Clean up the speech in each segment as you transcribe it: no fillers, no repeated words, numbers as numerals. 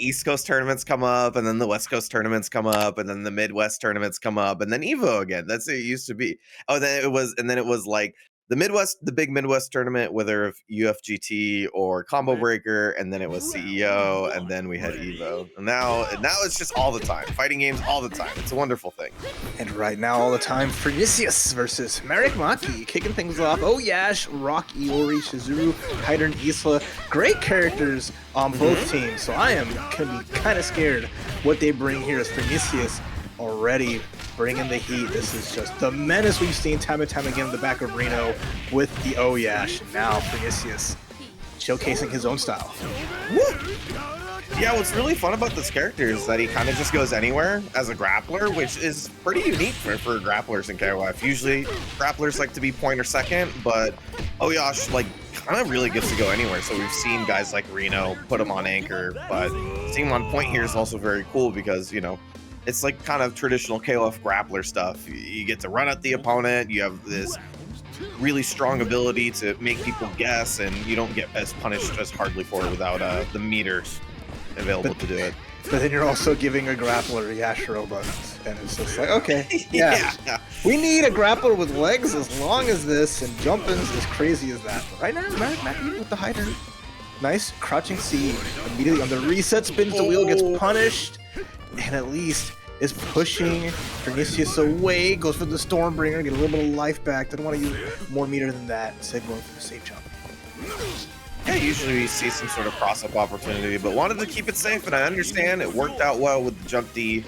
East Coast tournaments come up, and then the West Coast tournaments come up, and then the Midwest tournaments come up, and then Evo again. That's it used to be. Oh, then it was like the Midwest, the big Midwest tournament, whether of UFGT or Combo Breaker, and then it was CEO, and then we had Evo. And now it's just all the time. Fighting games all the time. It's a wonderful thing. And right now, all the time, Freenicius versus Marik Maki, kicking things off. O.Yash, Rock, Iori, Chizuru, Heidern, Isla. Great characters on both teams, so I am going to be kind of scared what they bring here as Freenicius already bringing the heat. This is just the menace we've seen time and time again in the back of Reno with the O.Yash. And now Freenicius showcasing his own style. Woo! Yeah, what's really fun about this character is that he kind of just goes anywhere as a grappler, which is pretty unique for grapplers in KOF. Usually, grapplers like to be point or second, but O.Yash like kind of really gets to go anywhere. So we've seen guys like Reno put him on anchor, but seeing him on point here is also very cool because, you know, it's like kind of traditional KOF grappler stuff. You get to run at the opponent, you have this really strong ability to make people guess, and you don't get as punished as hardly for it without the meters available to do it. But then you're also giving a grappler Yashiro buttons, and it's just like, okay, yeah. We need a grappler with legs as long as this, and jumpins as crazy as that. But right now, Maki with the Heidern. Nice crouching C immediately on the reset, spins the wheel, gets punished, and at least is pushing Freenicius away, goes for the Stormbringer, get a little bit of life back. Didn't want to use more meter than that, instead going for the safe jump. Yeah, usually we see some sort of cross-up opportunity, but wanted to keep it safe, and I understand it worked out well with the jump D,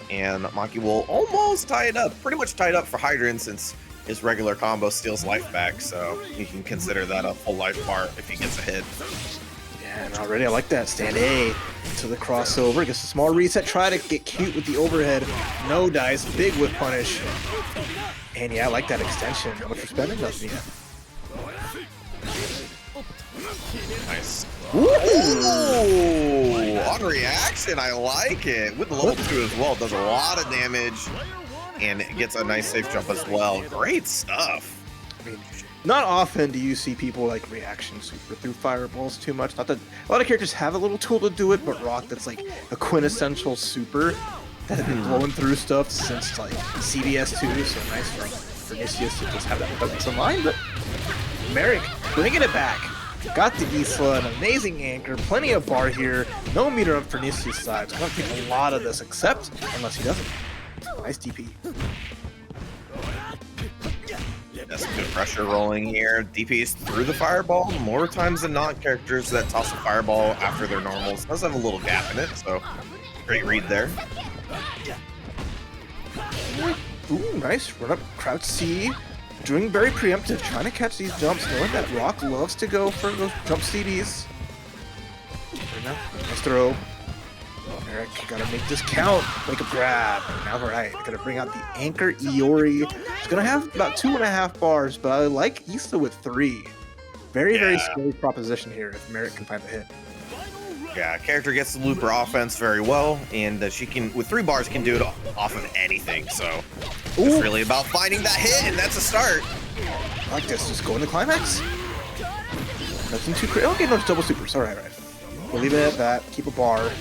and Maki will almost tie it up, pretty much tied up for Heidern since his regular combo steals life back, so you can consider that a full life bar if he gets a hit. Yeah, and already I like that. Stand A to the crossover, gets a small reset, try to get cute with the overhead, no dice, big whip punish, and yeah, I like that extension. How much for spending? Nothing yet. Nice. Ooh, on reaction, I like it. With the level 2 as well, does a lot of damage, and it gets a nice safe jump as well. Great stuff. I mean, not often do you see people like reaction super through fireballs too much. Not that a lot of characters have a little tool to do it, but Rock, that's like a quintessential super that has been blowing through stuff since like CBS2. So nice for Freenicius to just have that presence in line, but Marik bringing it back. Got the Isla, an amazing anchor, plenty of bar here, no meter on Freenicius' side. So I'm gonna take a lot of this, except unless he doesn't. Nice DP. That's some good pressure rolling here. DPs through the fireball more times than not. Characters that toss a fireball after their normals does have a little gap in it, so great read there. Ooh, nice run up, crouch C. Doing very preemptive, trying to catch these jumps, knowing that Rock loves to go for those jump CDs. Nice throw. Marik, gotta make this count. Make a grab. Now, right, gotta bring out the anchor Iori. It's gonna have about 2.5 bars, but I like Isla with 3. Very scary proposition here if Marik can find the hit. Yeah, character gets the looper offense very well, and she can, with 3 bars, can do it off of anything. So it's really about finding that hit, and that's a start. I like this. Just go in the climax. Nothing too crazy. Okay, no, it's double supers. All right. We'll leave it at that. Keep a bar.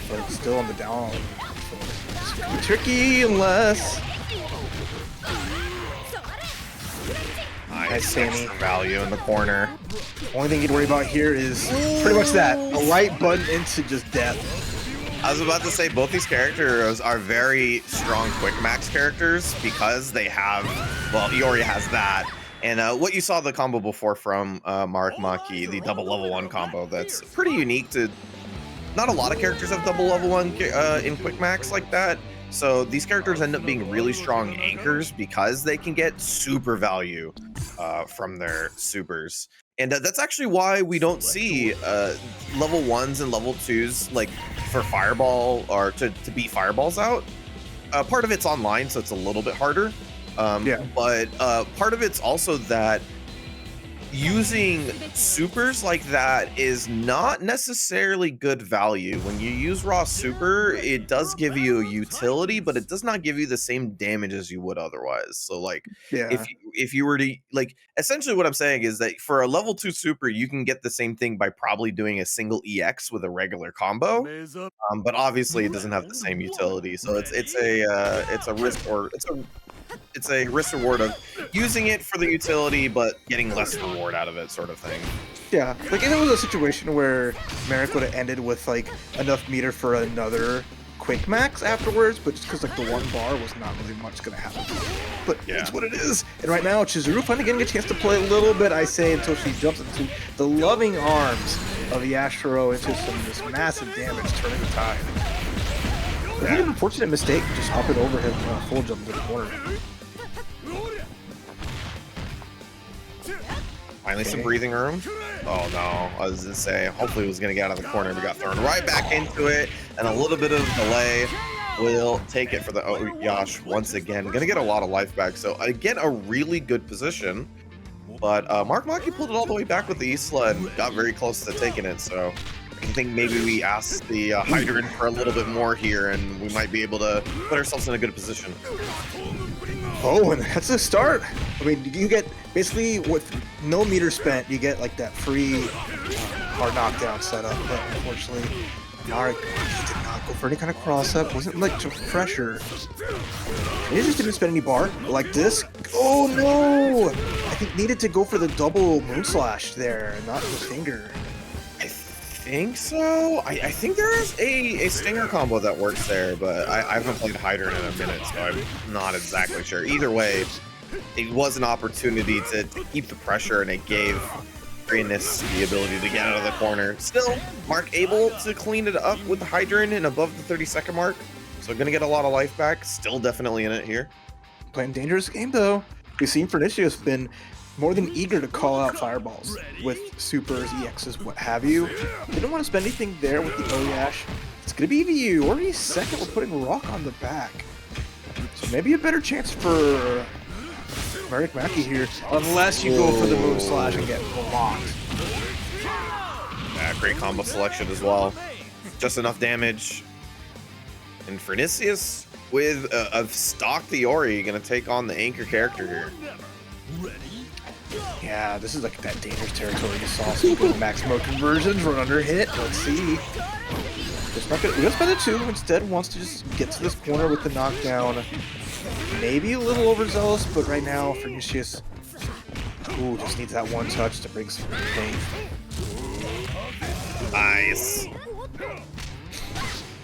But it's still on the down. It's gonna be tricky unless. Nice extra value in the corner. Only thing you'd worry about here is pretty much that. A right button into just death. I was about to say both these characters are very strong quick max characters because they have, well, Iori has that. And what you saw the combo before from Marik Maki, the double level 1 combo, that's pretty unique to, not a lot of characters have double level 1 in quick max like that. So these characters end up being really strong anchors because they can get super value from their supers. And that's actually why we don't see level 1s and level 2s like for fireball or to beat fireballs out. Part of it's online, so it's a little bit harder. But part of it's also that using supers like that is not necessarily good value. When you use raw super, it does give you a utility, but it does not give you the same damage as you would otherwise. So like Yeah. if you were to like, essentially what I'm saying is that for a level 2 super, you can get the same thing by probably doing a single EX with a regular combo. But obviously it doesn't have the same utility. So it's a risk, or it's a risk reward of using it for the utility, but getting less reward out of it, sort of thing. Yeah, like if it was a situation where Marik would have ended with like enough meter for another quick max afterwards, but just because like the one bar was not really much gonna happen. But Yeah. it's what it is. And right now, Chizuru finally getting a chance to play a little bit, I say, until she jumps into the loving arms of Yashiro into some this massive damage, turning the tide. I think an unfortunate mistake, just hop it over him, full jump into the corner. Finally some breathing room. Oh no, I was gonna say, hopefully it was gonna get out of the corner, but got thrown right back into it, and a little bit of delay will take it for the O.Yash once again. Gonna get a lot of life back, so again, a really good position. But Maki pulled it all the way back with the Isla and got very close to taking it, so I think maybe we asked the Heidern for a little bit more here, and we might be able to put ourselves in a good position. Oh, and that's a start. I mean, you get basically with no meter spent, you get like that free hard knockdown setup. But unfortunately, Marik did not go for any kind of cross up. Wasn't like to pressure. He just didn't spend any bar like this. Oh no! I think needed to go for the double moon slash there, not the finger. I think so. I think there is a stinger combo that works there, but I haven't played Heidern in a minute, so I'm not exactly sure. Either way, it was an opportunity to keep the pressure, and it gave Freenicius the ability to get out of the corner. Still, Mark able to clean it up with the Heidern and above the 30-second mark, so gonna get a lot of life back. Still definitely in it here. Playing dangerous game though. We've seen Freenicius been more than eager to call out fireballs with supers, EXs, what have you. Didn't want to spend anything there with the O.Yash. It's going to be either you or he's second with putting Rock on the back. So maybe a better chance for Marik Maki here, unless you go for the moon slash and get blocked. Yeah, great combo selection as well. Just enough damage. And Freenicius with a stock Iori going to take on the anchor character here. Yeah, this is like that dangerous territory you saw. Some good Maxima conversions, run under hit. Let's see. Just not gonna spend the 2. Instead, wants to just get to this corner with the knockdown. Maybe a little overzealous, but right now, Freenicius, ooh, just needs that one touch to bring some pain. Nice.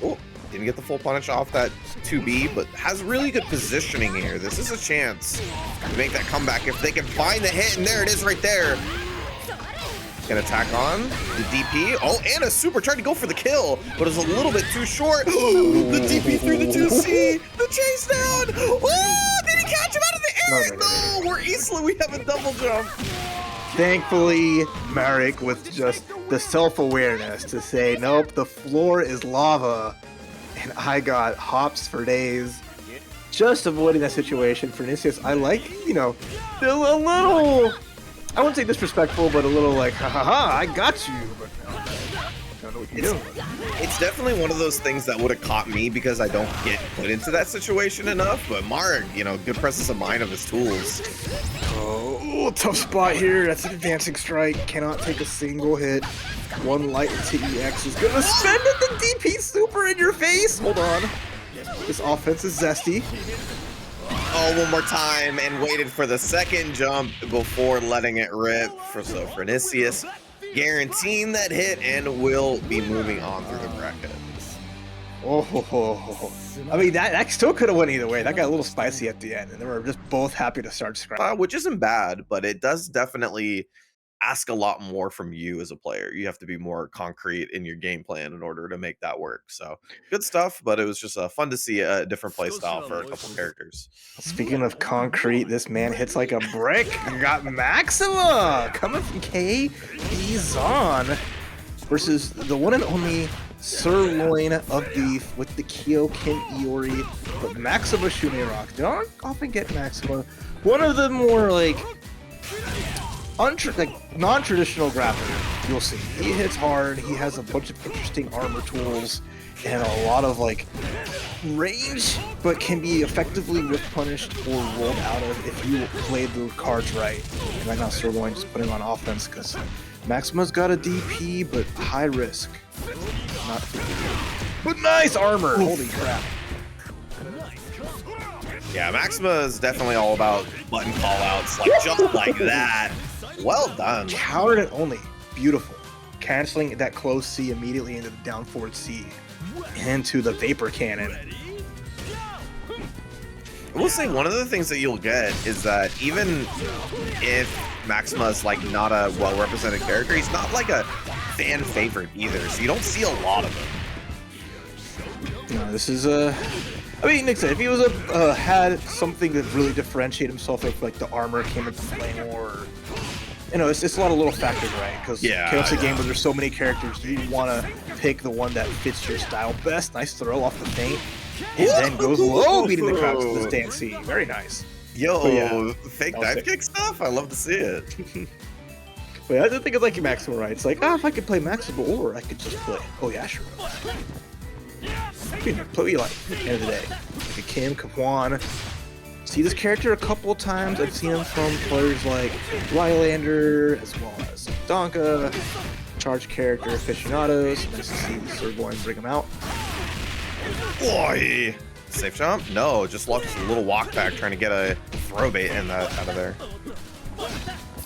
Oh, didn't get the full punish off that 2B, but has really good positioning here. This is a chance to make that comeback if they can find the hit, and there it is right there. Can attack on the DP. Oh, and a super tried to go for the kill, but it was a little bit too short. The DP through the 2C. The chase down. Oh, did he catch him out of the air? No, we're Isla. We have a double jump. Thankfully, Marik with just the self-awareness to say, nope, the floor is lava, and I got hops for days. Just avoiding that situation. Freenicius, I like, you know, a little, I wouldn't say disrespectful, but a little like, ha ha ha, I got you, but I don't know what you're doing. It's definitely one of those things that would have caught me because I don't get put into that situation enough, but Marik, you know, good presence of mind of his tools. Oh, tough spot here. That's an advancing strike. Cannot take a single hit. One light into EX is gonna spend it. The DP super in your face. Hold on. This offense is zesty. Oh, one more time, and waited for the second jump before letting it rip. So Freenicius guaranteeing that hit and will be moving on through the bracket. Oh, I mean, that still could have went either way. That got a little spicy at the end, and they were just both happy to start scratching. Which isn't bad, but it does definitely ask a lot more from you as a player. You have to be more concrete in your game plan in order to make that work. So good stuff, but it was just fun to see a different play style for a couple characters. Speaking of concrete, this man hits like a brick. You got Maxima coming from Kbzon versus the one and only SirLoin of Beef with the Kyokin Iori, but Maxima Shun'Ei Rock. Don't often get Maxima. One of the more like non-traditional grappler, you'll see. He hits hard, he has a bunch of interesting armor tools, and a lot of like range, but can be effectively whip punished or rolled out of if you play the cards right. And right now SirLoin just putting on offense because Maxima's got a DP, but high risk. Not but nice armor! Holy crap. Yeah, Maxima is definitely all about button call-outs, like just like that. Well done. Countered it only. Beautiful. Canceling that close C immediately into the down forward C. Into the vapor cannon. I will say one of the things that you'll get is that even if Maxima is like not a well-represented character, he's not like a fan favorite either, so you don't see a lot of him. No, this is I mean, Nick said if he was had something that really differentiate himself, if like the armor came into play more, you know, it's a lot of little factors, right? Because it's a game where there's so many characters, you want to pick the one that fits your style best. Nice throw off the feint, and then goes low, beating the crouch to the stand C. Very nice. Yo, fake dive kick stuff? I love to see it. But yeah, I just think of like Maxima, right? It's like, if I could play Maxima, or I could just play O.Yashiro. Play like at the end of the day. Like a Kim, Juan. See this character a couple of times. I've seen him from players like Rylander, as well as Donka, charge character aficionados. Nice to see SirLoin bring him out. Boy! Safe jump? No, just lost a little walk back trying to get a throw bait in that out of there.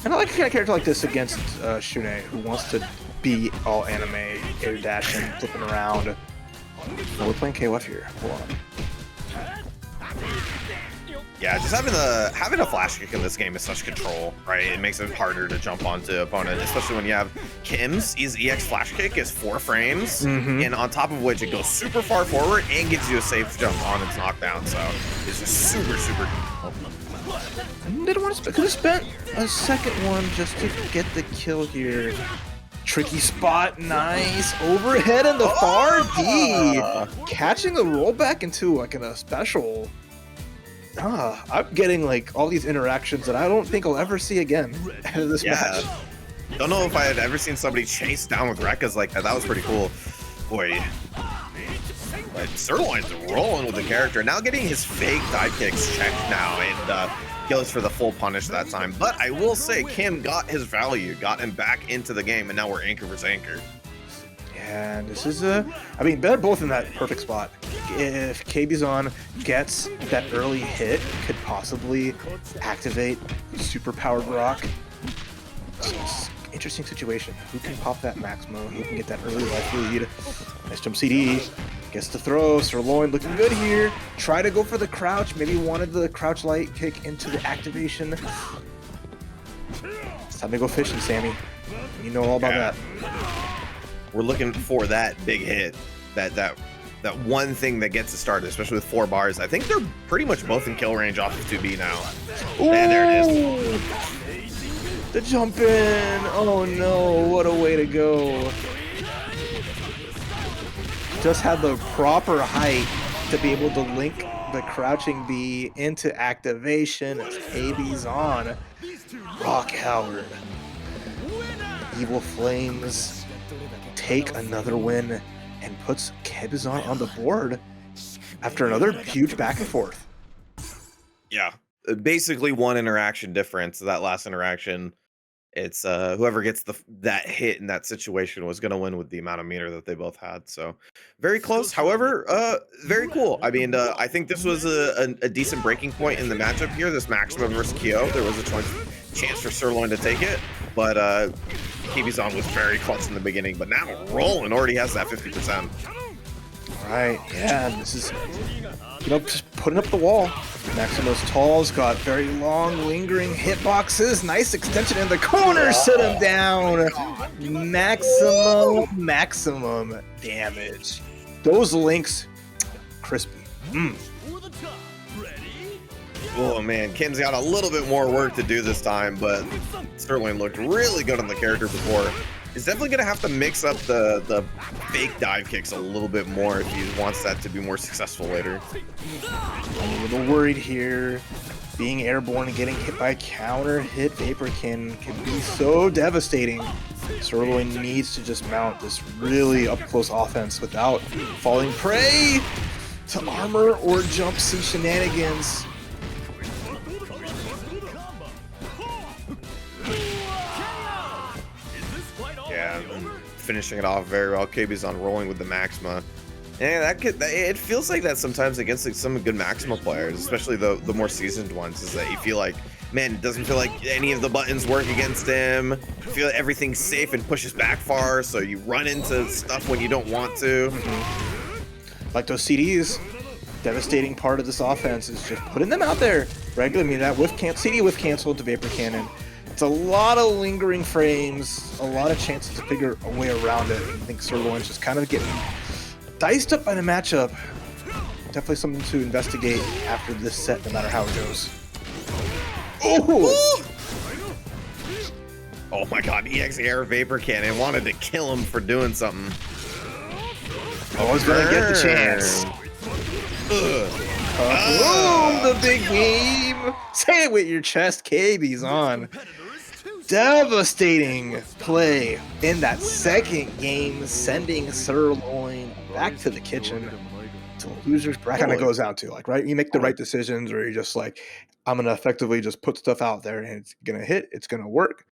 And I like a kind of character like this against Shun'Ei, who wants to be all anime, air dashing, flipping around. No, we're playing KOF here. Hold on. Yeah, just having a flash kick in this game is such control, right? It makes it harder to jump onto opponent, especially when you have Kim's. His EX flash kick is 4 frames, and on top of which it goes super far forward and gives you a safe jump on its knockdown. So it's just super. I didn't want to could have spent a second one just to get the kill here. Tricky spot, nice overhead in the far D, catching the rollback into like in a special. I'm getting like all these interactions that I don't think I'll ever see again out of this match. Don't know if I had ever seen somebody chase down with Rekkas like that. That was pretty cool. Boy. But SirLoin's rolling with the character. Now getting his fake dive kicks checked now and goes for the full punish that time. But I will say Kim got his value, got him back into the game, and now we're anchor versus anchor. And this is I mean, they're both in that perfect spot. If Kbzon gets that early hit, could possibly activate super powered rock. So it's an interesting situation. Who can pop that Maxima? Who can get that early life lead? Nice jump CD. Gets the throw. SirLoin looking good here. Try to go for the crouch. Maybe wanted the crouch light kick into the activation. It's time to go fishing, Sammy. You know all about that. We're looking for that big hit, that one thing that gets it started, especially with 4 bars. I think they're pretty much both in kill range off of 2B now. And there it is. The jump in. Oh no, what a way to go. Just had the proper height to be able to link the crouching B into activation as Kbzon. Rock Howard. Evil Flames take another win and puts Kbzon on the board after another huge back and forth. Yeah, basically one interaction difference. That last interaction, it's whoever gets that hit in that situation was going to win with the amount of meter that they both had. So very close. However, very cool. I mean, I think this was a decent breaking point in the matchup here. This Maxima versus Kyo. There was a chance for SirLoin to take it, but Kbzon was very clutch in the beginning, but now rolling already has that 50%. Right, yeah, this is, just putting up the wall. Maxima's tall's got very long, lingering hitboxes. Nice extension in the corner, sit him down. Maximum damage. Those links, crispy. Oh man, Kim's got a little bit more work to do this time, but SirLoin looked really good on the character before. Is definitely gonna have to mix up the fake dive kicks a little bit more if he wants that to be more successful later. I'm a little worried here. Being airborne and getting hit by a counter hit Vapor Cannon can be so devastating. SirLoin needs to just mount this really up-close offense without falling prey to armor or jump C shenanigans. Yeah, finishing it off very well. Kbzon rolling with the Maxima. Yeah, it feels like that sometimes against like some good Maxima players, especially the more seasoned ones, is that you feel like, man, it doesn't feel like any of the buttons work against him. You feel like everything's safe and pushes back far, so you run into stuff when you don't want to. Like those CDs, devastating part of this offense is just putting them out there regularly. I mean, that CD whiff cancel to Vapor Cannon. It's a lot of lingering frames, a lot of chances to figure a way around it. I think SirLoin's just kind of getting diced up by the matchup. Definitely something to investigate after this set, no matter how it goes. Oh! Oh my god, EX Air Vapor Cannon wanted to kill him for doing something. Always gonna get the chance. Boom! The big game! Say it with your chest, Kbzon. Devastating play in that second game, sending SirLoin back to the kitchen. To the loser's bracket kind of goes out to, like, right? You make the right decisions, or you're just like, I'm gonna effectively just put stuff out there, and it's gonna hit, it's gonna work.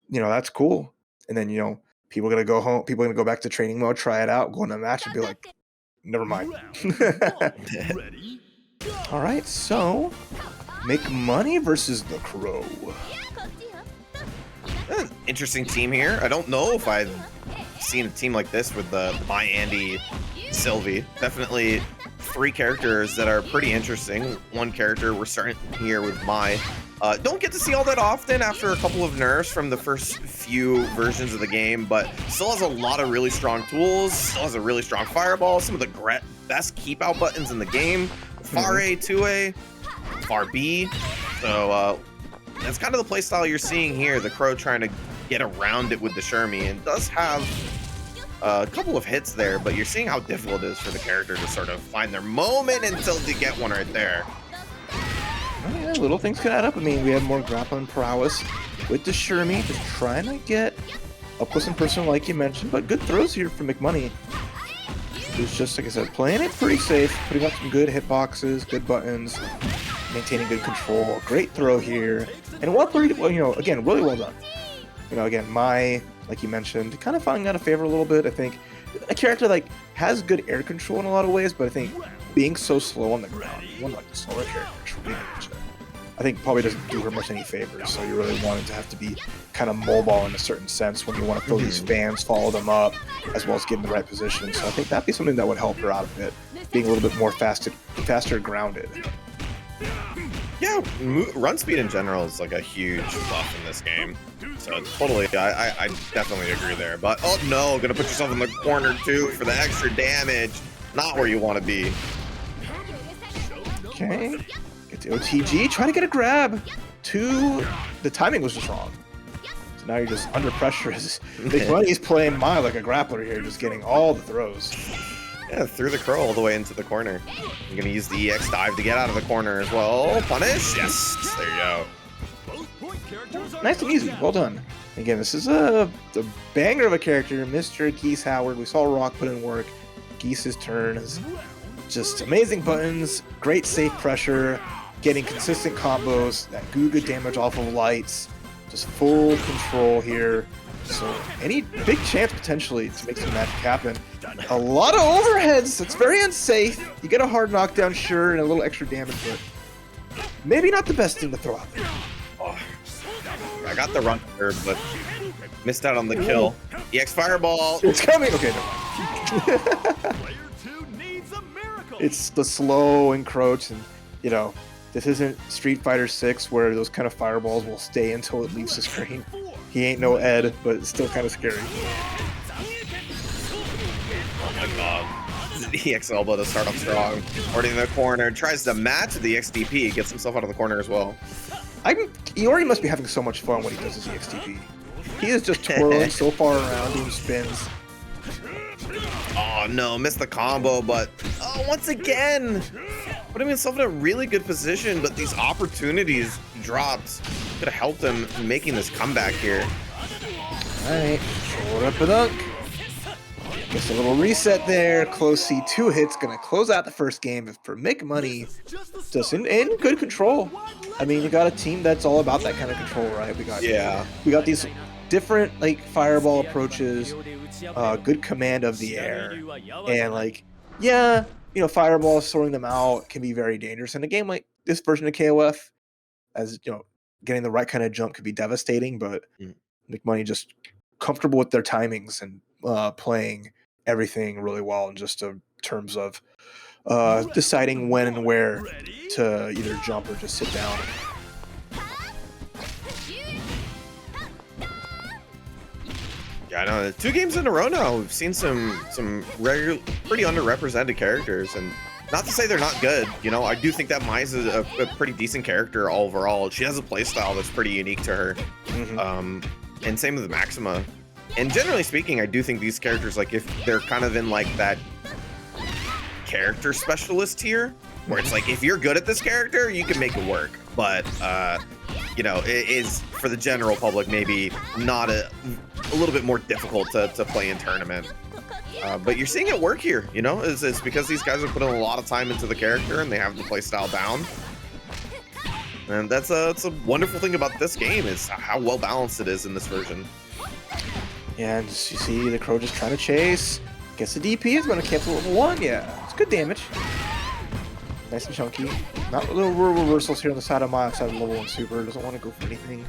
You know, that's cool. And then, you know, people are gonna go home, people are gonna go back to training mode, try it out, go in a match, and be like, never mind. All right, so McMoney versus TheCrow. Interesting team here. I don't know if I've seen a team like this with the My Andy Sylvie. Definitely three characters that are pretty interesting. One character we're starting here with My. Don't get to see all that often after a couple of nerfs from the first few versions of the game, but still has a lot of really strong tools, still has a really strong fireball, some of the best keep out buttons in the game. Far A, 2A, Far B. So that's kind of the playstyle you're seeing here. TheCrow trying to get around it with the Shermie, and does have a couple of hits there, but you're seeing how difficult it is for the character to sort of find their moment until they get one right there. Oh, yeah, little things can add up. I mean, we have more grappling prowess with the Shermie, just trying to get up close and personal, like you mentioned, but good throws here from McMoney. Who's just, like I said, playing it pretty safe, putting up some good hitboxes, good buttons, maintaining good control. Great throw here, and well, you know, again, really well done. You know, again, like you mentioned, kind of falling out of favor a little bit. I think a character like has good air control in a lot of ways, but I think being so slow on the ground, one like the slower characters, I think probably doesn't do her much any favors. So you really want it to have to be kind of mobile in a certain sense when you want to throw these fans, follow them up, as well as get in the right position. So I think that'd be something that would help her out a bit, being a little bit more faster grounded. Yeah, run speed in general is like a huge buff in this game. So totally, I definitely agree there. But oh no, gonna put yourself in the corner too for the extra damage. Not where you want to be. Okay, get the OTG, try to get a grab. The timing was just wrong. So now you're just under pressure as McMoney's playing Mai like a grappler here, just getting all the throws. Yeah, threw TheCrow all the way into the corner. I'm gonna use the EX dive to get out of the corner as well. Punish, yes, there you go. Nice and easy, well done. Again, this is a banger of a character, Mr. Geese Howard. We saw Rock put in work. Geese's turn is just amazing buttons, great safe pressure, getting consistent combos, that Guga damage off of lights, just full control here. So any big chance potentially to make some magic happen. A lot of overheads, it's very unsafe. You get a hard knockdown, sure, and a little extra damage, but maybe not the best thing to throw out there. Oh, I got the run curve, but missed out on the kill. EX Fireball. It's coming. Okay, no. It's the slow encroach, and you know, this isn't Street Fighter 6 where those kind of fireballs will stay until it leaves the screen. He ain't no Ed, but it's still kind of scary. Oh my god. The EX elbow to start off strong. Already in the corner, tries to match the XDP, gets himself out of the corner as well. Iori must be having so much fun when he does his EXTP. He is just twirling so far around, doing spins. Oh no, missed the combo, but once again, putting himself in a really good position, but these opportunities dropped. Could have helped him making this comeback here. Alright, short up a dunk. Just a little reset there. Close C2 hits, gonna close out the first game for McMoney. Just in good control. I mean, you got a team that's all about that kind of control, right? We got these different like fireball approaches, good command of the air, and like, yeah, you know, fireball sorting them out can be very dangerous in a game like this version of KOF. As you know, getting the right kind of jump could be devastating, but McMoney just comfortable with their timings and playing everything really well in just terms of deciding when and where to either jump or just sit down. Yeah, I know. 2 games in a row now. We've seen some pretty underrepresented characters, and not to say they're not good. You know, I do think that Mai's a pretty decent character overall. She has a playstyle that's pretty unique to her. And same with Maxima. And generally speaking, I do think these characters, like if they're kind of in like that character specialist tier, where it's like if you're good at this character, you can make it work. But you know, it is for the general public maybe not a little bit more difficult to play in tournament. But you're seeing it work here, you know? It's because these guys are putting a lot of time into the character and they have the play style down. And that's a wonderful thing about this game is how well balanced it is in this version. Yeah, and you see TheCrow just trying to chase. Gets the DP, is going to cancel level 1. Yeah, it's good damage. Nice and chunky. Not little reversals here on the side of my outside of level 1 super. Doesn't want to go for anything.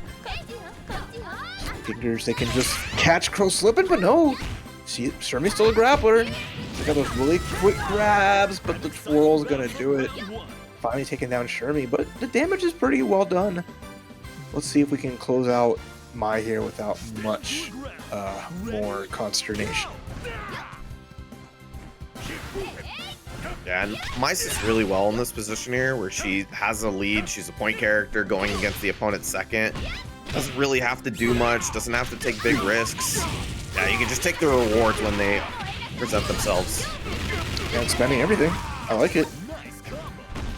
Figures they can just catch Crow slipping, but no. See, Shermie's still a grappler. They got those really quick grabs, but the twirl's gonna do it. Finally taking down Shermie, but the damage is pretty well done. Let's see if we can close out Mai here without much more consternation. Yeah, and Mai sits really well in this position here, where she has a lead. She's a point character going against the opponent's second. Doesn't really have to do much. Doesn't have to take big risks. Yeah, you can just take the rewards when they present themselves. And spending everything. I like it.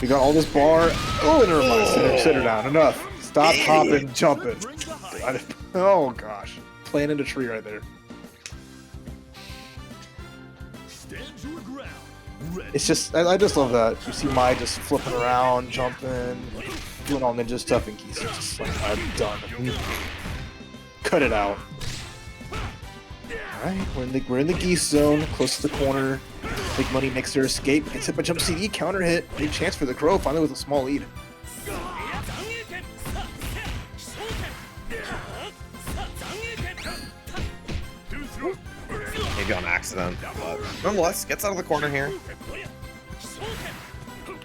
We got all this bar. Oh, never mind. Sit her down. Enough. Stop hopping, jumping. Oh gosh. Playing in a tree right there. It's just, I just love that. You see Mai just flipping around, jumping, doing all ninja stuff, and Geese is just like, I'm done. Cut it out. Alright, we're in the Geese zone, close to the corner. McMoney makes their escape, gets hit by jump CD, counter hit. Big chance for TheCrow, finally with a small lead. Maybe on accident, but nonetheless, gets out of the corner here.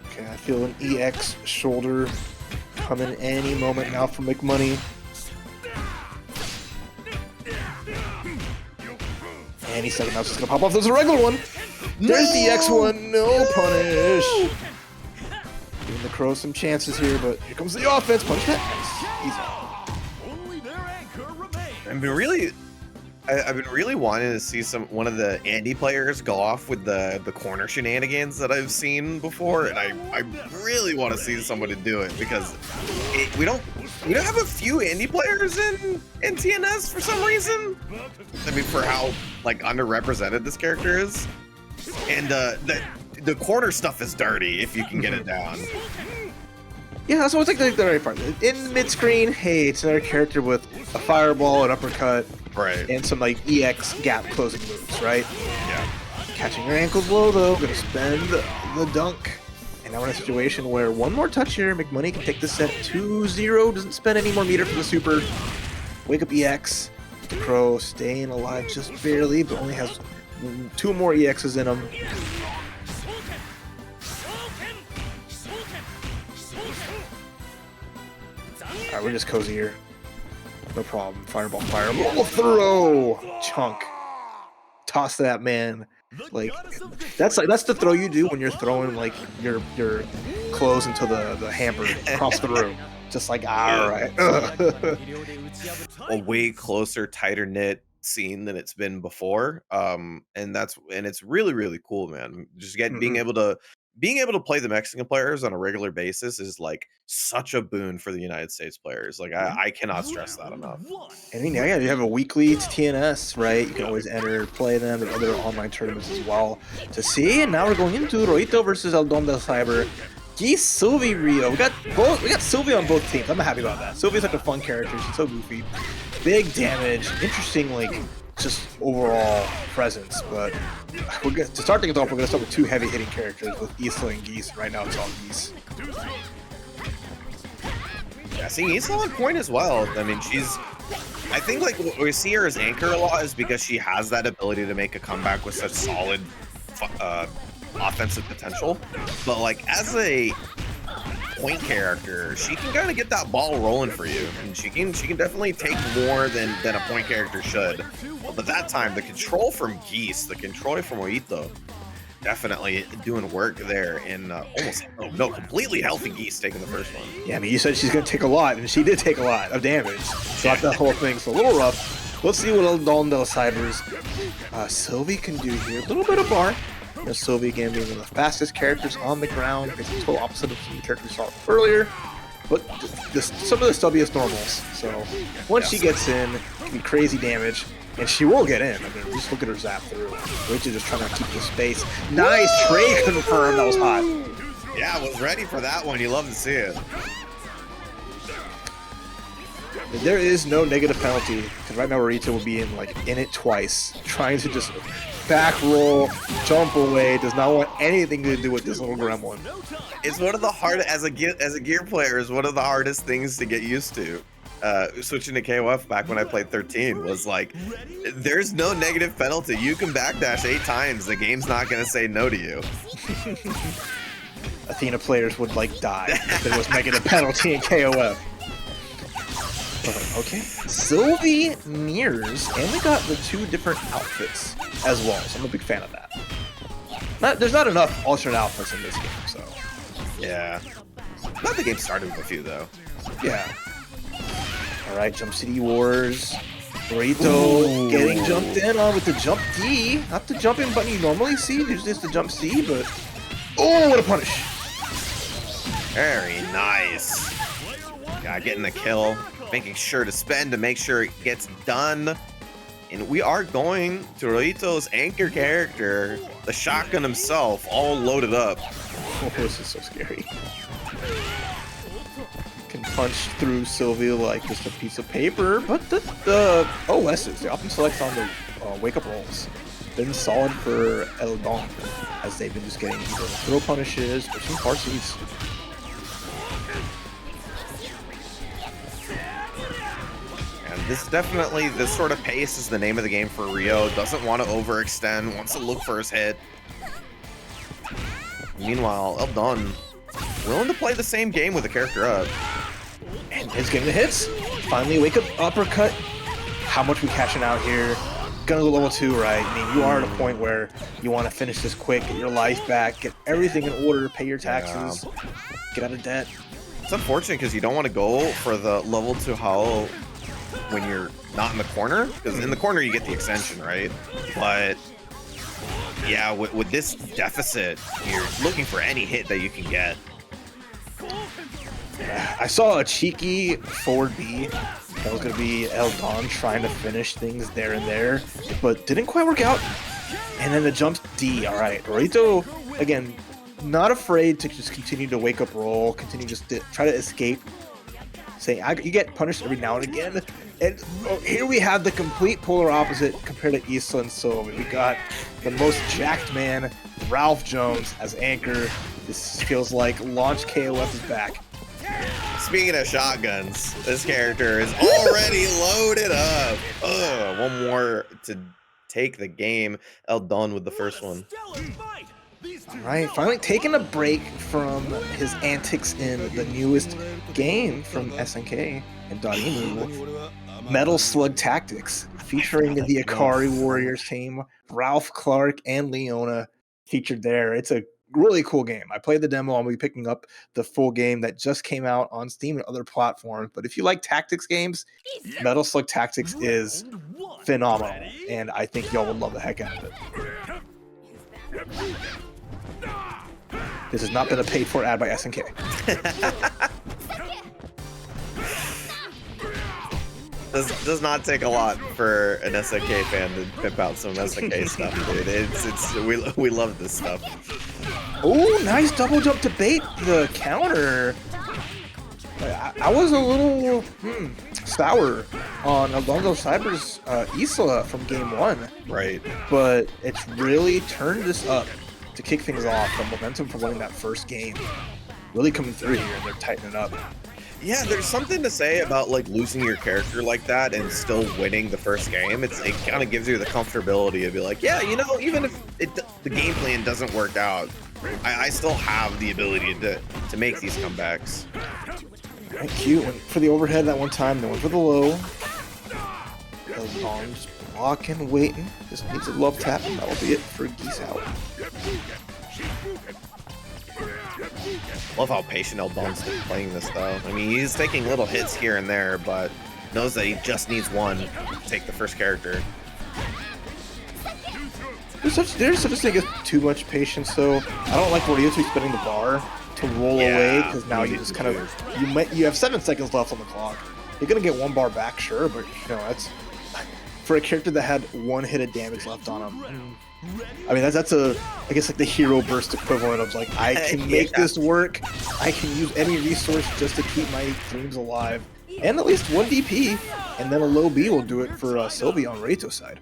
Okay, I feel an EX shoulder coming any moment now from McMoney. And he said it's just gonna pop off. There's a regular one. There's the X one. No punish. Giving TheCrow some chances here, but here comes the offense. Punch that. Easy. I've been really wanting to see one of the Andy players go off with the corner shenanigans that I've seen before, and I really want to see somebody do it because we don't have a few Andy players in TNS for some reason. I mean, for how like underrepresented this character is, and the corner stuff is dirty if you can get it down. Yeah, so it's like the right part. In mid screen, hey, it's another character with a fireball, an uppercut. Right. And some like EX gap closing moves, right? Yeah. Catching your ankles low though, gonna spend the dunk. And now we're in a situation where one more touch here, McMoney can take this set 2-0, doesn't spend any more meter for the super. Wake up EX. TheCrow staying alive just barely, but only has 2 more EXs in him. Alright, we're just cozy here. No problem. Fireball, fireball, throw, chunk, toss that man. Like that's the throw you do when you're throwing like your clothes into the hamper across the room. Just like, all right. A way closer, tighter knit scene than it's been before. And it's really, really cool, man. Just being able to play the Mexican players on a regular basis is like such a boon for the United States players. Like I cannot stress that enough. I mean, yeah, you have a weekly TNS, right? You can always enter, play them, and other online tournaments as well to see. And now we're going into Royito versus Eldon del Ciber. Geese, Sylvie, Rio. We got Sylvie on both teams. I'm happy about that. Sylvie's like a fun character. She's so goofy. Big damage. Interesting, like, just overall presence. But to start things off, we're going to start with two heavy hitting characters with Isla and Geese. Right now, it's all Geese. Yeah, seeing Isla on point as well. I mean, I think like what we see her as anchor a lot is because she has that ability to make a comeback with such solid offensive potential. But like as a point character, she can kind of get that ball rolling for you, and she can definitely take more than a point character should. But that time, the control from Geese, the control from Royito, definitely doing work there, and completely healthy Geese taking the first one. Yeah, I mean, you said she's going to take a lot, and she did take a lot of damage. Dropped that whole thing, so a little rough. Let's see what Eldon del Ciber's Sylvie can do here. A little bit of bar. You know, Sylvie, again, being one of the fastest characters on the ground. It's the total opposite of some characters we saw earlier. But some of the stubbiest normals. So once she gets in, it can be crazy damage. And she will get in. I mean, just look at her zap through. Royito just trying to keep the space. Nice trade confirmed. That was hot. Yeah, I was ready for that one. You love to see it. There is no negative penalty, because right now Royito will be in it twice, trying to just back roll, jump away, does not want anything to do with this little gremlin. It's one of the hardest, as a gear player, is one of the hardest things to get used to. Switching to KOF back when I played 13 was like, there's no negative penalty. You can backdash 8 times. The game's not going to say no to you. Athena players would die if there was negative penalty in KOF. Okay, Sylvie mirrors, and we got the 2 different outfits as well, so I'm a big fan of that. There's not enough alternate outfits in this game, so. Yeah. Not the game started with a few, though. Yeah. Alright, Jump City Wars. Royito getting jumped in on with the Jump D. Not the jumping button you normally see, usually it's the Jump C, but... Oh, what a punish! Very nice. Yeah, getting the kill. Making sure to spend to make sure it gets done. And we are going to Royito's anchor character, the shotgun himself, all loaded up. Oh, this is so scary. Can punch through Sylvie like just a piece of paper, but the OSs, the option selects on the wake-up rolls, been solid for Eldon, as they've been just getting either throw punishes or some parsees. This sort of pace is the name of the game for Rio. Doesn't want to overextend, wants to look for his hit. Meanwhile, Eldon willing to play the same game with the character up. And is getting the hits. Finally, wake up uppercut. How much we cashing out here? Gonna go level 2, right? I mean, you are at a point where you want to finish this quick, get your life back, get everything in order, pay your taxes, get out of debt. It's unfortunate because you don't want to go for the level 2 hollow when you're not in the corner, because in the corner you get the extension, right? But yeah, with this deficit, you're looking for any hit that you can get. I saw a cheeky forward B that was going to be Eldon trying to finish things there and there, but didn't quite work out. And then the jump D. All right, Royito, again, not afraid to just continue to wake up roll, continue just to try to escape. Saying you get punished every now and again. And here we have the complete polar opposite compared to Isla and Sylvie. We got the most jacked man, Ralf Jones, as anchor. This feels like launch KOF is back. Speaking of shotguns, this character is already loaded up. One more to take the game. Eldon with the first one. Alright, finally taking a break from his antics in the newest game from SNK and Dotemu, Metal Slug Tactics, featuring the Akari Warriors team, Ralph, Clark, and Leona featured there. It's a really cool game. I played the demo. I'll be picking up the full game that just came out on Steam and other platforms. But if you like tactics games, Metal Slug Tactics is phenomenal, and I think y'all would love the heck out of it. This has not been a paid-for ad by SNK. Does not take a lot for an SNK fan to pimp out some SNK stuff, dude. We love this stuff. Oh, nice double jump to bait the counter. I was a little sour on Alonso Ciber's Isla from game 1. Right. But it's really turned this up to kick things off. The momentum from winning that first game really coming through here, and they're tightening up. Yeah, there's something to say about like losing your character like that and still winning the first game. It kind of gives you the comfortability to be like, yeah, you know, even if the game plan doesn't work out, I still have the ability to make these comebacks. Right, cute. Went for the overhead that one time, then went for the low. Bogard just blocking, waiting. Just needs a love tap, and that'll be it for Geese out. Love how patient Eldon's playing this though. I mean, he's taking little hits here and there, but knows that he just needs one to take the first character. There's such a thing as too much patience though. I don't like Royito spinning the bar to roll away, because now you just kind of you have 7 seconds left on the clock. You're gonna get 1 bar back, sure, but you know that's for a character that had 1 hit of damage left on him. I mean, that's I guess like the hero burst equivalent of like, I can make this work. I can use any resource just to keep my dreams alive. And at least 1 DP, and then a low B will do it for Sylvie on Royito's side.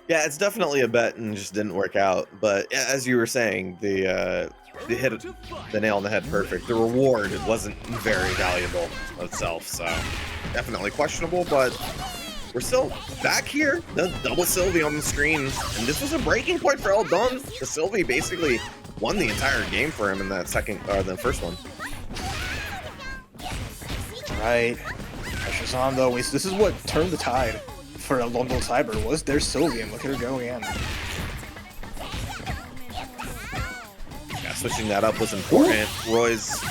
Yeah, it's definitely a bet and just didn't work out. But as you were saying, the hit the nail on the head perfect. The reward wasn't very valuable itself, so definitely questionable, but we're still back here. The double Sylvie on the screen, and this was a breaking point for Eldon. The Sylvie basically won the entire game for him in that the first one. Right. Pressure's on though. This is what turned the tide for Alonso Ciber, was their Sylvie, and look at her go again. Yeah, switching that up was important. Roy's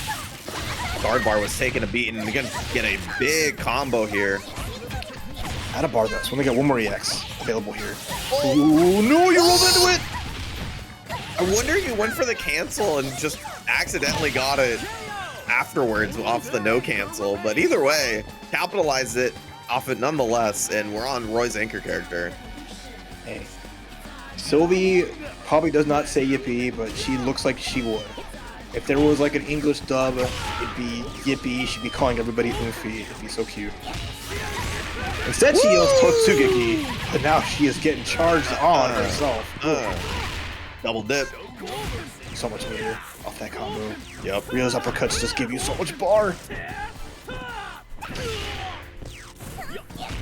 guard bar was taking a beating, and again get a big combo here. Out of bar though, so we only got 1 more EX available here. Oh no, you rolled into it! I wonder if you went for the cancel and just accidentally got it afterwards off the no cancel, but either way, capitalized it off it nonetheless, and we're on Roy's anchor character. Hey, Sylvie probably does not say yippee, but she looks like she would. If there was like an English dub, it'd be yippee. She'd be calling everybody oofy. It'd be so cute. Instead, she yells Totsugeki, but now she is getting charged on herself. Double dip. So much meter off that combo. Yep. Rio's uppercuts just give you so much bar.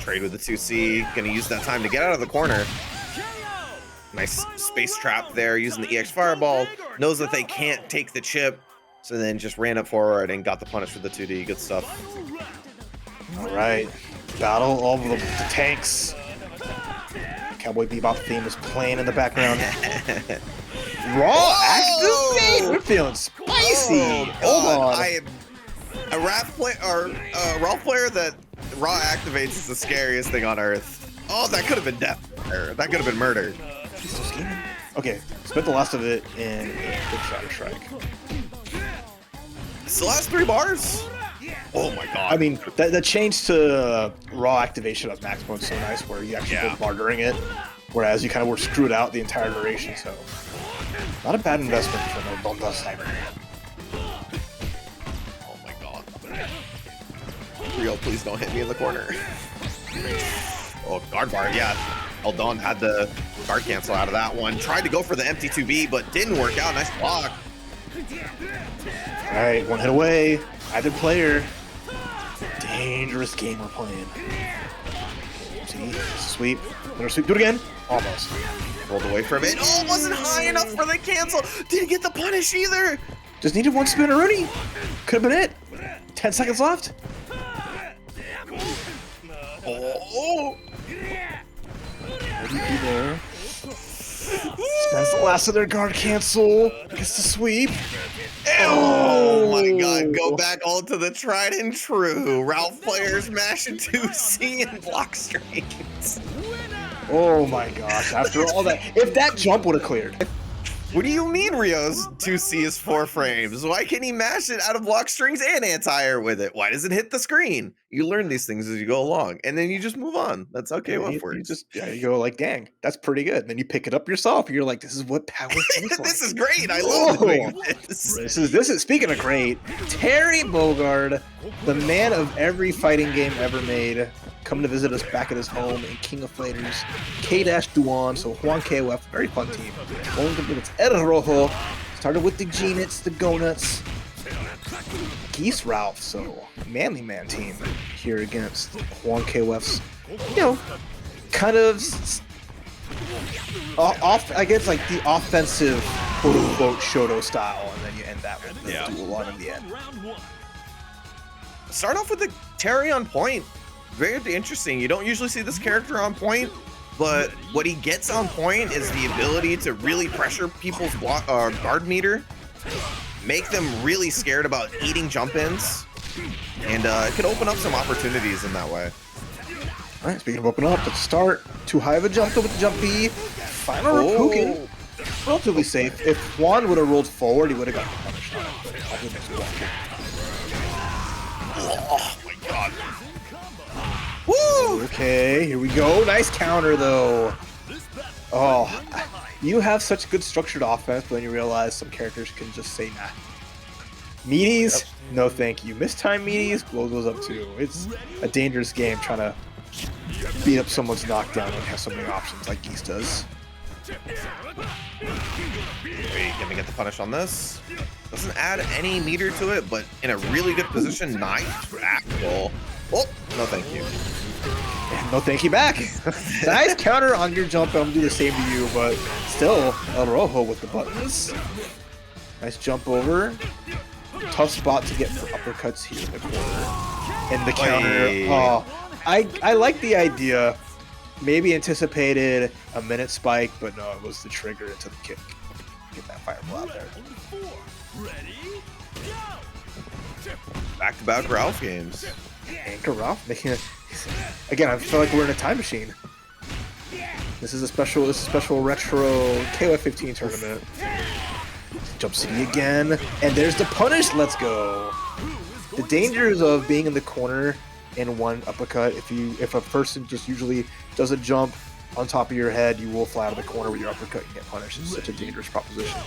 Trade with the 2C. Gonna use that time to get out of the corner. Nice space trap there using the EX Fireball. Knows that they can't take the chip, so then just ran up forward and got the punish with the 2D. Good stuff. All right. Battle all of the tanks. Cowboy Bebop theme is playing in the background. Raw activate. We're feeling spicy. Hold on. A Ralf player that raw activates is the scariest thing on earth. Oh, that could have been death. That could have been murder. He's so scheming. Okay, spent the last of it in a quick shatter strike. Still has 3 bars. Oh my god. I mean, the change to raw activation of Max Mode is so nice, where you actually build bar during it, whereas you kind of were screwed out the entire duration, so not a bad investment for no Bonda Ciber. Oh my god. Rio, please don't hit me in the corner. Oh, guard bar, yeah. Eldon had the guard cancel out of that one. Tried to go for the empty 2B, but didn't work out. Nice block. All right, 1 hit away. Either player. Dangerous game we're playing. See, sweep. Another sweep. Do it again. Almost. Rolled away from it. Oh, wasn't high enough for the cancel. Didn't get the punish either. Just needed 1 Spinneroonie. Could have been it. 10 seconds left. Oh. MVP there. That's the last of their guard cancel. Gets the sweep. Oh my god, go back all to the tried and true. Ralf players mash into C and block strings. Oh my gosh, after all that, if that jump would have cleared. What do you mean Rio's 2C is 4 frames? Why can't he mash it out of block strings and anti-air with it? Why does it hit the screen? You learn these things as you go along, and then you just move on. That's okay, what works. You go like, dang, that's pretty good. Then you pick it up yourself. You're like, this is what power feels like. This is great. I love doing this. This is speaking of great. Terry Bogard, the man of every fighting game ever made, coming to visit us back at his home in King of Fighters, K-Duan, so Juan KOF, very fun team. Going to it's ElRojo, started with the Goenitz, the Goenitz, Geese Ralf, so manly man team here against Juan KOF's, kind of off, I guess, like the offensive quote-unquote Shoto style, and then you end that with the dual on in the end. Start off with the Terry on point. Very interesting. You don't usually see this character on point, but what he gets on point is the ability to really pressure people's guard meter, make them really scared about eating jump-ins, and it could open up some opportunities in that way. All right, speaking of open up, let's start. Too high of a jump with the jump B. Final Rapuken. Relatively safe. If Juan would have rolled forward, he would have gotten punished on it. Oh my god. Woo! Okay, here we go. Nice counter, though. Oh, you have such good structured offense, but then you realize some characters can just say nah. Meaties? No thank you. Mistime meaties? Blow goes up too. It's a dangerous game trying to beat up someone's knockdown and have so many options like Geese does. Wait, can we get the punish on this? Doesn't add any meter to it, but in a really good position. Nice back roll. Oh, no thank you. No thank you back. Nice counter on your jump. I'm gonna do the same to you, but still, ElRojo with the buttons. Nice jump over. Tough spot to get for uppercuts here in the corner. And the counter. Oh, I like the idea. Maybe anticipated a minute spike, but no, it was the trigger into the kick. Get that fireball out there. Back-to-back Ralf games. Anchor Ralf making it again. I feel like we're in a time machine. This is a special retro KOFXV tournament. Jump city again, and there's the punish. Let's go. The dangers of being in the corner in one uppercut. If a person just usually does a jump on top of your head, you will fly out of the corner with your uppercut and get punished. It's such a dangerous proposition.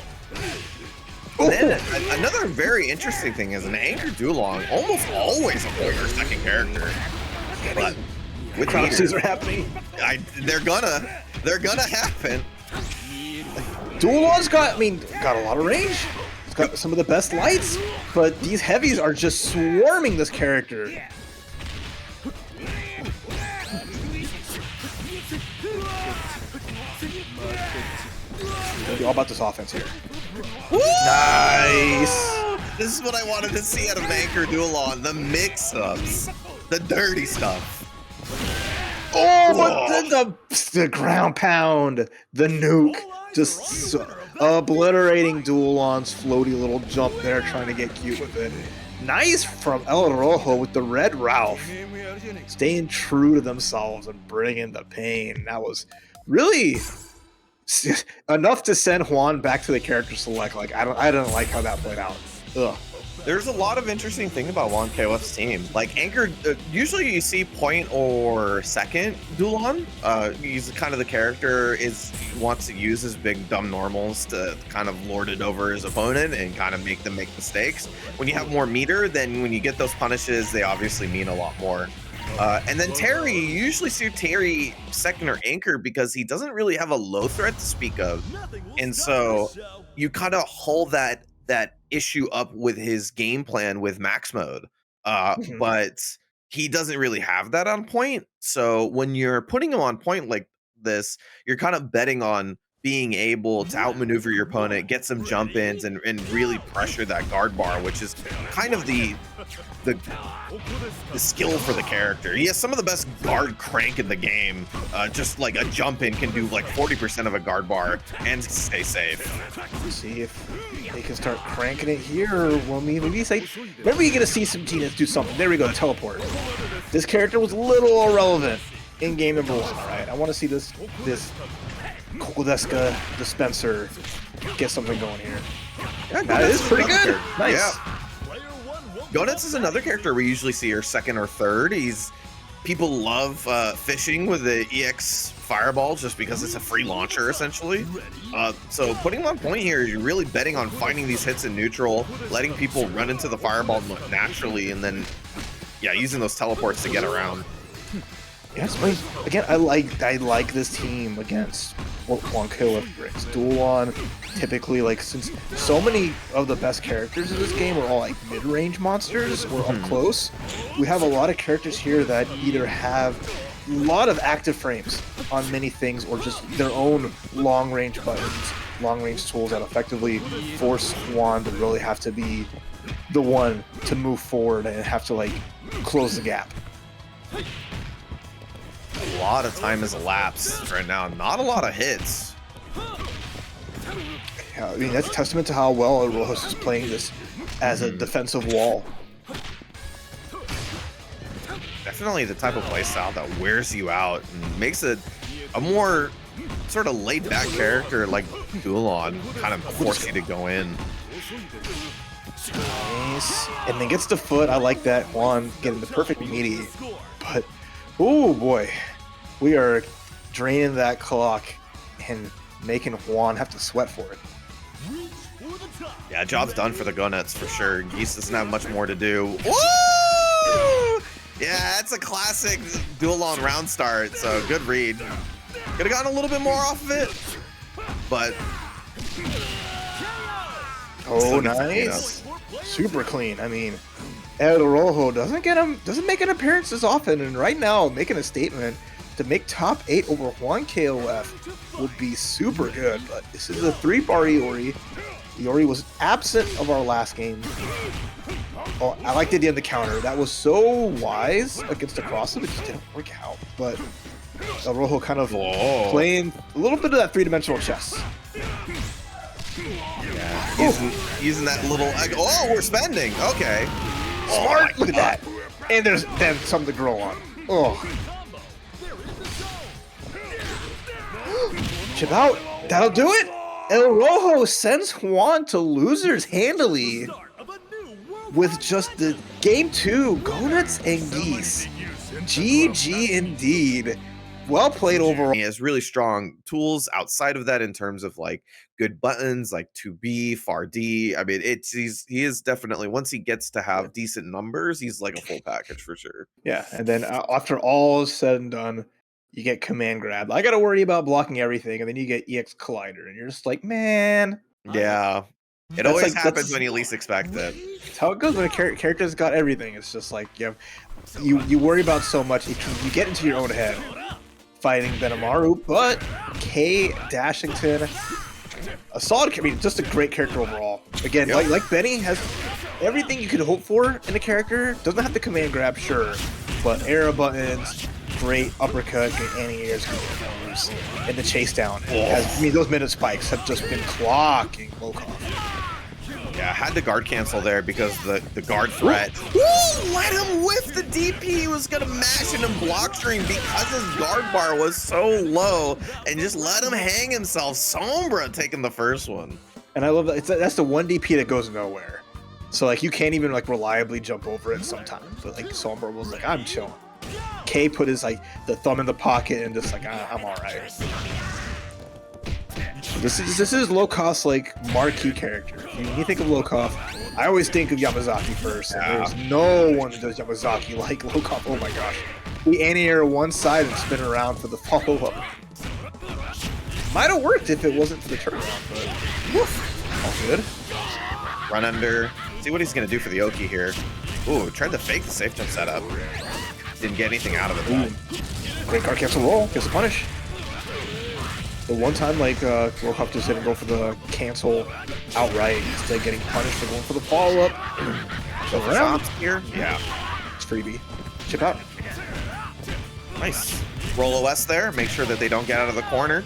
And then another very interesting thing is an anchor Dulong almost always a your second character. But with Crosses are happening. They're gonna happen. Dulong's got a lot of range. It's got some of the best lights, but these heavies are just swarming this character. We'll be all about this offense here. Woo! Nice. This is what I wanted to see out of Anchor Dulong. The mix-ups. The dirty stuff. Oh, but the ground pound. The nuke. Just obliterating Dulong's floaty little jump there, trying to get cute with it. Nice from ElRojo with the red Ralf. Staying true to themselves and bringing the pain. That was really enough to send Juan back to the character select. Like I don't like how that played out. Ugh. There's a lot of interesting thing about Juan KOF's team. Like Anchor, usually you see point or second Dulong. He's kind of the character wants to use his big dumb normals to kind of lord it over his opponent and kind of make them make mistakes. When you have more meter, then when you get those punishes, they obviously mean a lot more. And then Terry, you usually see Terry second or anchor because he doesn't really have a low threat to speak of. And so you kind of hold that issue up with his game plan with max mode. But he doesn't really have that on point. So when you're putting him on point like this, you're kind of betting on being able to outmaneuver your opponent, get some jump ins, and really pressure that guard bar, which is kind of the skill for the character. He has some of the best guard crank in the game. Just like a jump in can do like 40% of a guard bar and stay safe. Let's see if they can start cranking it here, or well, maybe say, maybe you're gonna see some TNS do something. There we go, teleport. This character was a little irrelevant in game number 1. All right, I want to see this Kokodeska dispenser get something going here. Yeah, that is pretty good. Nice. Yeah. Goenitz is another character we usually see her second or third. People love fishing with the EX Fireball just because it's a free launcher essentially. So putting him on point here, you're really betting on finding these hits in neutral, letting people run into the Fireball naturally, and then using those teleports to get around. Yes, but again, I like this team against what Juan KOF brings. Duel on, typically, like, since so many of the best characters in this game are all like mid-range monsters or up close, we have a lot of characters here that either have a lot of active frames on many things or just their own long-range buttons, long-range tools that effectively force Juan to really have to be the one to move forward and have to like close the gap. A lot of time has elapsed right now. Not a lot of hits. Yeah, I mean, that's a testament to how well ElRojo is playing this as a defensive wall. Definitely the type of playstyle that wears you out and makes it a more sort of laid-back character like Duelon kind of force you to go in. Nice. And then gets the foot. I like that. Juan getting the perfect meaty. But, oh boy, we are draining that clock and making Juan have to sweat for it. Yeah, job's done for the Goenitz for sure. Geese doesn't have much more to do. Woo! Yeah, it's a classic Duelon round start, so good read. Could have gotten a little bit more off of it, but... Oh, nice. Super clean. I mean, ElRojo doesn't make an appearance as often, and right now making a statement to make top 8 over Juan KOF would be super good. But this is a 3-bar Iori. Iori was absent of our last game. Oh, I like the idea of the counter. That was so wise against the crossover. It just didn't work out. But ElRojo kind of playing a little bit of that 3-dimensional chess. Yeah, using that little, like, oh, we're spending. Okay. Smart. Look at that. And there's then something to grow on. Oh. Chip out. That'll do it. ElRojo sends Juan to losers handily with just the game 2, Goenitz and Geese. GG indeed. Well played overall. He has really strong tools outside of that in terms of like good buttons like 2B, far D. I mean, he is definitely, once he gets to have decent numbers, he's like a full package for sure. Yeah, and then after all is said and done, you get command grab. I got to worry about blocking everything, and then you get EX Collider, and you're just like, man. Yeah. It always happens when you least expect it. That's how it goes when a character's got everything. It's just like you worry about so much. You get into your own head fighting Benimaru, but K Dashington, a solid, I mean, just a great character overall. Again, like Benny has everything you could hope for in a character. Doesn't have the command grab, sure, but arrow buttons, great uppercut, great anti-airs, good moves, and the chase down. I mean, those minute spikes have just been clocking Lokof. Yeah, I had to guard cancel there because the guard threat. Ooh, let him whiff the DP. He was gonna mash it and block stream because his guard bar was so low, and just let him hang himself. Sombra taking the first one. And I love that. That's the one DP that goes nowhere. So like you can't even like reliably jump over it sometimes. But like Sombra was like, I'm chilling. K put his like the thumb in the pocket and just like I'm all right. This is Lokof's like marquee character. When you think of Lokof, I always think of Yamazaki first. And there's no one that does Yamazaki like Lokof. Oh my gosh. We anti-air one side and spin around for the follow-up. Might have worked if it wasn't for the turnaround, but woof, all good. Run under. See what he's gonna do for the Oki here. Ooh, tried to fake the safe jump setup. Didn't get anything out of it. Great guard cancel roll. Gets a punish. The one time like Lokof just didn't go for the cancel outright, instead getting punished for going for the follow-up. So around here. Yeah. It's freebie. Chip out. Nice. Roll OS there. Make sure that they don't get out of the corner.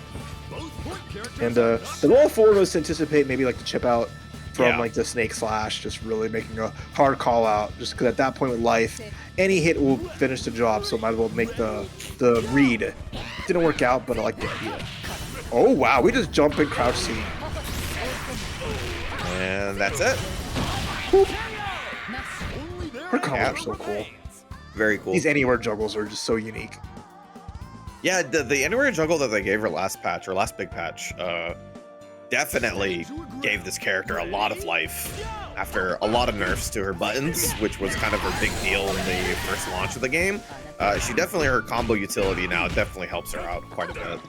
And the roll forward was to anticipate maybe like the chip out from like the snake slash, just really making a hard call out. Just because at that point with life, any hit will finish the job, so might as well make the read. Didn't work out, but I like the idea. Oh wow, we just jump and crouch C. And that's it. Her combos are so cool. Very cool. These anywhere juggles are just so unique. Yeah, the anywhere juggle that they gave her last patch, or last big patch, definitely gave this character a lot of life after a lot of nerfs to her buttons, which was kind of her big deal in the first launch of the game. She definitely, her combo utility now definitely helps her out quite a bit.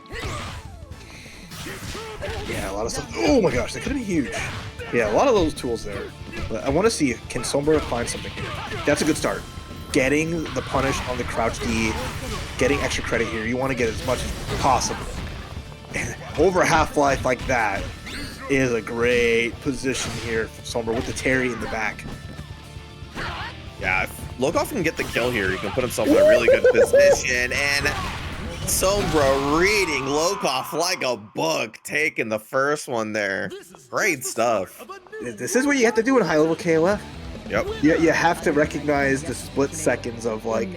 Yeah, a lot of stuff. Oh my gosh, that could be huge. Yeah, a lot of those tools there. But I want to see, can Sombra find something here? That's a good start. Getting the punish on the crouch D, getting extra credit here. You want to get as much as possible. And over Half-Life like that is a great position here for Sombra with the Terry in the back. Yeah, if Lokof can get the kill here, he can put himself in a really good position, and Sombra reading Lokof like a book, taking the first one there. Great stuff. This is what you have to do in high-level KOF. Yep. You have to recognize the split seconds of, like,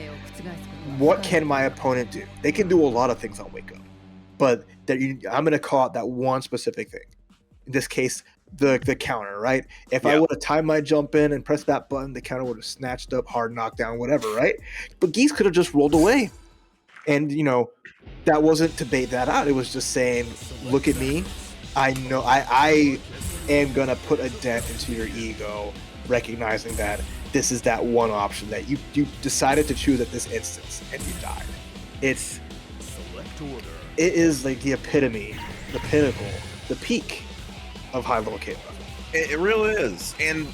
what can my opponent do? They can do a lot of things on Wake Up, but I'm going to call out that one specific thing. In this case, the counter, right? If I would have timed my jump in and pressed that button, the counter would have snatched up, hard knockdown, whatever, right? But Geese could have just rolled away. And, you know, that wasn't to bait that out. It was just saying, look at me. I know I am going to put a dent into your ego, recognizing that this is that one option that you decided to choose at this instance, and you died. It is like the epitome, the pinnacle, the peak of high-level KOF. It really is. And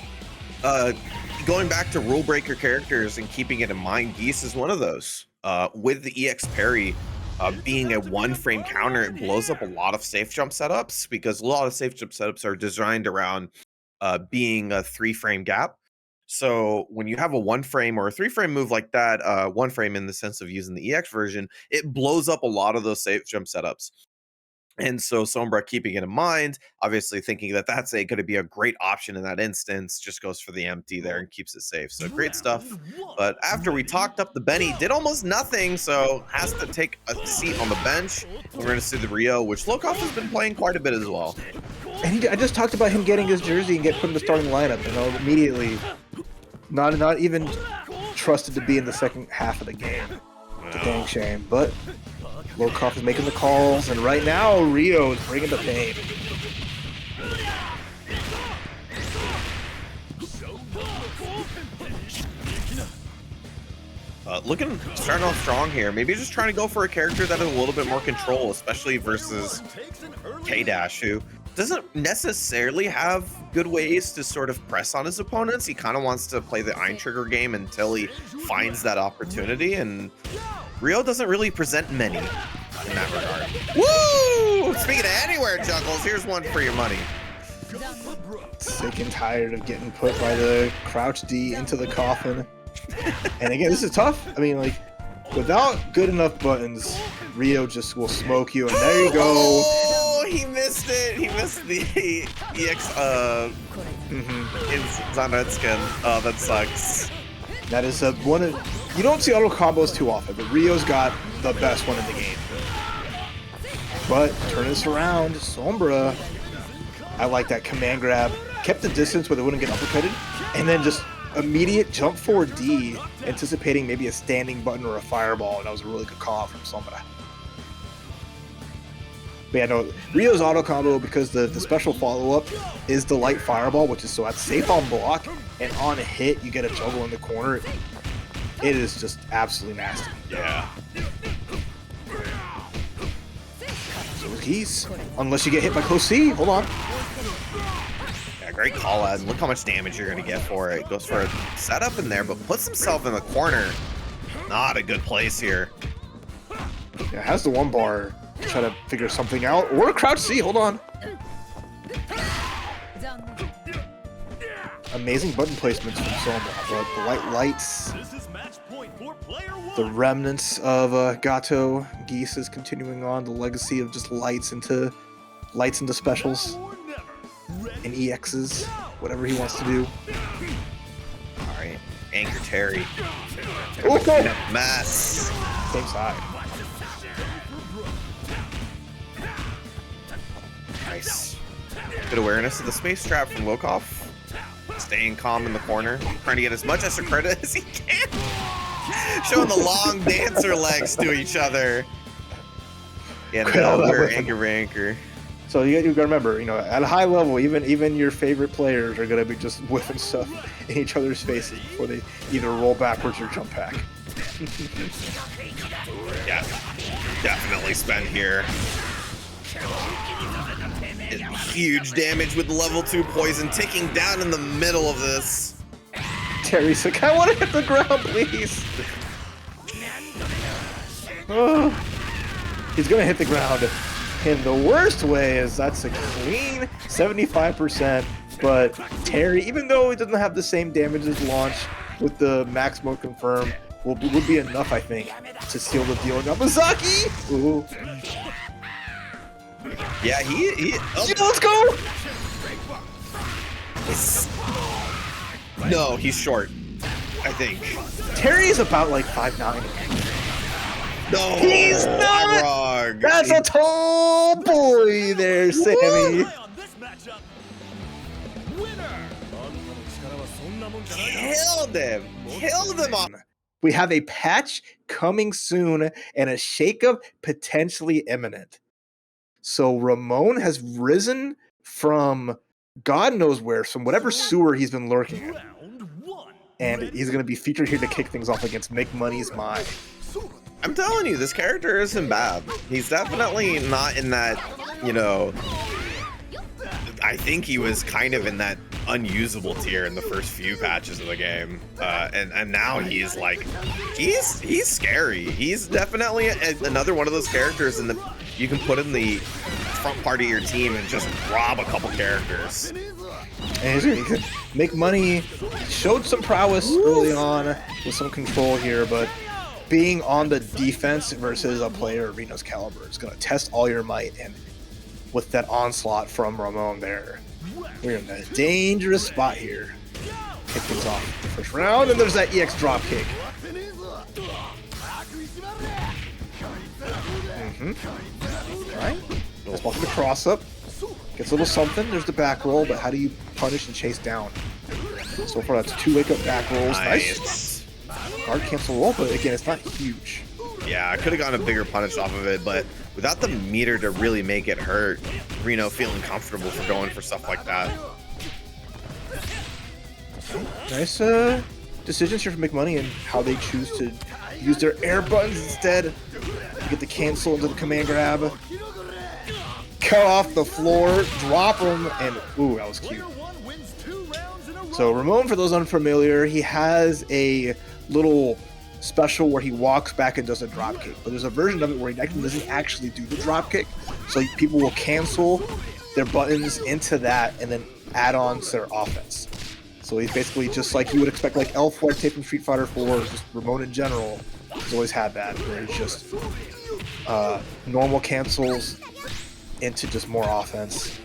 going back to rule breaker characters and keeping it in mind, Geese is one of those. With the EX parry being a one-frame counter, it blows up a lot of safe jump setups, because a lot of safe jump setups are designed around being a 3-frame gap. So when you have a 1-frame or a 3-frame move like that, 1-frame in the sense of using the EX version, it blows up a lot of those safe jump setups. And so Sombra, keeping it in mind, obviously thinking that that's going to be a great option in that instance, just goes for the empty there and keeps it safe. So great stuff. But after we talked up the Benny, did almost nothing, so has to take a seat on the bench. We're going to see the Rio, which Lokof has been playing quite a bit as well. And I just talked about him getting his jersey and put in the starting lineup, you know, immediately. Not even trusted to be in the second half of the game. It's a dang shame, but Lokof is making the calls, and right now Rio is bringing the pain. Starting off strong here. Maybe just trying to go for a character that has a little bit more control, especially versus K-Dash, who doesn't necessarily have good ways to sort of press on his opponents. He kind of wants to play the Iron Trigger game until he finds that opportunity, and Rio doesn't really present many in that regard. Woo! Speaking of anywhere juggles, here's one for your money. Sick and tired of getting put by the crouch D into the coffin. And again, this is tough. I mean, like, without good enough buttons, Rio just will smoke you, and there you go. Oh, he missed it. He missed the EX in Zanretskin. Oh, that sucks. That is one of, you don't see auto combos too often, but Rio's got the best one in the game. But turn this around, Sombra. I like that command grab. Kept the distance where they wouldn't get uppercutted, and then just immediate jump forward D, anticipating maybe a standing button or a fireball, and that was a really good call from Sombra. But yeah, no, Rio's auto combo, because the special follow-up is the light fireball, which is so that's safe on block, and on a hit, you get a juggle in the corner. It is just absolutely nasty. Yeah. So is Geese, unless you get hit by close C. Hold on. Yeah, great call out. Look how much damage you're going to get for it. Goes for a setup in there, but puts himself in the corner. Not a good place here. Yeah, has the one bar. try to figure something out. Or crouch C, hold on. Amazing button placements from Soma, but the white lights, the remnants of Gato Geese is continuing on, the legacy of just lights into specials and EXs, whatever he wants to do. Alright, Anchor Terry. Okay. Mess. Same side. Nice. Good awareness of the space trap from Lokof. Staying calm in the corner, trying to get as much extra credit as he can. Showing the long dancer legs to each other. Yeah, we're anchor. So you gotta remember, at a high level, even your favorite players are gonna be just whipping stuff in each other's faces before they either roll backwards or jump back. Yeah, definitely spend here. Huge damage with level 2 poison ticking down in the middle of this. Terry's like, I want to hit the ground, please. Oh. He's gonna hit the ground in the worst way, as that's a clean 75%. But Terry, even though he doesn't have the same damage as launch with the Maxima confirm, would be enough, I think, to seal the deal. Yamazaki. Ooh. Yeah, he let's go! No, he's short, I think. Terry's about like 5'9". No, he's not! wrong. That's a tall boy there, Sammy. Killed him off. We have a patch coming soon and a shakeup potentially imminent. So Ramon has risen from God knows where, from whatever sewer he's been lurking in. And he's going to be featured here to kick things off against McMoney's Mai. I'm telling you, this character isn't bad. He's definitely not in that, I think he was kind of in that unusable tier in the first few patches of the game. And now he's like, he's scary. He's definitely another one of those characters you can put in the front part of your team and just rob a couple characters. And McMoney showed some prowess early on with some control here, but being on the defense versus a player of Reno's caliber is going to test all your might. And with that onslaught from Ramon there, we're in a dangerous spot here. Kick things off the first round, and there's that EX drop kick. Alright, let's walk the cross up. Gets a little something. There's the back roll, but how do you punish and chase down? So far, that's 2 wake up back rolls. Nice. Guard cancel roll, but again, it's not huge. Yeah, I could have gotten a bigger punish off of it, but without the meter to really make it hurt, Reno feeling comfortable for going for stuff like that. Nice decisions here from McMoney and how they choose to use their air buttons instead to get the cancel into the command grab. Cut off the floor, drop him, and ooh, that was cute. So Ramon, for those unfamiliar, he has a little special where he walks back and does a drop kick, but there's a version of it where he doesn't actually do the drop kick, so people will cancel their buttons into that and then add on to their offense. So he's basically just like you would expect, like Elf White Tape from Street Fighter 4, just Ramon in general. He's always had that, where it's just normal cancels into just more offense.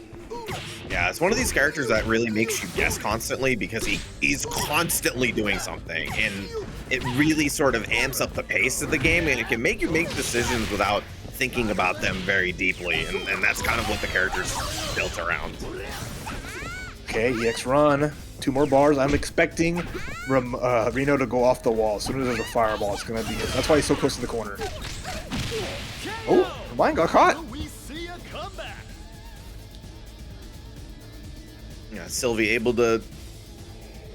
Yeah, it's one of these characters that really makes you guess constantly because he's constantly doing something, and it really sort of amps up the pace of the game, and it can make you make decisions without thinking about them very deeply, and that's kind of what the character's built around. Okay, EX run. 2 more bars. I'm expecting Reno to go off the wall. As soon as there's a fireball, it's going to be it. That's why he's so close to the corner. Oh, mine got caught. Yeah, Sylvie able to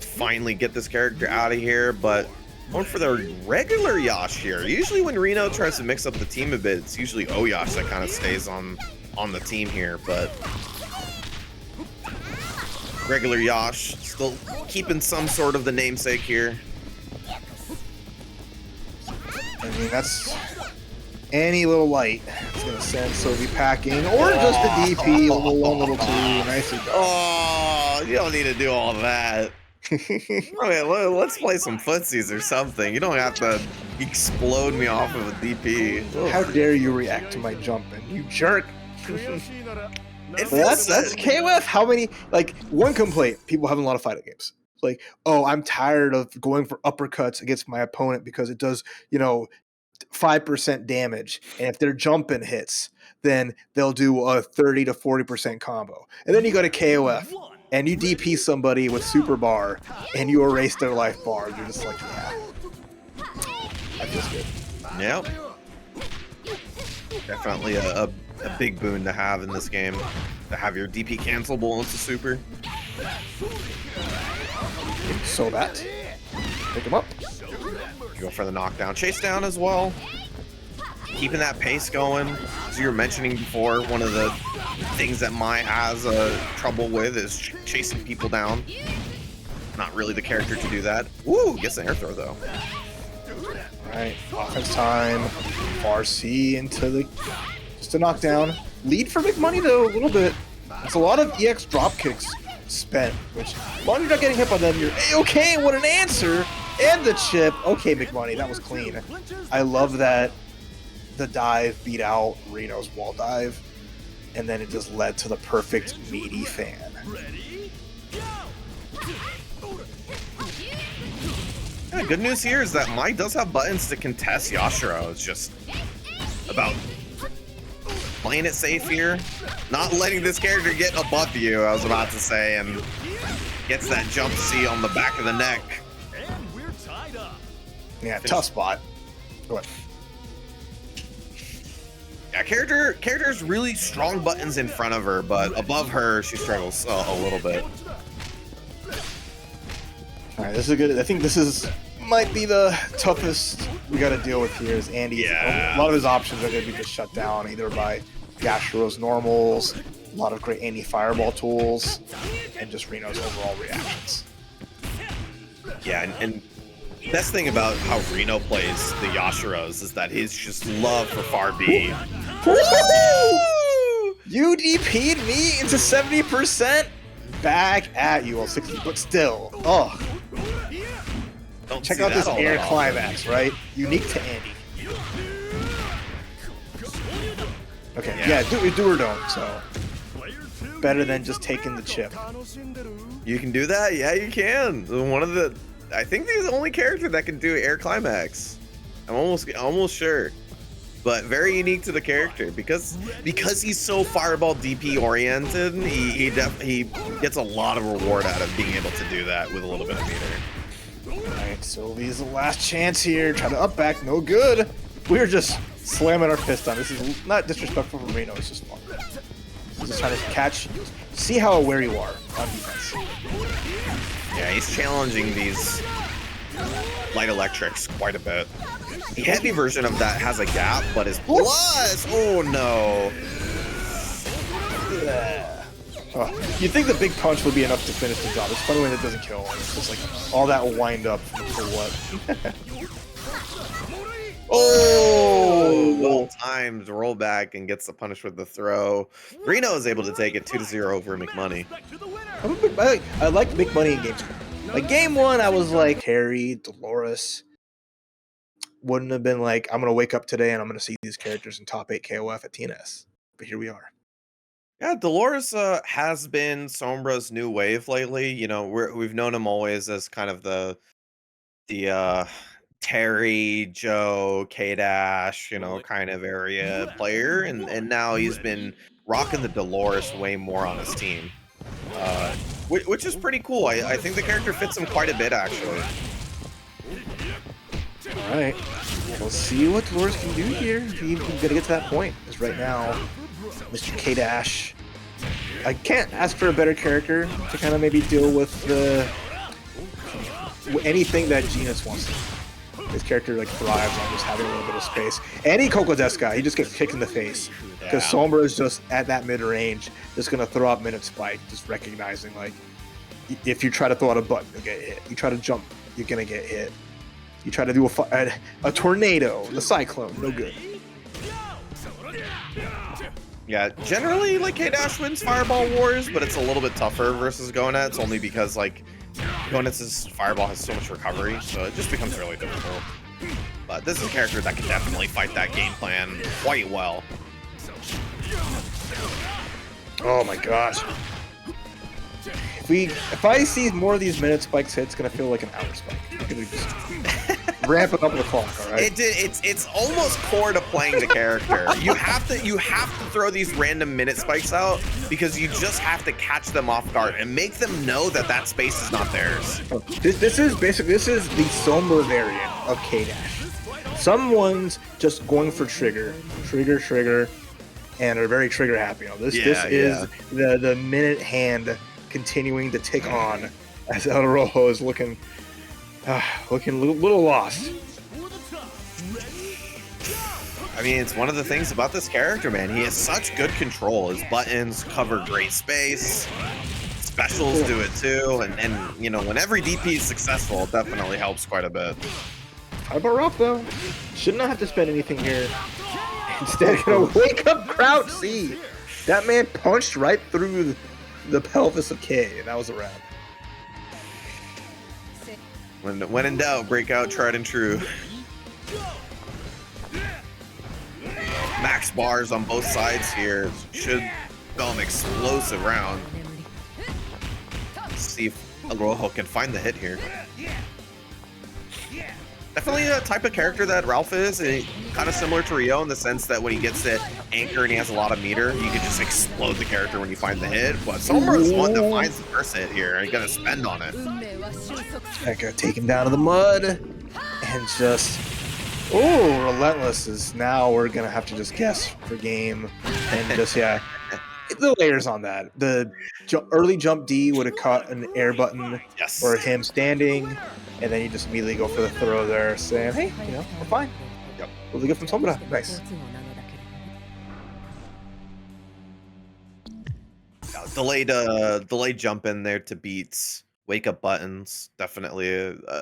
finally get this character out of here, but going for the regular Yash here. Usually when Reno tries to mix up the team a bit, it's usually O.Yash that kind of stays on the team here, but regular Yash still keeping some sort of the namesake here. I mean, that's any little light is gonna send Sylvie packing, or just a DP, level 1, level 2, nicely done. Oh, you don't need to do all that. Okay, let's play some footsies or something. You don't have to explode me off of a DP. How dare you react to my jumping, you jerk! That's KOF. How many, like, one complaint people having a lot of fighting games. Like, oh, I'm tired of going for uppercuts against my opponent because it does, 5% damage. And if their jumping hits, then they'll do a 30 to 40% combo. And then you go to KOF and you DP somebody with super bar and you erase their life bar. You're just like, yeah. That feels good. Yep. Definitely a big boon to have in this game. To have your DP cancelable into super. So that. Pick him up. Go for the knockdown. Chase down as well. Keeping that pace going. As you were mentioning before, one of the things that Mai has trouble with is chasing people down. Not really the character to do that. Woo! Gets an air throw though. Alright, offense time. RC into the... Just a knockdown. Lead for McMoney though, a little bit. It's a lot of EX drop kicks spent, which, as long as you're not getting hit by them, you're A-okay. What an answer! And the chip. Okay, McMoney, that was clean. I love that the dive beat out Reno's wall dive, and then it just led to the perfect meaty fan. Yeah, good news here is that Mai does have buttons to contest Yashiro. It's just about playing it safe here, not letting this character get above you, I was about to say, and gets that jump C on the back of the neck. Yeah, tough spot. Go ahead. Yeah, character's really strong buttons in front of her, but above her, she struggles a little bit. All right, this is good. I think this might be the toughest we got to deal with here. Is Andy? Yeah. A lot of his options are going to be just shut down either by Yashiro's normals, a lot of great anti-fireball tools, and just Reno's overall reactions. Yeah, and best thing about how Reno plays the Yashiros is that his just love for far B. You DP'd me into 70%? Back at you, well, 60, but still. Oh. Check out this air climax, right? Unique to Andy. Okay, yeah, do or don't, so. Better than just taking the chip. You can do that? Yeah, you can. I think he's the only character that can do air climax. I'm almost sure. But very unique to the character because he's so fireball DP oriented. He gets a lot of reward out of being able to do that with a little bit of meter. All right, Sylvie's the last chance here. Try to up back, no good. We're just slamming our fist on. This is not disrespectful for Reno. It's just fun. He's just trying to catch, see how aware you are on defense. Yeah, he's challenging these light electrics quite a bit. The heavy version of that has a gap, but his plus, oh no. You'd think the big punch would be enough to finish the job. It's funny when it doesn't kill. It's just like all that wind up for what? Oh, well timed roll back and gets the punish with the throw. Reno is able to take it 2-0 over McMoney. I like McMoney in games. Like game one, I was like Harry, Dolores. Wouldn't have been like, I'm going to wake up today and I'm going to see these characters in top 8 KOF at TNS. But here we are. Yeah, Dolores has been Sombra's new wave lately. You know, we've known him always as kind of the Terry, Joe, K-Dash, kind of area player. And now he's been rocking the Dolores way more on his team. Which is pretty cool. I think the character fits him quite a bit, actually. All right, we'll see what Dolores can do here. He's going to get to that point. Because right now, Mr. K-Dash, I can't ask for a better character to kind of maybe deal with anything that Goenitz wants to. His character like thrives on just having a little bit of space. And he Coco Deska, he just gets kicked in the face. Because Sombra is just at that mid-range, just going to throw out minute spike, just recognizing like, if you try to throw out a button, you'll get hit. You try to jump, you're going to get hit. You try to do a tornado, the cyclone, no good. Yeah, generally, like, K-Dash wins Fireball Wars, but it's a little bit tougher versus Goenitz, only because, like, Goenitz's Fireball has so much recovery, so it just becomes really difficult. But this is a character that can definitely fight that game plan quite well. Oh my gosh. If I see more of these minute spikes hit, it's gonna feel like an hour spike. You're gonna just ramp it up the clock, all right? It's almost core to playing the character. You have to throw these random minute spikes out because you just have to catch them off guard and make them know that that space is not theirs. This is the Sombra variant of K-Dash. Someone's just going for trigger, and are very trigger happy. You know, this is the minute hand continuing to tick on as ElRojo is looking a little lost. I mean, it's one of the things about this character, man. He has such good control. His buttons cover great space. Specials do it too, and you know, when every DP is successful, it definitely helps quite a bit. How about Ralf though? Should not have to spend anything here. Instead, gonna wake up Crouch C. That man punched right through the pelvis of K, and that was a wrap. When in doubt, break out tried and true. Max bars on both sides here. Should go an explosive round. Let's see if ElRojo can find the hit here. Definitely a type of character that Ralf is, kind of similar to Rio in the sense that when he gets to anchor and he has a lot of meter, you can just explode the character when you find the hit. But Sombra is one that finds the first hit here, and you gotta spend on it. I gotta take him down to the mud, and just Relentless is now we're gonna have to just guess for game, and just the layers on that. The early jump D would have caught an air button, or him standing. And then you just immediately go for the throw there, saying, hey, you know, we're fine. Yep. Really good from Sombra. Nice. Delayed jump in there to beat wake up buttons. Definitely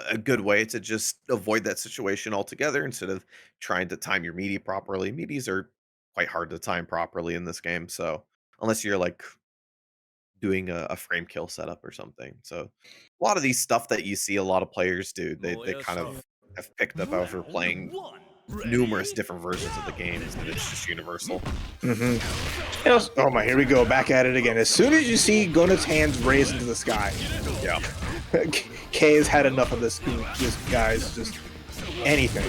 a good way to just avoid that situation altogether instead of trying to time your meaty properly. Meaties are quite hard to time properly in this game, so unless you're like doing a frame kill setup or something. So a lot of these stuff that you see a lot of players do, they kind of have picked up over playing numerous different versions of the games, and it's just universal. Oh my, here we go, back at it again. As soon as you see Goenitz's hands raised into the sky, K has had enough of this guy's just anything.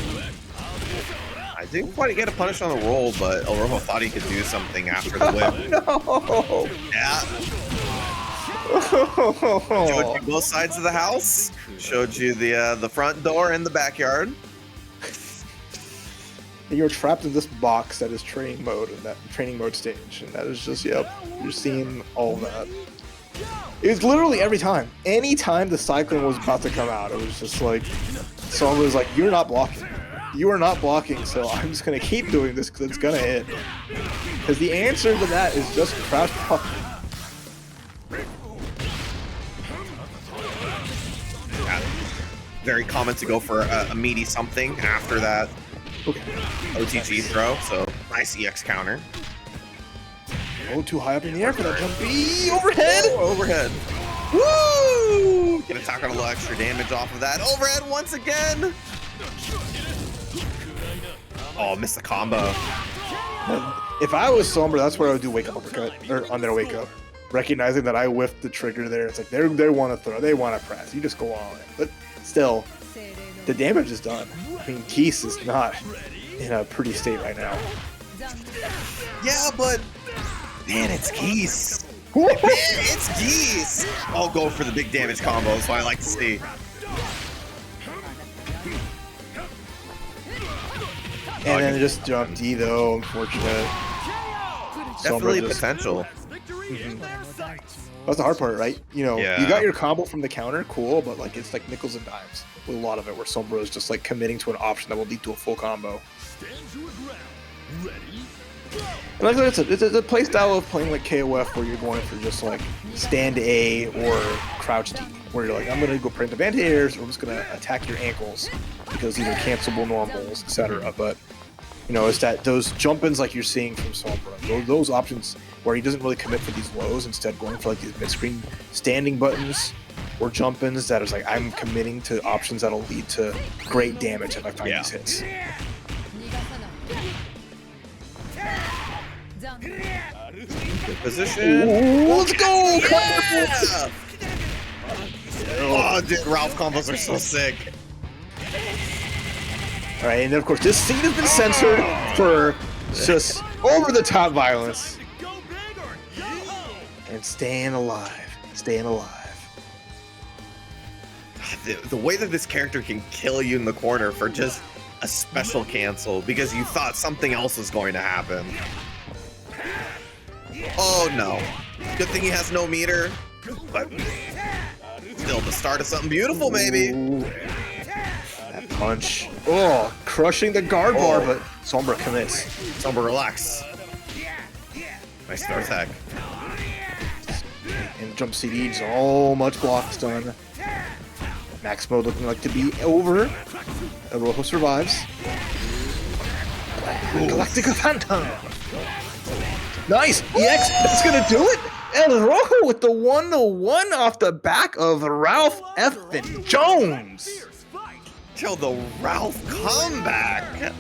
I didn't quite get a punish on the roll, but ElRojo thought he could do something after the whip. No! Yeah. Showed you both sides of the house. Showed you the front door and the backyard. You're trapped in this box that is training mode and that training mode stage, and that is just you're seeing all that. It was literally every time. Any time the cycling was about to come out, it was just like someone was like, "You're not blocking. You are not blocking, so I'm just gonna keep doing this because it's gonna hit." Because the answer to that is just crouch pop. Yeah. Very common to go for a meaty something after that OTG throw, so nice EX counter. Oh, too high up in the air for that jump B. Overhead! Oh, overhead. Woo! Gonna tack on a little extra damage off of that. Overhead once again! Oh, missed the combo. If I was Sombra, that's where I would do wake up uppercut, or on their wake up. Recognizing that I whiffed the trigger there. It's like they want to throw, they want to press. You just go all in. But still, the damage is done. I mean, Geese is not in a pretty state right now. Yeah, but man, it's Geese. Man, it's Geese. I'll go for the big damage combos, so I like to see. And then just jump D though, unfortunate. Definitely potential. That's the hard part, right? You know, Yeah. you got your combo from the counter, cool, but like it's like nickels and dimes with a lot of it, where Sombra is just like committing to an option that will lead to a full combo. And like it's a play style of playing like KOF where you're going for just like stand A or crouch D, where you're like, I'm gonna go preemptive anti-airs, or I'm just gonna attack your ankles because these are cancelable normals, etc. But You know, is that those jump-ins like you're seeing from Sombra, those options where he doesn't really commit for these lows, instead going for like these mid-screen standing buttons or jump-ins that is like, I'm committing to options that'll lead to great damage if I find these hits. Good position. Ooh, let's go! Yeah! Oh, dude, Ralf combos are so sick. All right, and then of course this scene has been censored for just over-the-top violence. And staying alive. The way that this character can kill you in the corner for just a special cancel because you thought something else was going to happen. Oh no. Good thing he has no meter, but still the start of something beautiful, maybe. Ooh. That punch. Oh, crushing the guard bar, but Sombra commits. Sombra, relax. Nice throw attack. And jump CD, so much blocks done. Max mode looking like to be over. ElRojo survives. Galactica Phantom. Nice! EX, that's gonna do it! ElRojo with the 1-1 off the back of Ralf F. Jones! Yo, the Ralf comeback!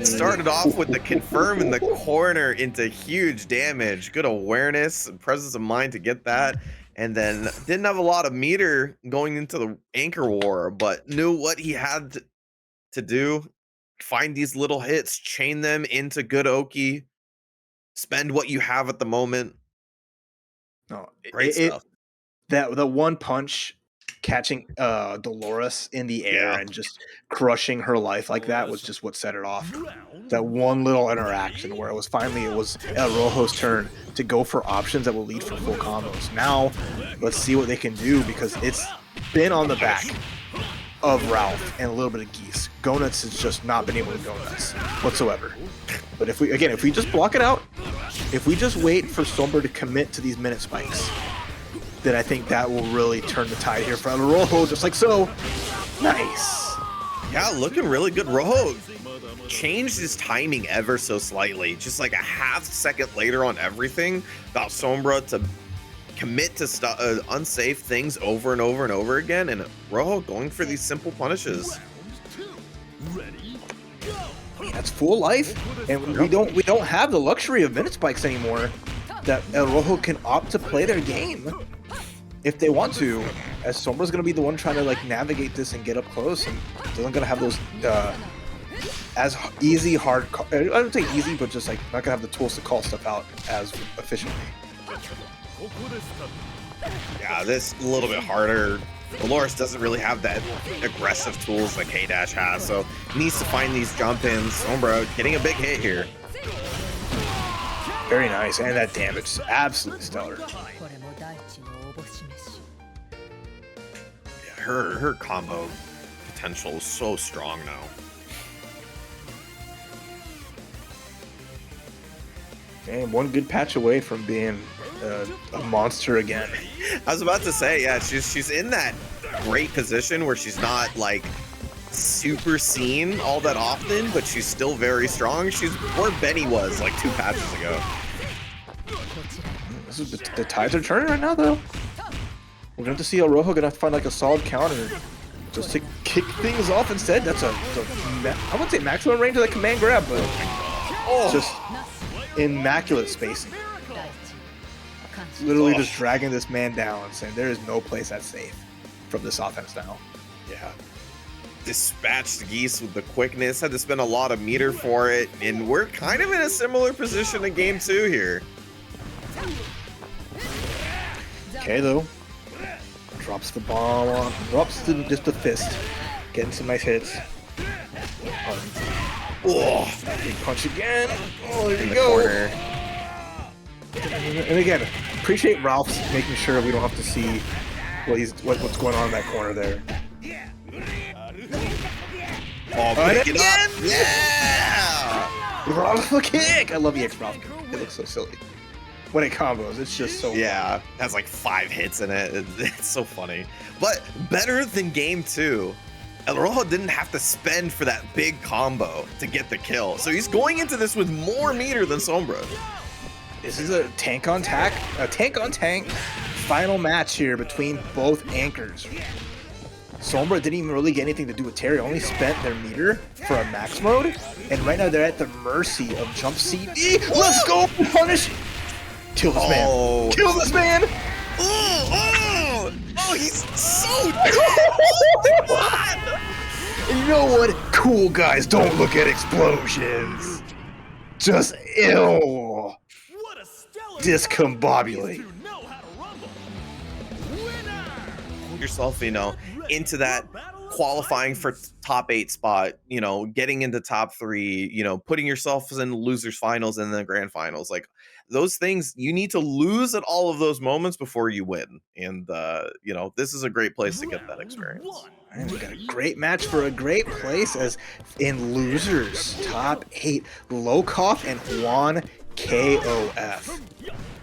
Started off with the confirm in the corner into huge damage. Good awareness and presence of mind to get that. And then didn't have a lot of meter going into the anchor war, but knew what he had to do. Find these little hits, chain them into good Oki, spend what you have at the moment. No, Great stuff. The one punch catching Dolores in the air and just crushing her life like that was just what set it off. That one little interaction where it was ElRojo's turn to go for options that will lead for full combos. Now, let's see what they can do because it's been on the back of Ralf and a little bit of Geese. Goenitz has just not been able to go nuts whatsoever. But if we just block it out, if we just wait for Sombra to commit to these minute spikes, then I think that will really turn the tide here for ElRojo, just like so. Nice. Yeah, looking really good. Rojo changed his timing ever so slightly. Just like a half second later on everything. Got Sombra to commit to unsafe things over and over and over again. And Rojo going for these simple punishes. That's full life. And we don't have the luxury of minute spikes anymore. That ElRojo can opt to play their game if they want to, as Sombra's going to be the one trying to like navigate this and get up close, and doesn't going to have those as easy I don't say easy, but just like not going to have the tools to call stuff out as efficiently. Yeah, this a little bit harder. Dolores doesn't really have that aggressive tools that K-Dash has, so needs to find these jump-ins. Sombra getting a big hit here. Very nice, and that damage is absolutely stellar. Yeah, her combo potential is so strong now. And one good patch away from being a monster again. I was about to say, yeah, she's in that great position where she's not like super seen all that often, but she's still very strong. She's where Benny was like 2 patches ago. This is the tides are turning right now, though. We're going to see ElRojo gonna find like a solid counter just to kick things off instead. That's I wouldn't say maximum range of that command grab, but just immaculate spacing. Literally just dragging this man down and saying there is no place that's safe from this offense now. Yeah. Dispatched Geese with the quickness, had to spend a lot of meter for it, and we're kind of in a similar position in game 2 here. Okay, though. Drops the bomb on, drops just the fist. Getting some nice hits. Oh, big punch again. Oh, there you go. Corner. And again, appreciate Ralph's making sure we don't have to see what's going on in that corner there. Oh, pick it up. Yeah! Ralph kick! I love EX Ralph kick. It looks so silly. When it combos, it's just so yeah, it has like 5 hits in it. It's so funny. But better than game 2. ElRojo didn't have to spend for that big combo to get the kill. So he's going into this with more meter than Sombra. This is a tank on tank final match here between both anchors. Sombra didn't even really get anything to do with Terry, only spent their meter for a max mode, and right now they're at the mercy of Jump CD. Let's go! Punish! Kill this man! Kill this man! Oh, he's so dead! And you know what? Cool guys don't look at explosions. Just ill. Discombobulate. Yourself, into that qualifying for top 8 spot, getting into top 3, putting yourself in losers finals and then grand finals. Like those things, you need to lose at all of those moments before you win. And this is a great place to get that experience. And we got a great match for a great place as in losers top 8, Lokof and Juan KOF.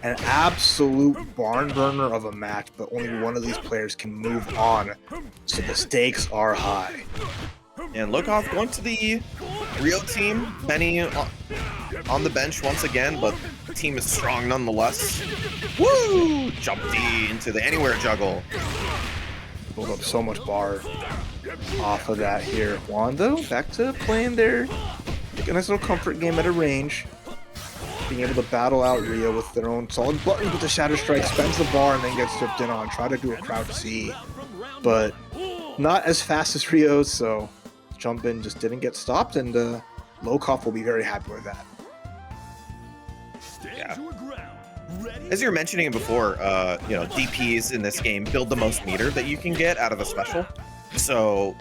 An absolute barn burner of a match, but only one of these players can move on, so the stakes are high. And Lokof going to the Rio team. Benny on the bench once again, but the team is strong nonetheless. Woo! Jump D into the anywhere juggle. Build up so much bar off of that here. Juan, though, back to playing their a nice little comfort game at a range. Being able to battle out Rio with their own solid buttons with the Shatter Strike, spends the bar and then gets stripped in on. Try to do a crouch C, but not as fast as Rio's, so jump in just didn't get stopped, and Lokof will be very happy with that. Yeah. As you were mentioning before, DPs in this game build the most meter that you can get out of a special. So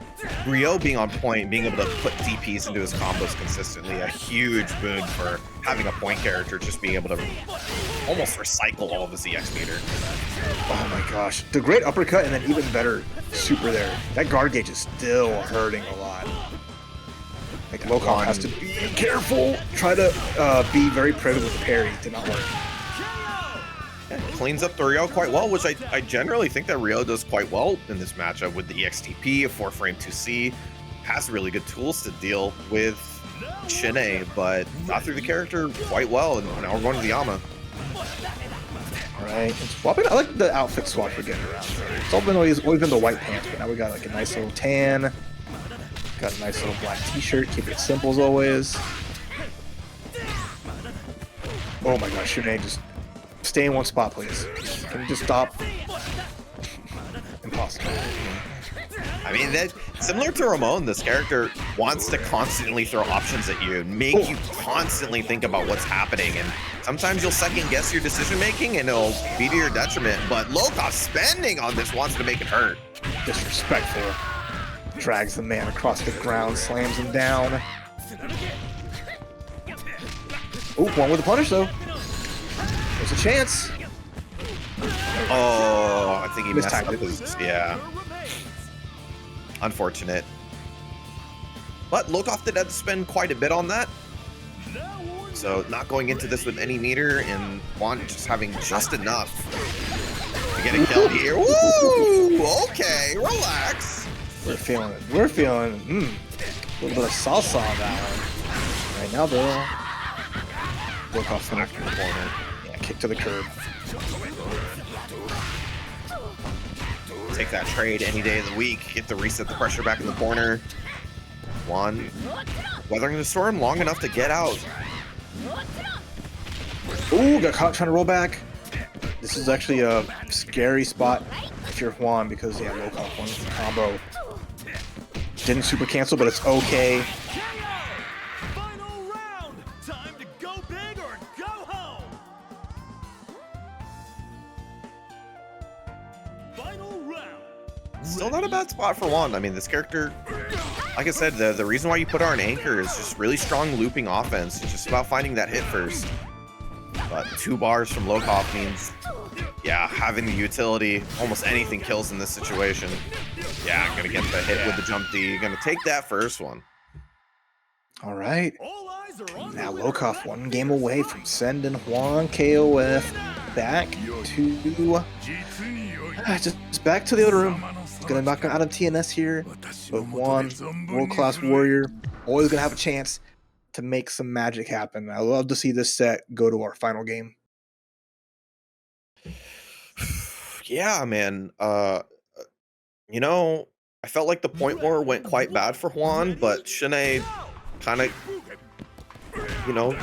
Rio being on point, being able to put DPs into his combos consistently, a huge boon for having a point character, just being able to almost recycle all of his EX meter. Oh my gosh. The great uppercut and then even better super there. That guard gauge is still hurting a lot. Like Lokof has to be careful, try to be very predative with the parry. Did not work. Yeah, cleans up the Rio quite well, which I generally think that Rio does quite well in this matchup with the EXTP, a 4-frame 2C, has really good tools to deal with Shun'Ei, but got through the character quite well, and now we're going to the Yama. Alright, and swapping, I like the outfit swap we're getting around. It's always been the white pants, but now we got like a nice little tan, got a nice little black t-shirt, keep it simple as always. Oh my gosh, Shun'Ei just... Stay in one spot, please. Can you just stop? Impossible. I mean, that similar to Ramon, this character wants to constantly throw options at you and make you constantly think about what's happening. And sometimes you'll second guess your decision making and it'll be to your detriment. But Lokof spending on this wants to make it hurt. Disrespectful. Drags the man across the ground, slams him down. Ooh, one with a punish though. There's a chance. Oh, I think he messed up Mistimed his, yeah. Unfortunate. But Lokof did have to spend quite a bit on that. So not going into this with any meter and Juan just having just enough to get a kill here. Woo! Okay, relax. We're feeling it. We're feeling a little bit of salsa on that one. Right now, though. Lokof back in the corner. Kick to the curb. Take that trade any day of the week. Get to reset the pressure back in the corner. Juan weathering the storm long enough to get out. Ooh, got caught trying to roll back. This is actually a scary spot if you're Juan because yeah, Lokof won the combo. Didn't super cancel, but it's okay. Still not a bad spot for Juan. I mean, this character, like I said, the reason why you put her on anchor is just really strong looping offense. It's just about finding that hit first. But 2 bars from Lokof means, yeah, having the utility, almost anything kills in this situation. Yeah, I'm gonna get the hit with the jump D. Gonna take that first one. All right. Now Lokof 1 game away from sending Juan KOF back to just back to the other room. gonna knock out of TNS here, but Juan, world-class warrior, always gonna have a chance to make some magic happen. I love to see this set go to our final game. Yeah, man. You know, I felt like the point war went quite bad for Juan, but Shun'Ei kind of, you know,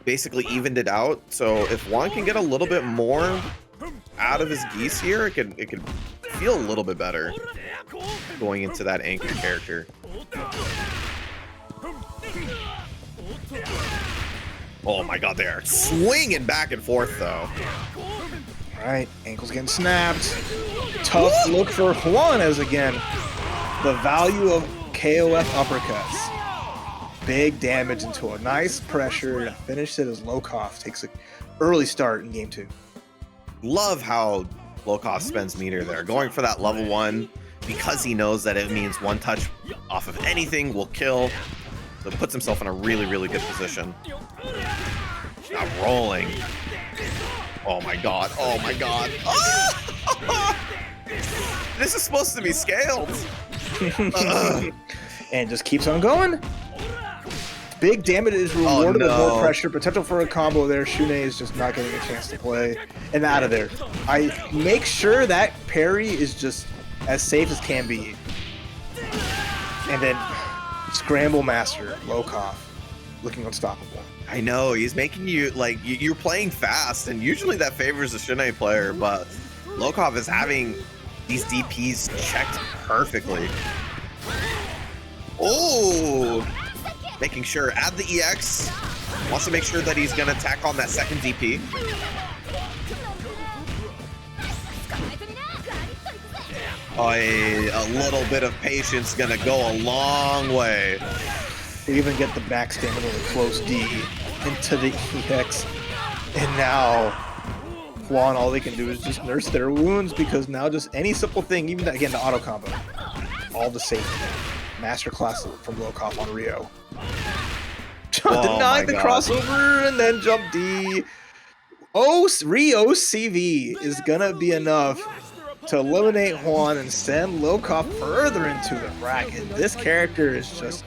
basically evened it out. So if Juan can get a little bit more out of his Geese here, it could feel a little bit better going into that anchor character. Oh my god, they're swinging back and forth though. Alright, ankle's getting snapped. Tough look for Juan as again, the value of KOF uppercuts. Big damage into a nice pressure to finish it as Lokof takes an early start in game 2. Love how Lokof spends meter there, going for that level 1 because he knows that it means one touch off of anything will kill. So puts himself in a really, really good position. Not rolling. Oh my god. Oh my god. Oh! This is supposed to be scaled. And just keeps on going. Big damage is rewarded with more pressure. Potential for a combo there. Shun'Ei is just not getting a chance to play. And out of there. I make sure that parry is just as safe as can be. And then Scramble Master, Lokof, looking unstoppable. I know, he's making you, like, you're playing fast, and usually that favors the Shun'Ei player, but Lokof is having these DPs checked perfectly. Oh! Making sure, add the EX. Wants to make sure that he's going to tack on that second DP. Oh, a little bit of patience gonna go a long way. They even get the back stamina with a close D into the EX. And now, Juan, all they can do is just nurse their wounds because now just any simple thing, even again, the auto combo, all the safety. Masterclass from Lokof on Rio. Denied the crossover and then jump D. Rio CV is gonna be enough to eliminate Juan and send Lokof further into the bracket. This character is just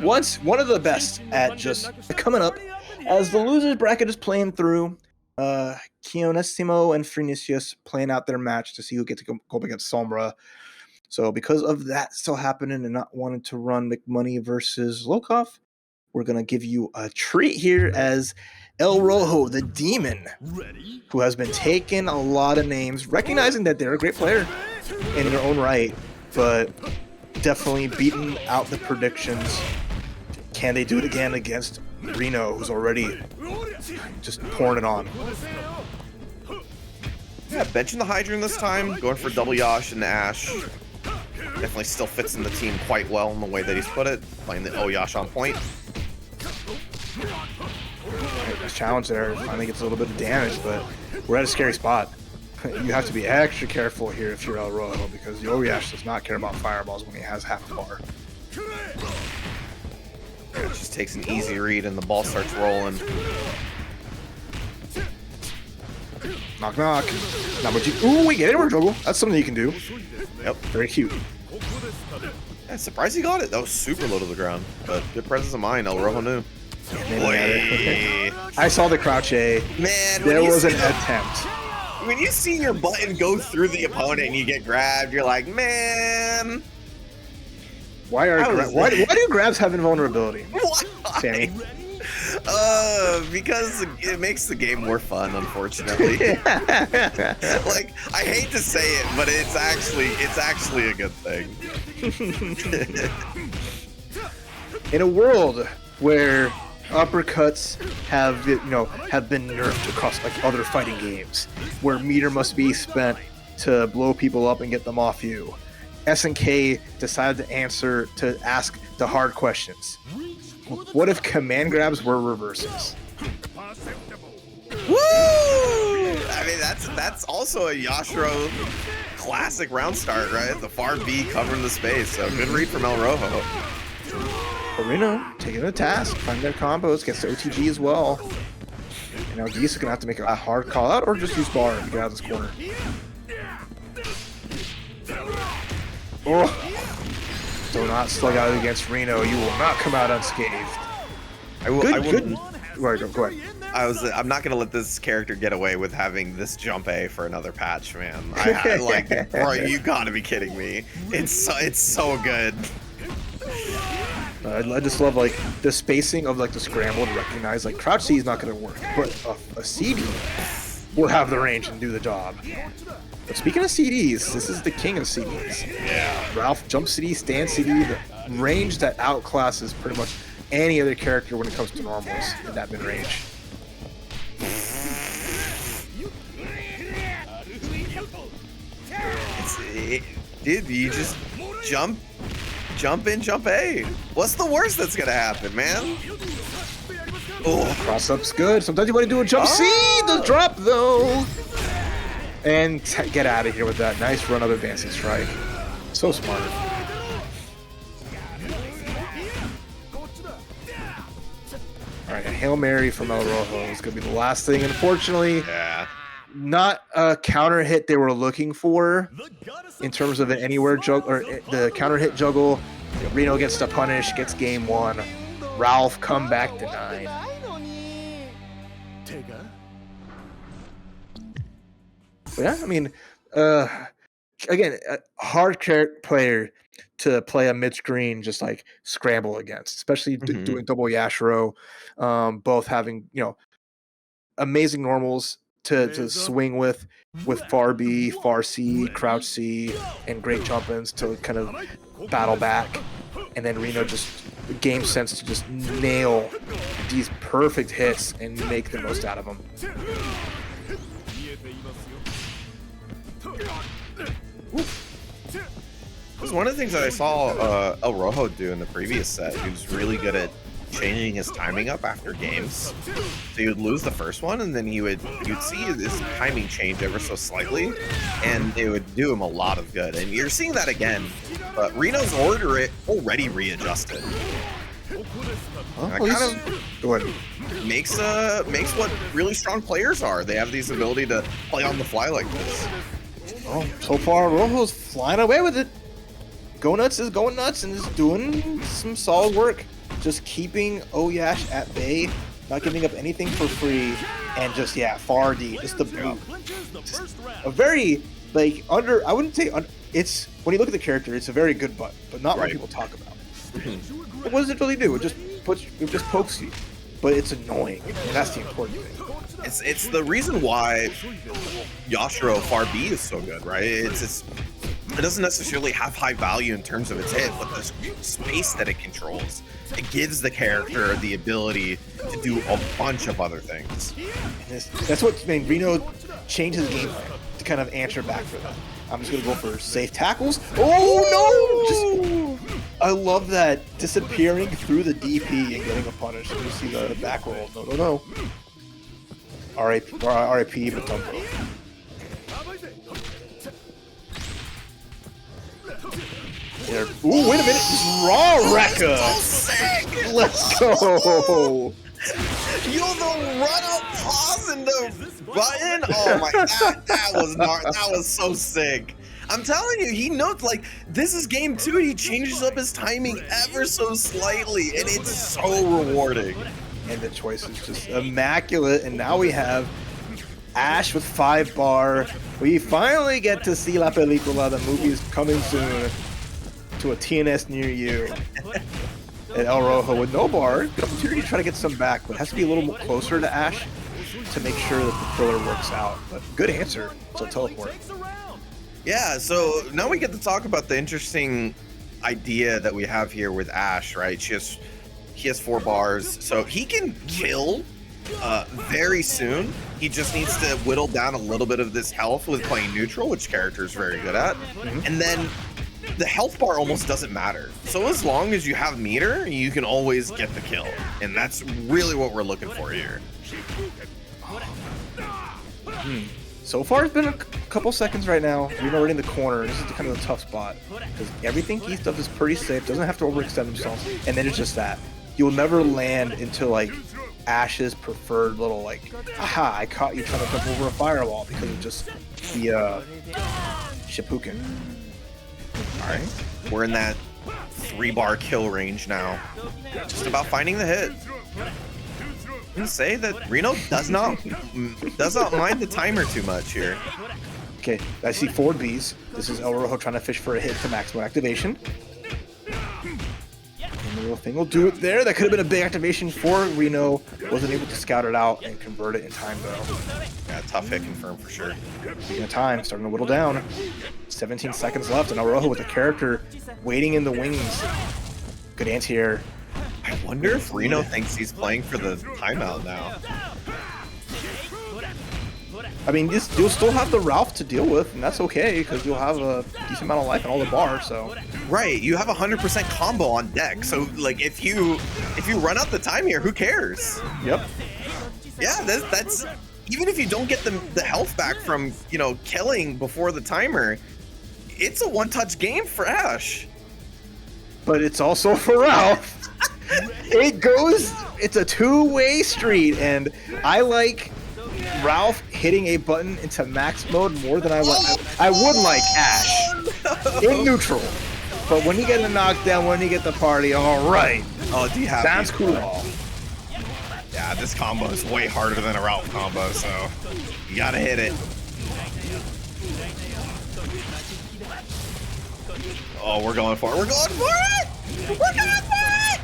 one of the best at just coming up. As the losers bracket is playing through, Kionessimo and Freenicius playing out their match to see who gets to go up against Sombra. So because of that still happening and not wanting to run McMoney versus Lokof, we're going to give you a treat here as ElRojo, the demon, who has been taking a lot of names, recognizing that they're a great player in their own right, but definitely beating out the predictions. Can they do it again against Reno, who's already just pouring it on? Yeah, benching the Heidern this time, going for double Yash and Ash. Definitely still fits in the team quite well in the way that he's put it, playing the O.Yashiro on point. Nice challenge there, finally gets a little bit of damage, but we're at a scary spot. You have to be extra careful here if you're ElRojo, because O.Yashiro does not care about fireballs when he has half a bar. It just takes an easy read and the ball starts rolling. Knock, knock. Not much. Ooh, we get it. We're juggle. That's something you can do. Yep. Very cute. Yeah, surprised he got it. That was super low to the ground, but good presence of mind. ElRojo knew. I saw the crouch A. Man, there was an attempt. When you see your button go through the opponent and you get grabbed, you're like, man. Why do grabs have invulnerability? Why? Sammy? Because it makes the game more fun, unfortunately. Like, I hate to say it, but it's actually a good thing. In a world where uppercuts have been nerfed across like other fighting games, where meter must be spent to blow people up and get them off you, SNK decided to ask the hard questions. What if command grabs were reverses? Woo! I mean, that's also a Yashiro classic round start, right? The far B covering the space. So good read from ElRojo. Reno taking the task, finding their combos, gets the OTG as well. And now Geese is gonna have to make a hard call out or just use bar and get out of this corner. Oh. Do not slug out against Reno. You will not come out unscathed. I will. Good. Right, go ahead. I'm not gonna let this character get away with having this jump A for another patch, man. Like, bro, you gotta be kidding me. It's so good. I just love like the spacing of like the scramble to recognize like crouch C is not gonna work, but a CD will have the range and do the job. But speaking of CDs, this is the king of CDs. Yeah. Ralf jump CD, stand CD, the range that outclasses pretty much any other character when it comes to normals in that mid range. Dude, you just jump in, jump A. What's the worst that's gonna happen, man? Oh, cross up's good. Sometimes you want to do a jump C, the drop though, and get out of here with that nice run of advancing strike. So smart. All right, a Hail Mary from ElRojo is gonna be the last thing. Unfortunately, yeah. Not a counter hit they were looking for in terms of an anywhere juggle or the counter hit juggle. Reno gets the punish, gets game 1. Ralf come back denied. But yeah, I mean, again, a hard player to play a mid screen just like scramble against, especially doing double Yashiro, both having amazing normals to swing with far B, far C, crouch C, and great jump-ins to kind of battle back. And then Reno just game sense to just nail these perfect hits and make the most out of them. Because one of the things that I saw ElRojo do in the previous set, he was really good at changing his timing up after games. So he would lose the first one, and then you'd see his timing change ever so slightly, and it would do him a lot of good. And you're seeing that again. But Reno's already readjusted. Go ahead. Makes what really strong players are. They have this ability to play on the fly like this. Oh, so far Rojo's flying away with it. Goenitz is going nuts and is doing some solid work. Just keeping O.Yash at bay, not giving up anything for free, and just far D, just the boot. Just a very I wouldn't say it's when you look at the character, it's a very good but not what people talk about. What does it really do? It just pokes you, but it's annoying, and that's the important thing. It's the reason why Yashiro far B is so good, right? It doesn't necessarily have high value in terms of its hit, but the space that it controls, it gives the character the ability to do a bunch of other things. That's what Reno changed his game plan to kind of answer back for that. I'm just gonna go for safe tackles. Oh no! I love that disappearing through the DP and getting a punish. You see the back roll. No. RIP, but don't go. Ooh, wait a minute! Raw Rekka! So sick! Let's go! Yo, the run-up pause in the button! Oh my god, that was so sick. I'm telling you, he knows, this is game 2, he changes up his timing ever so slightly, and it's so rewarding. And the choice is just immaculate, and now we have Ash with 5 bar. We finally get to see La Película, the movie is coming soon to a TNS near you. And ElRojo with no bar, the opportunity to try to get some back, but it has to be a little more closer to Ash to make sure that the filler works out. But good answer, so teleport. Yeah, so now we get to talk about the interesting idea that we have here with Ash, right? He has 4 bars, so he can kill very soon. He just needs to whittle down a little bit of this health with playing neutral, which character is very good at. And then the health bar almost doesn't matter. So as long as you have meter, you can always get the kill. And that's really what we're looking for here. So far, it's been a couple seconds right now. We're already in the corner. This is kind of a tough spot because everything Geese does is pretty safe. Doesn't have to overextend himself. And then it's just that. You'll never land into Ash's preferred little aha, I caught you trying to jump over a firewall because of just the Shipuken. All right, we're in that 3-bar kill range now. Just about finding the hit. I'm gonna say that Reno does not mind the timer too much here. Okay, I see forward Bs. This is ElRojo trying to fish for a hit to maximum activation. And the little thing will do it there. That could have been a big activation for Reno. Wasn't able to scout it out and convert it in time though. Yeah, tough hit confirmed for sure. Speaking of time, starting to whittle down. 17 seconds left, and ElRojo with the character waiting in the wings. Good anti-air. I wonder if Reno thinks he's playing for the timeout now. I mean, you'll still have the Ralf to deal with, and that's okay, because you'll have a decent amount of life and all the bars, so... Right, you have 100% combo on deck, so, like, if you run out the time here, who cares? Yep. Yeah, that's... Even if you don't get the health back from, you know, killing before the timer, it's a one-touch game for Ash. But it's also for Ralf. It's a two-way street, and I like Ralf hitting a button into max mode more than I would like Ash in neutral. But when you get a knockdown, when you get the party, all right. Oh, do you have sounds cool. Yeah, this combo is way harder than a Ralf combo, so you gotta hit it. Oh, we're going for it. We're going for it! We're going for it!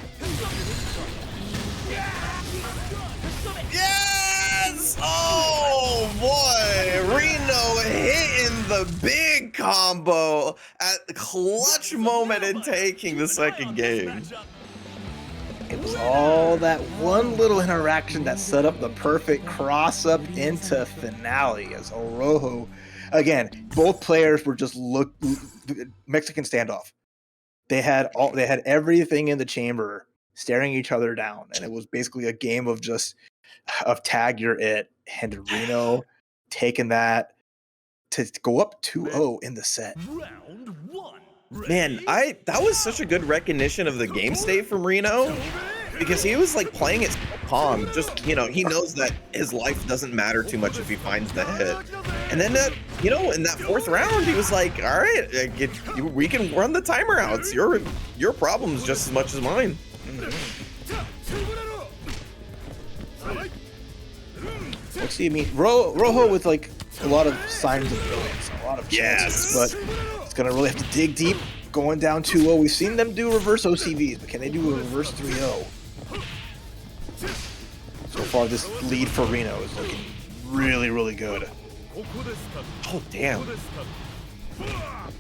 Yes! Oh, boy. Reno hitting the big combo at the clutch moment in taking the second game. It was all that one little interaction that set up the perfect cross-up into finale as ElRojo. Again, both players were just Mexican standoff. They had everything in the chamber staring each other down, and it was basically a game of tag you're it, and Reno taking that to go up 2-0 in the set. Man, that was such a good recognition of the game state from Reno, because he was like playing it so calm. Just, you know, he knows that his life doesn't matter too much if he finds the hit. And then, you know, in that 4th round, he was like, all right, we can run the timer outs. Your problem's just as much as mine. Let's see, I mean, Rojo with like a lot of signs of brilliance, a lot of chances, but it's gonna really have to dig deep. Going down 2-0, we've seen them do reverse OCVs, but can they do a reverse 3-0? So far, this lead for Reno is looking really, really good. Oh, damn.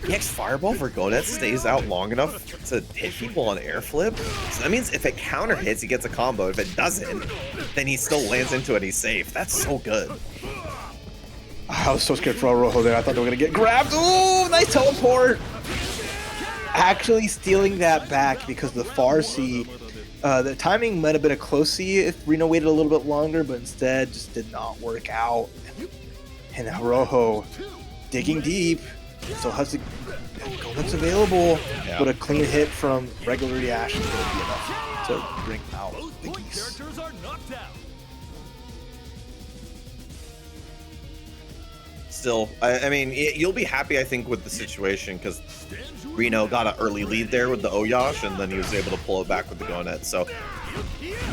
EX Fireball for Goenitz stays out long enough to hit people on air flip. So that means if it counter hits, he gets a combo. If it doesn't, then he still lands into it, he's safe. That's so good. I was so scared for ElRojo there. I thought they were going to get grabbed. Ooh, nice teleport. Actually stealing that back because the Farsi, the timing might have been a close C if Reno waited a little bit longer, but instead just did not work out. And ElRojo digging deep. Still has the Goenitz available, but a clean hit from regular Ash is going to be enough to bring out the Geese. Still, I mean, you'll be happy, I think, with the situation, because Reno got an early lead there with the O.Yash, and then he was able to pull it back with the Goenitz. So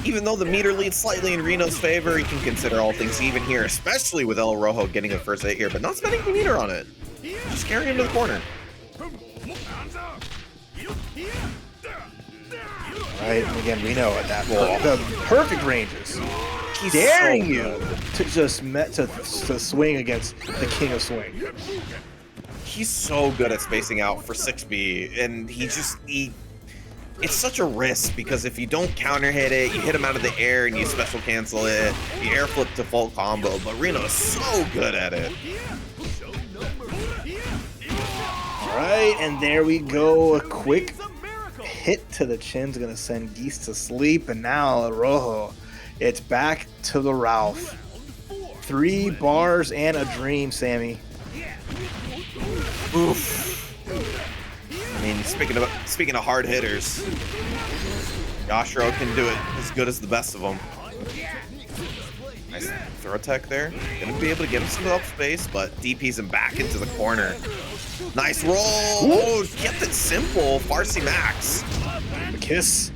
even though the meter leads slightly in Reno's favor, he can consider all things even here, especially with ElRojo getting the first hit here, but not spending the meter on it. Just carry him to the corner. Right, and again, Reno at that the perfect ranges. He's daring you to just to swing against the king of swing. He's so good at spacing out for 6B, and it's such a risk, because if you don't counter hit it, you hit him out of the air and you special cancel it, you air flip to full combo, but Reno is so good at it. Alright, and there we go. A quick hit to the chin's gonna send Geese to sleep, and now ElRojo, it's back to the Ralf. 3 bars and a dream, Sammy. Oof. I mean, speaking of hard hitters, Yashiro can do it as good as the best of them. Nice throw tech there. Gonna be able to get him some up space, but DP's him back into the corner. Nice roll. Oh, kept it simple. Farsi Max. The kiss.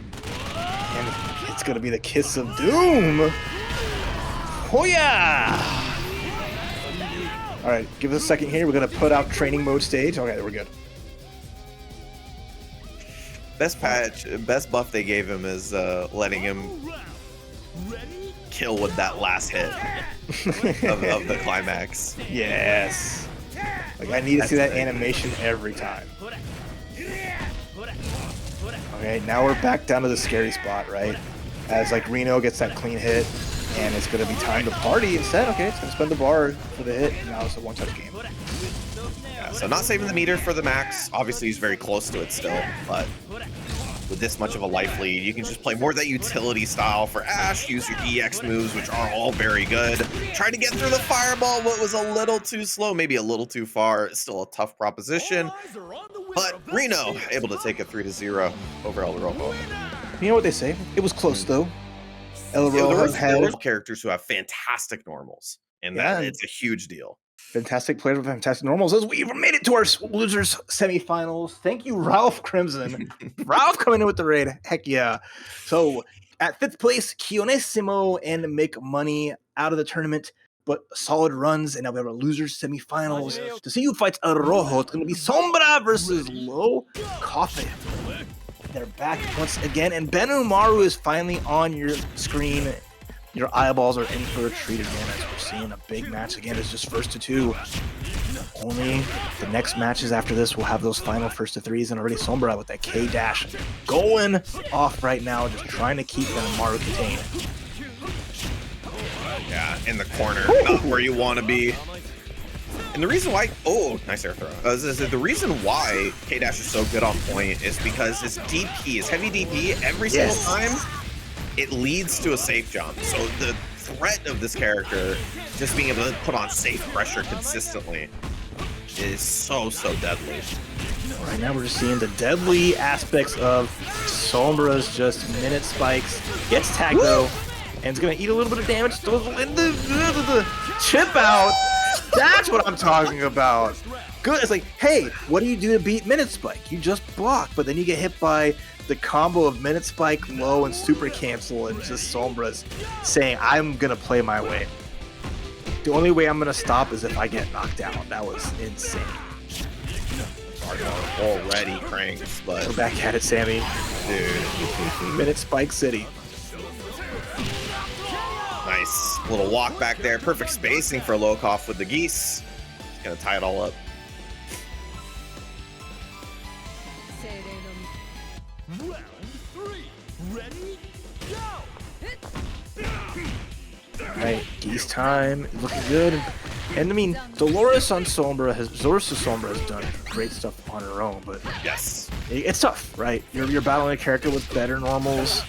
And it's gonna be the kiss of doom. Oh yeah! All right, give us a second here. We're gonna put out training mode stage. Okay, we're good. Best buff they gave him is letting him kill with that last hit of the climax. Yes. Like I need to see that animation every time. Okay, now we're back down to the scary spot, right? As like Reno gets that clean hit, and it's gonna be time to party instead. Okay, it's gonna spend the bar for the hit. Now it's a one-touch game. Yeah, so not saving the meter for the max. Obviously, he's very close to it still, but with this much of a life lead, you can just play more of that utility style for Ash. Use your EX moves, which are all very good. Try to get through the fireball, what was a little too slow, maybe a little too far. Still a tough proposition, but Reno able to take a 3-0 over ElRojo. You know what they say? It was close though. ElRojo there were characters who have fantastic normals, and that it's a huge deal. Fantastic players with fantastic normals as we've made it to our losers semifinals. Thank you, Ralf Crimson. Ralf coming in with the raid. Heck yeah. So at 5th place, Kionissimo and McMoney out of the tournament, but solid runs. And now we have our losers semifinals. To see who fights ElRojo, it's going to be Sombra versus Lokof. They're back once again, and Benimaru is finally on your screen. Your eyeballs are in for a treat again as we're seeing a big match again. It's just 1st to 2. Only the next matches after this will have those final 1st to 3s, and already Sombra with that K-dash going off right now, just trying to keep Benimaru contained. Yeah, in the corner, not where you want to be. And the reason why, nice air throw. The reason why K-dash is so good on point is because his DP, his heavy DP, every single time, it leads to a safe jump. So the threat of this character just being able to put on safe pressure consistently is so deadly. Right now we're just seeing the deadly aspects of Sombra's just minute spikes. Gets tagged though, and it's gonna eat a little bit of damage. Throws in the chip out. That's what I'm talking about. Good. It's like, hey, what do you do to beat minute spike? You just block, but then you get hit by the combo of minute spike, low, and super cancel, and just Sombra's saying, I'm gonna play my way. The only way I'm gonna stop is if I get knocked out. That was insane. Already cranks, but we're back at it, Sammy. Dude. Minute spike city. Nice little walk back there. Perfect spacing for Lokof with the Geese. He's gonna tie it all up. Round 3. Ready? Go! Alright, Geese time. Looking good. And I mean, Dolores on Sombra has done great stuff on her own, but yes, it's tough, right? You're battling a character with better normals,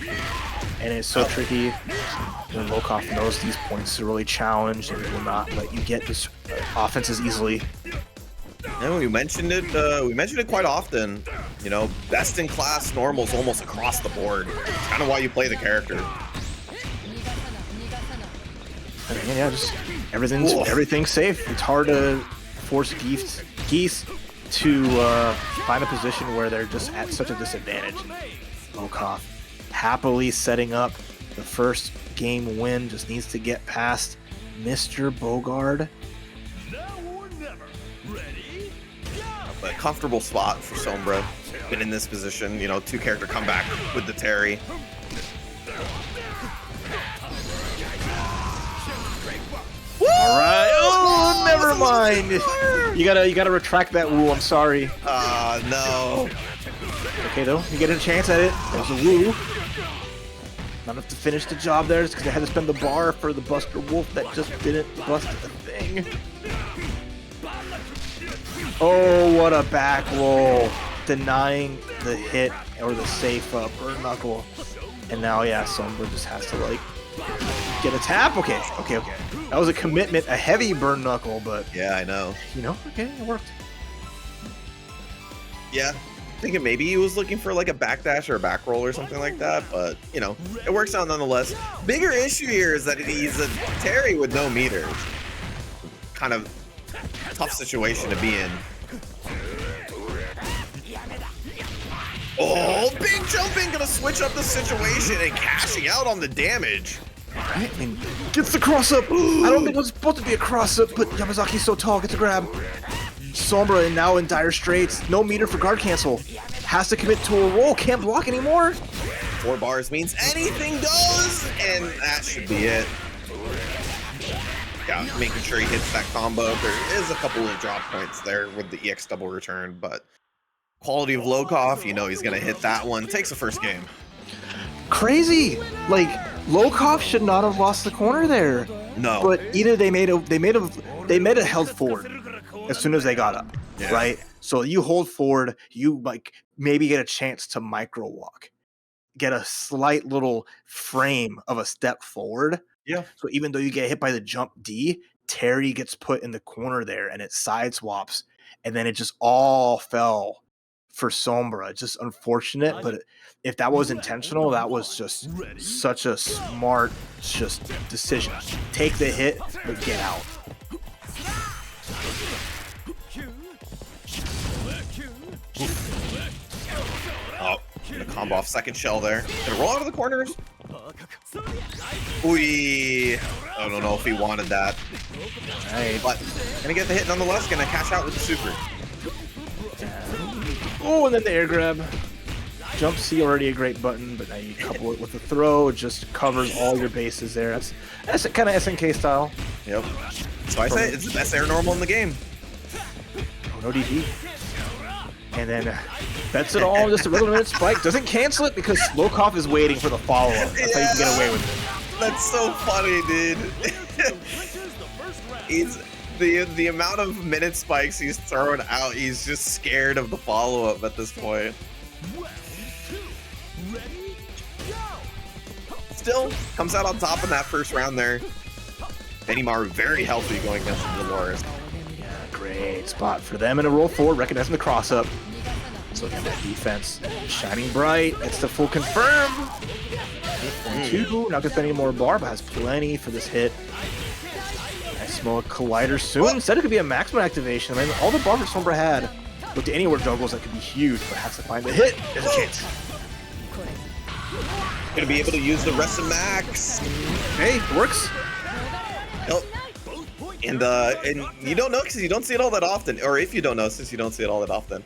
and it's so tricky. When Lokof knows these points are really challenged and will not let you get this offenses easily. And we mentioned it quite often. You know, best in class normals almost across the board. It's kind of why you play the character. I mean, yeah, just everything's safe. It's hard to force Geese to find a position where they're just at such a disadvantage. Lokof happily setting up the first game win, just needs to get past Mr. Bogard. Now or never. Ready? Go! A comfortable spot for Sombra. Been in this position, you know, 2-character comeback with the Terry. All right. Oh, never mind. You gotta retract that woo. I'm sorry. No. Okay, though, you get a chance at it. There's a woo. Not enough to finish the job there, just because they had to spend the bar for the Buster Wolf that just didn't bust the thing. Oh, what a back roll. Denying the hit or the safe burn knuckle. And now, yeah, Sombra just has to, like, get a tap. Okay. That was a commitment, a heavy burn knuckle, but... Yeah, I know. You know, okay, it worked. Yeah. Thinking maybe he was looking for like a backdash or a back roll or something like that, but you know, it works out nonetheless. Bigger issue here is that he's a Terry with no meters. Kind of tough situation to be in. Oh, big jumping, gonna switch up the situation and cashing out on the damage. Right? I mean, gets the cross up. I don't think it was supposed to be a cross up, but Yamazaki's so tall, gets a grab. Sombra now in dire straits. No meter for guard cancel. Has to commit to a roll. Can't block anymore. 4 bars means anything goes, and that should be it. Yeah, making sure he hits that combo. There is a couple of drop points there with the EX double return, but quality of Lokof, you know he's gonna hit that one. Takes the first game. Crazy. Like Lokof should not have lost the corner there. No. But either they made a held forward as soon as they got up, Yeah. right? So you hold forward, you like maybe get a chance to micro walk, get a slight little frame of a step forward. Yeah. So even though you get hit by the jump D, Terry gets put in the corner there and it side swaps, and then it just all fell for Sombra. Just unfortunate, but if that was intentional, that was just such a smart decision. Take the hit, but get out. Oh, the combo off second shell there. Gonna roll out of the corners. Ooh, I don't know if he wanted that. Right. But gonna get the hit nonetheless, gonna cash out with the super. Oh, and then the air grab. Jump C already a great button, but now you couple it with the throw, it just covers all your bases there. That's kind of SNK style. Yep. So I say it's the best air normal in the game. Oh, no DD. And then bets it all, just a regular minute spike. Doesn't cancel it because Lokof is waiting for the follow-up. That's how you can get away with it. That's so funny, dude. He's the amount of minute spikes he's throwing out, he's just scared of the follow-up at this point. Still comes out on top in that first round there. Benimaru very healthy going against the Dolores. Yeah, great spot for them in a roll forward, recognizing the cross up. So again, that defense shining bright. It's the full confirm. 1-2, not defending more bar, but has plenty for this hit. Nice small collider soon. Said it could be a Maxima activation. I mean, all the buffers Sombra had looked anywhere juggles that could be huge, but has to find the hit. There's a chance. Gonna be able to use the rest of Max. Hey, it works. Nope. And you don't know because you don't see it all that often, or if you don't know, since you don't see it all that often.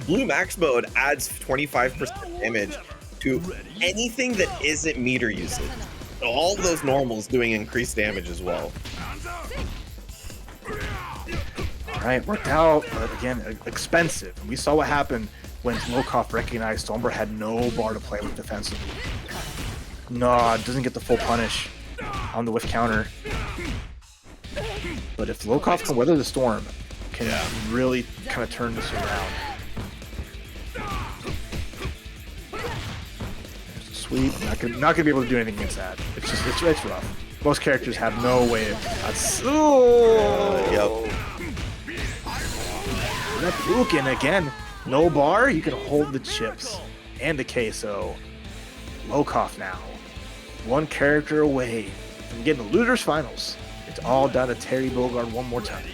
Blue Max mode adds 25% damage to anything that isn't meter usage. So all of those normals doing increased damage as well. All right, worked out, but again, expensive. We saw what happened when Lokof recognized Sombra had no bar to play with defensively. No, it doesn't get the full punish on the whiff counter. But if Lokof can weather the storm, can really kind of turn this around. There's a sweep. Not gonna be able to do anything against that. It's rough. Most characters have no way of. Yep. Look, and again, no bar. You can hold the chips and the queso. Lokof now, one character away from getting the losers finals. It's all down to Terry Bogard one more time.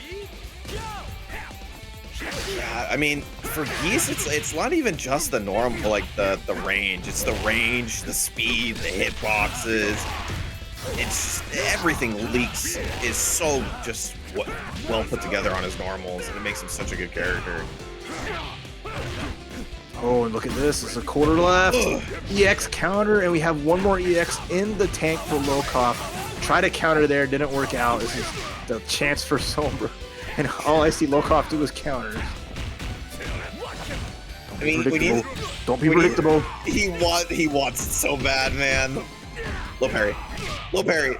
Yeah, I mean, for Geese, it's not even just the normal, like the range. It's the range, the speed, the hitboxes. It's just, everything leaks is so just well put together on his normals, and it makes him such a good character. Oh, and look at this. It's a quarter left. EX counter, and we have one more EX in the tank for Lokof. Try to counter there, didn't work out. This is the chance for Sombra. And all I see Lokof do is counters. I mean, Don't be predictable. He wants it so bad, man. Low parry. Low parry.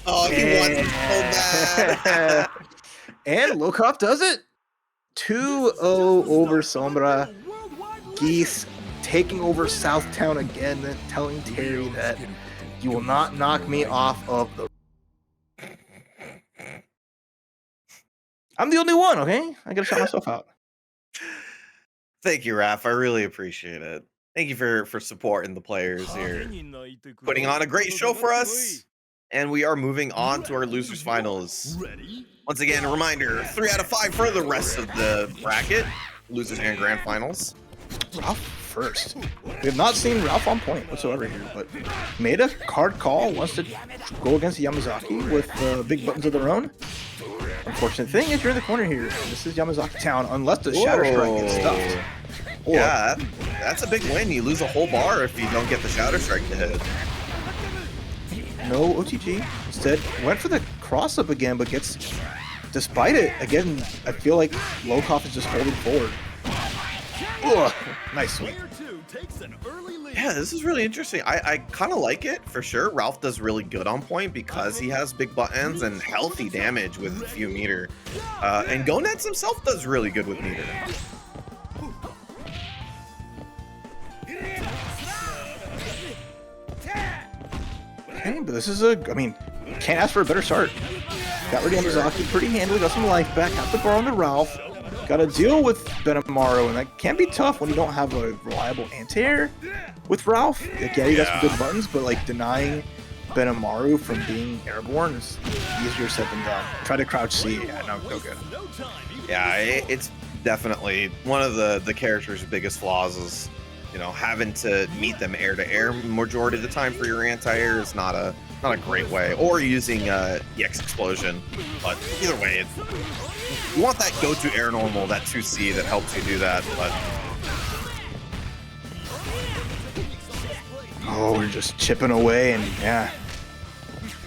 Oh, he wants it so bad. And Lokof does it. 2-0 over Sombra. Geese taking over Southtown again, telling Terry that you will not knock me off of the... I'm the only one, okay? I gotta shout myself out. Thank you, Ralf. I really appreciate it. Thank you for supporting the players here. Putting on a great show for us. And we are moving on to our losers finals. Once again, a reminder, 3 out of 5 for the rest of the bracket. losers and grand finals. Ralf first. We have not seen Ralf on point whatsoever here, but made a hard call, wants to go against Yamazaki with big buttons of their own. Unfortunate thing is you're in the corner here. This is Yamazaki town, unless the Shatter Strike gets stuffed. Or, Yeah, that's a big win. You lose a whole bar if you don't get the Shatter Strike to hit. no OTG. Instead, went for the cross-up again, but gets, despite it, again, I feel like Lokof is just holding forward. Ugh, nice sweep. Player 2 takes an early lead. Yeah, this is really interesting. I kind of like it for sure. Ralf does really good on point because he has big buttons and healthy damage with a few meter. And Goenitz himself does really good with meter. Okay, but this is I mean, can't ask for a better start. Got rid of Yamazaki pretty handily, got some life back, got the bar on the Ralf. Got to deal with Benimaru, and that can be tough when you don't have a reliable anti-air with Ralf. Like, yeah, you got some good buttons, but like denying Benimaru from being airborne is easier said than done. Try to crouch C, yeah, no good. Yeah, it's definitely one of the character's biggest flaws is, you know, having to meet them air to air majority of the time for your anti-air is not a great way. Or using EX explosion, but either way, you want that go-to air normal, that 2C that helps you do that. But oh, we're just chipping away, and yeah,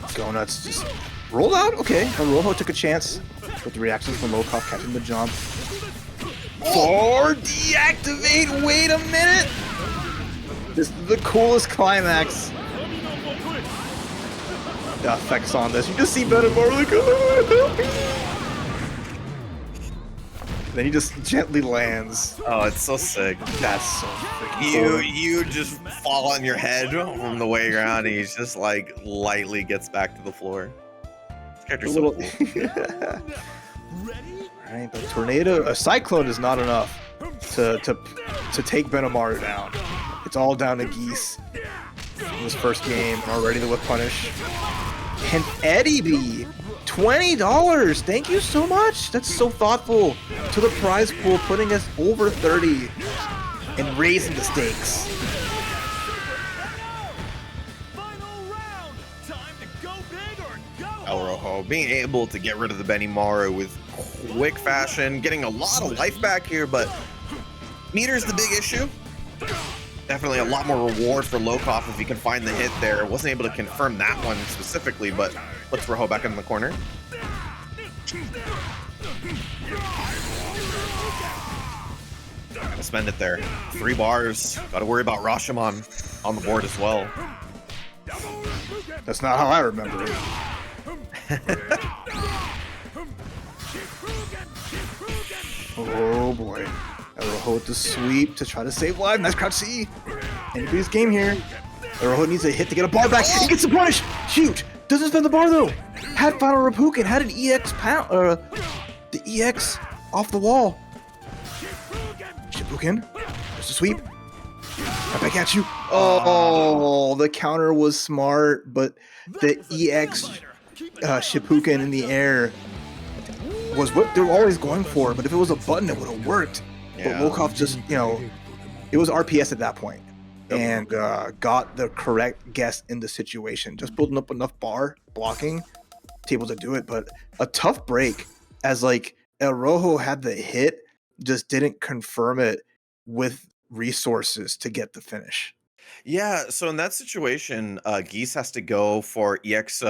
Goenitz just rolled out. Okay, ElRojo took a chance with the reactions from Lokof catching the jump. Or deactivate. Wait a minute. This is the coolest climax. The effects on this. You just see Benimaru like, oh, help me. Then he just gently lands. oh, it's so sick. That's so freaking cool. You just fall on your head from the way around, and he just like lightly gets back to the floor. This character's so cool. Right, but tornado, a cyclone is not enough to take Benimaru down. It's all down to Geese in this first game. Already the whip punish. And Eddie B, $20. Thank you so much. That's so thoughtful. To the prize pool, putting us over 30 and raising the stakes. ElRojo being able to get rid of the Benimaru with quick fashion, getting a lot of life back here, but meter's the big issue. Definitely a lot more reward for Lokof if he can find the hit there. Wasn't able to confirm that one specifically, but puts Rojo back in the corner. Gotta spend it there. 3 bars. Gotta worry about Rashomon on the board as well. That's not how I remember it. Oh boy. ElRojo with the sweep to try to save life. Nice crouch C. Anybody's game here. ElRojo needs a hit to get a bar back. He gets the punish. Shoot. Doesn't spend the bar though. Had final Rapukin. Had an EX pound. The EX off the wall. Shipukin. There's the sweep. Right back at you. Oh, the counter was smart, but the EX Shipukin in the air was what they're always going for. But if it was a button, it would have worked. Yeah. But Lokof just, you know, it was RPS at that point, and got the correct guess in the situation. Just building up enough bar blocking to able to do it. But a tough break, as like ElRojo had the hit, just didn't confirm it with resources to get the finish. Yeah, so in that situation, Geese has to go for EX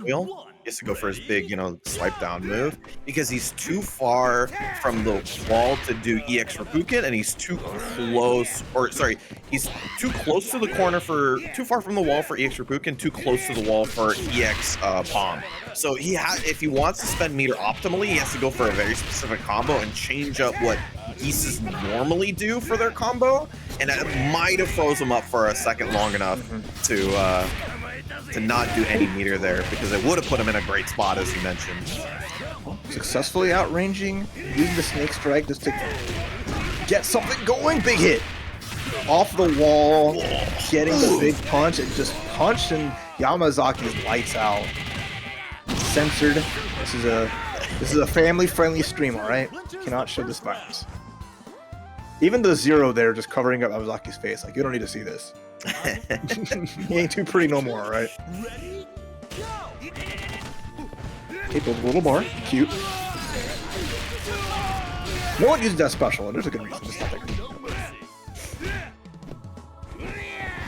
wheel. He has to go for his big, you know, swipe down move because he's too far from the wall to do EX Rapukin, and he's too close, or sorry, he's too close to the corner for, too far from the wall for EX Rapukin, too close to the wall for EX Palm. So if he wants to spend meter optimally, he has to go for a very specific combo and change up what Geese's normally do for their combo, and it might have froze him up for a second long enough to not do any meter there, because it would have put him in a great spot, as you mentioned. Successfully outranging, using the snake strike just to get something going. Big hit off the wall, getting the big punch, and just punched, and Yamazaki's lights out. Censored. This is a This is a family-friendly stream, all right? Cannot show this violence. Even the zero there just covering up Yamazaki's face. Like, you don't need to see this. He ain't too pretty no more, all right? Ready? Go! Okay, build a little more. Cute. No one uses that special, and there's a good reason. It's not that good.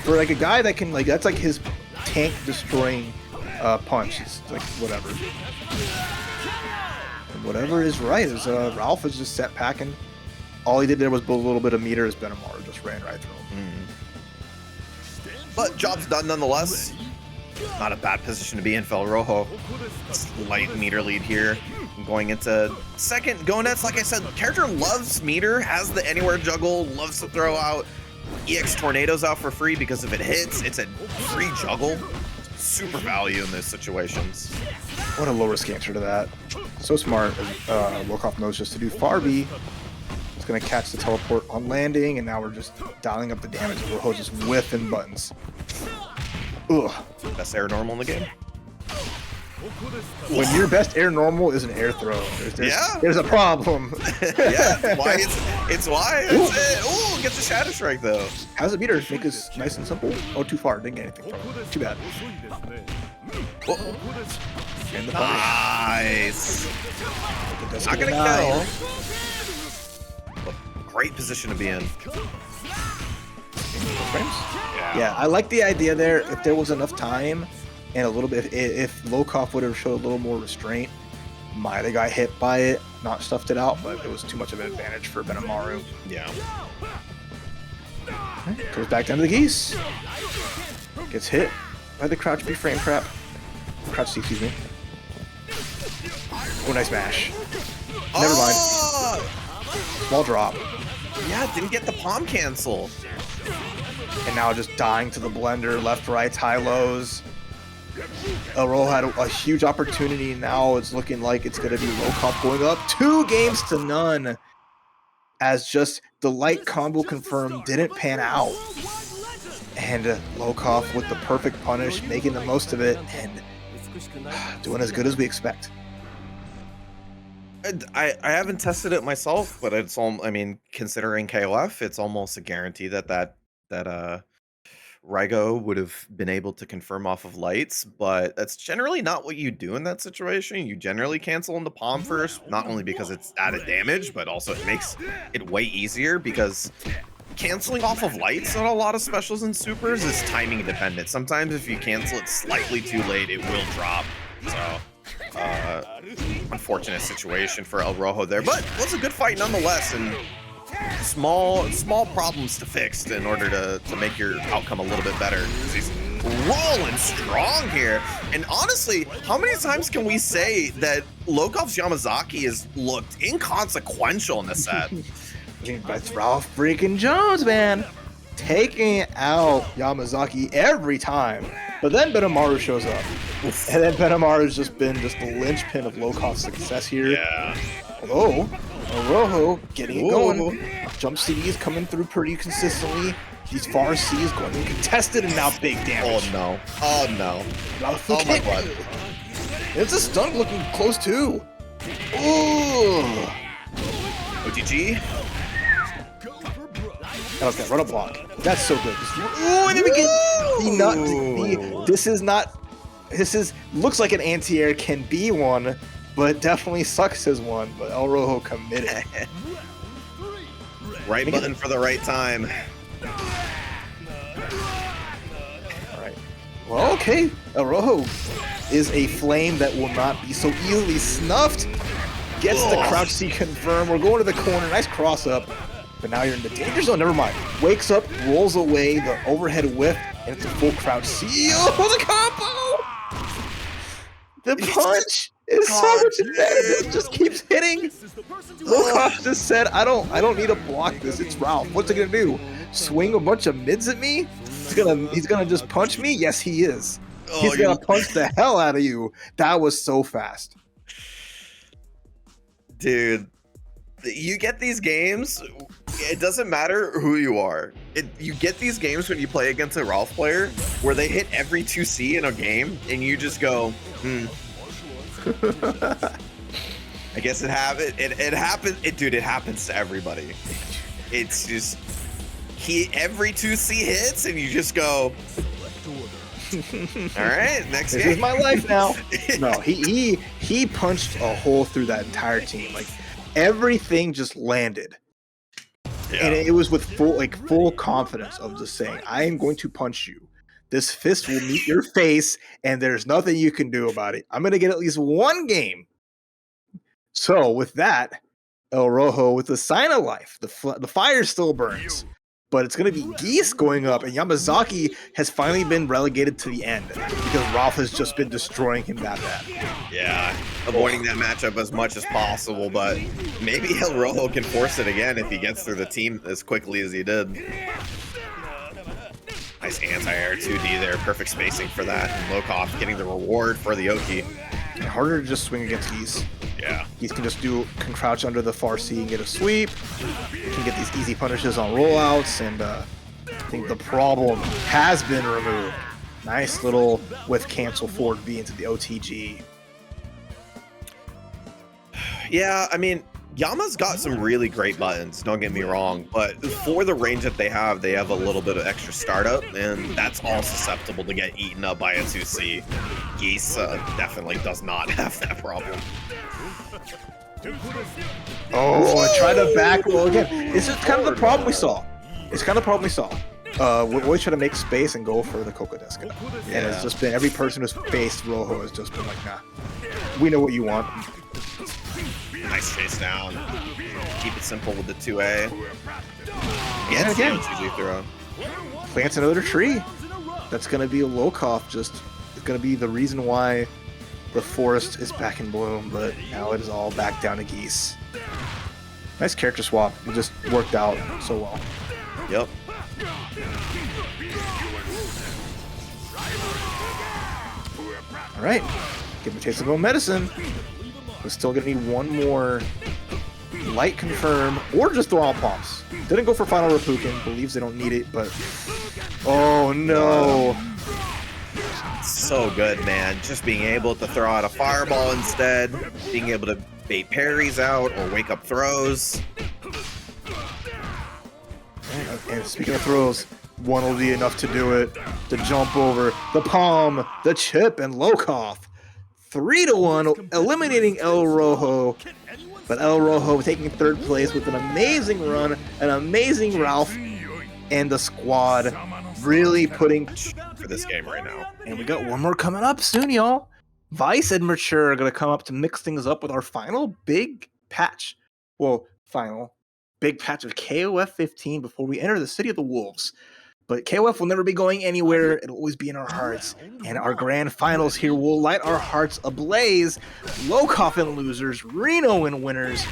For like a guy that can, like, that's like his tank destroying punch. It's like whatever. And whatever is right is Ralf is just set packing. All he did there was build a little bit of meter as Benimaru just ran right through him. But job's done nonetheless. Not a bad position to be in for ElRojo. Slight meter lead here. Going into second, Goenitz, like I said, character loves meter, has the anywhere juggle, loves to throw out EX tornadoes out for free because if it hits, it's a free juggle. Super value in those situations. What a low risk answer to that. So smart. Lokof knows just to do Farby. It's going to catch the teleport on landing, and now we're just dialing up the damage. ElRojo just whiffing buttons. Ugh. Best air normal in the game. When your best air normal is an air throw, there's a problem. Yeah, why it's why. Oh, gets a shadow strike though. How's the meter make this nice and simple? Oh, too far. Didn't get anything from it. Too bad. And the Nice. Not gonna kill. But great position to be in. Yeah, I like the idea there. If there was enough time and a little bit, if Lokof would have showed a little more restraint, might have got hit by it, not stuffed it out, but it was too much of an advantage for Benimaru. Yeah. Goes back down to the Geese. Gets hit by the crouch B frame trap. Crouch C, excuse me. Oh, nice mash. Never mind. Small drop. Yeah, didn't get the palm cancel. And now just dying to the blender, left, right, high lows. ElRojo had a huge opportunity. Now it's looking like it's going to be Lokof going up 2-0 as just the light combo confirmed didn't pan out. And Lokof with the perfect punish, making the most of it and doing as good as we expect. I haven't tested it myself, but it's all, I mean, considering KOF, it's almost a guarantee that Raigo would have been able to confirm off of lights, but that's generally not what you do in that situation. You generally cancel in the palm first, not only because it's added damage, but also it makes it way easier because canceling off of lights on a lot of specials and supers is timing dependent. Sometimes if you cancel it slightly too late, it will drop. So unfortunate situation for ElRojo there, but it was a good fight nonetheless, and small problems to fix in order to make your outcome a little bit better. He's rolling strong here, and honestly, how many times can we say that Lokof's Yamazaki has looked inconsequential in the set? That's Ralf freaking Jones, man, taking out Yamazaki every time. But then Benimaru shows up, and then Benimaru's just been just the linchpin of Lokof's success here. Yeah. Oh, ElRojo getting it going. Jump CD is coming through pretty consistently. These far C is going contested, and now big damage. Oh no! Oh no! Oh my god! It's a stun looking close too. Ooh. OTG. Okay, run a block. That's so good. Ooh, and then we get this is looks like an anti-air, can be one, but definitely sucks as one. But ElRojo committed. Right button for the right time. All right. Well, okay. ElRojo is a flame that will not be so easily snuffed. Gets the crouch C confirmed. We're going to the corner. Nice cross up. But now you're in the danger zone. Never mind. Wakes up, rolls away the overhead whiff, and it's a full crouch C. Oh, the combo! The punch is so much advantage. It just keeps hitting. Lokof just said, I don't need to block this. It's Ralf. What's it gonna do? Swing a bunch of mids at me? He's gonna just punch me? Yes, he is. He's gonna punch the hell out of you. That was so fast. Dude, you get these games, it doesn't matter who you are. You get these games when you play against a Ralf player where they hit every 2C in a game and you just go, guess it happened. It happened. Dude, it happens to everybody. It's just every 2C hits, and you just go. All right, next This game. is my life now. No, he punched a hole through that entire team. Like everything just landed, and it was with full confidence of just saying, "I am going to punch you. This fist will meet your face, and there's nothing you can do about it. I'm going to get at least one game." So with that, ElRojo with the sign of life, the fire still burns. But it's going to be Geese going up, and Yamazaki has finally been relegated to the end because Ralf has just been destroying him that bad. Yeah, avoiding that matchup as much as possible, but maybe ElRojo can force it again if he gets through the team as quickly as he did. Nice anti-air 2D there, perfect spacing for that. And Lokof getting the reward for the Oki. Harder to just swing against Geese. Yeah. Geese can crouch under the far C and get a sweep. Can get these easy punishes on rollouts, and I think the problem has been removed. Nice little with cancel forward B into the OTG. Yeah, I mean, Yama's got some really great buttons, don't get me wrong, but for the range that they have a little bit of extra startup, and that's all susceptible to get eaten up by a 2C. Geese definitely does not have that problem. Oh, I tried to back roll again. This is kind of the problem we saw. It's kind of the problem we saw. We always try to make space and go for the Kokodeska. Yeah. And it's just been, every person who's faced Rojo has just been like, nah, we know what you want. Nice chase down. Keep it simple with the 2A. And again, GG throw. plants another tree. That's going to be a Lokof, it's going to be the reason why the forest is back in bloom, but now it is all back down to Geese. Nice character swap. It just worked out so well. Yep. All right, give him a taste of own medicine. We're still gonna need one more light confirm, or just throw out pumps. Didn't go for final Rapukin, believes they don't need it, but oh no. So good, man. Just being able to throw out a fireball instead, being able to bait parries out or wake up throws. And speaking of throws, one will be enough to do it. The jump over, the palm, the chip, and Lokof. 3-1, eliminating ElRojo. But ElRojo taking third place with an amazing run, an amazing Ralf, and the squad really putting For this game right now. And we got one more coming up soon, y'all. Vice and Mature are going to come up to mix things up with our final big patch. Well, final big patch of KOF15 before we enter the City of the Wolves. But KOF will never be going anywhere. It'll always be in our hearts. And our grand finals here will light our hearts ablaze. Lokof and losers, Reno and winners.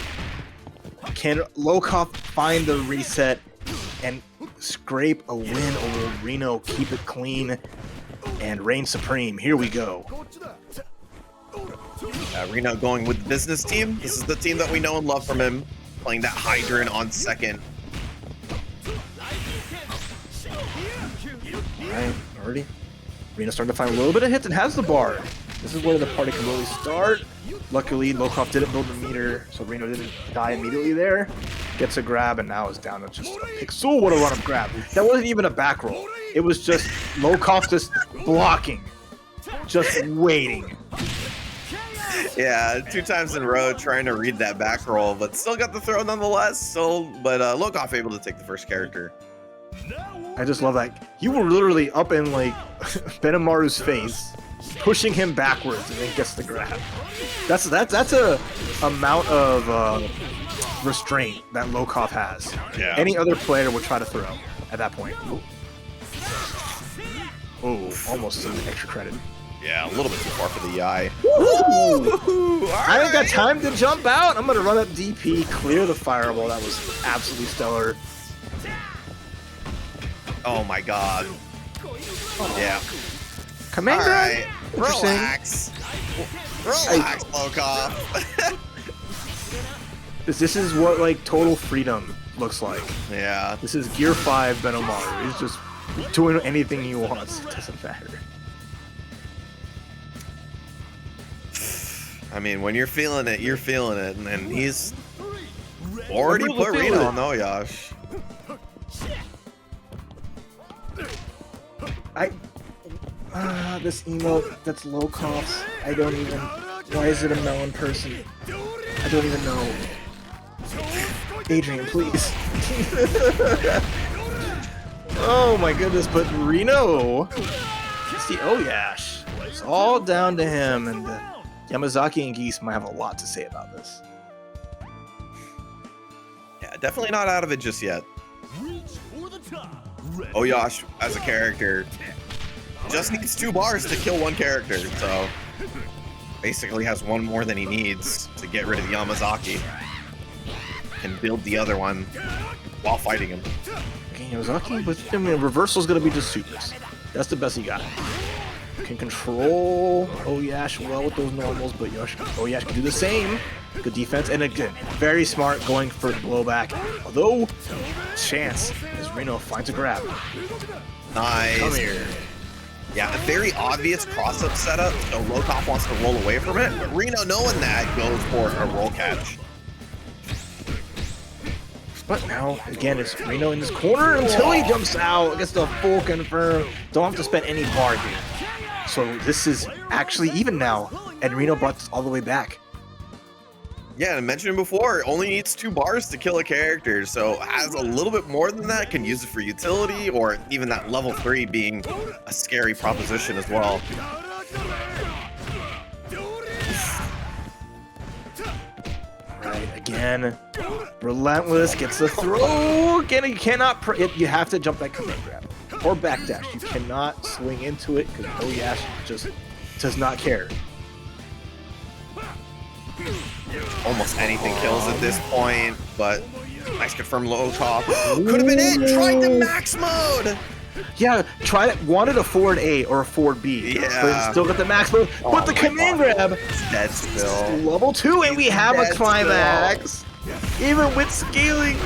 Can Lokof find the reset and scrape a win over Reno, keep it clean, and reign supreme? Here we go. Reno going with the business team. This is the team that we know and love from him. Playing that Heidern on second. Alright, already. Reno starting to find a little bit of hits and has the bar. This is where the party can really start. Luckily, Lokof didn't build the meter, so Reno didn't die immediately there. Gets a grab, and now is down to just a pixel. What a run of grab. That wasn't even a back roll. It was just Lokof just blocking. Just waiting. Yeah, 2 times in a row trying to read that back roll, but still got the throw nonetheless. But Lokof able to take the first character. I just love that. You were literally up in like Benimaru's face, pushing him backwards, and then gets the grab. That's a amount of restraint that Lokof has. Yeah. Any other player would try to throw at that point. Oh, almost some extra credit. Yeah, a little bit too far for the eye. I ain't got time to jump out. I'm gonna run up DP, clear the fireball. That was absolutely stellar. Oh my god. Yeah. Commander. All right. Interesting. Relax. Relax, Lokof. This is what like total freedom looks like. Yeah. This is Gear 5 Benimaru. He's just doing anything he wants. It doesn't matter. I mean, when you're feeling it, you're feeling it, and he's already put Reno on O.Yash. This emote that's Lokof's. I don't even. Why is it a melon person? I don't even know. Adrian, please. Oh my goodness, but Reno. It's the O.Yash. It's all down to him, and Yamazaki and Geese might have a lot to say about this. Yeah, definitely not out of it just yet. O.Yash, as a character, just needs 2 bars to kill 1 character, so basically has 1 more than he needs to get rid of Yamazaki and build the other one while fighting him. Okay, Yamazaki, but I mean, reversal's gonna be just supers. That's the best he got. Can control O.Yash well with those normals, but O.Yash can do the same. Good defense, and again, very smart going for the blowback. Although, chance as Reno finds a grab. Nice. Come here. Yeah, a very obvious cross-up setup, so Lokof wants to roll away from it, but Reno, knowing that, goes for a roll catch. But now, again, it's Reno in this corner until he jumps out. Gets the full confirm. Don't have to spend any bar here. So this is actually even now, and Reno brought this all the way back. Yeah, I mentioned it before, only needs 2 bars to kill a character, so has a little bit more than that, can use it for utility, or even that level 3 being a scary proposition as well. Right, again, relentless, gets the throw. Again, you cannot, you have to jump that command grab, or backdash. You cannot swing into it, because O.Yash just does not care. Almost anything kills at this point, but nice confirmed Lokof. Could have been it! Tried the max mode! Yeah, try it. Wanted a forward A or a forward B. Yeah. But still got the max mode. But the command grab. It's dead still. Level 2, and we have a Dead climax. Even with scaling.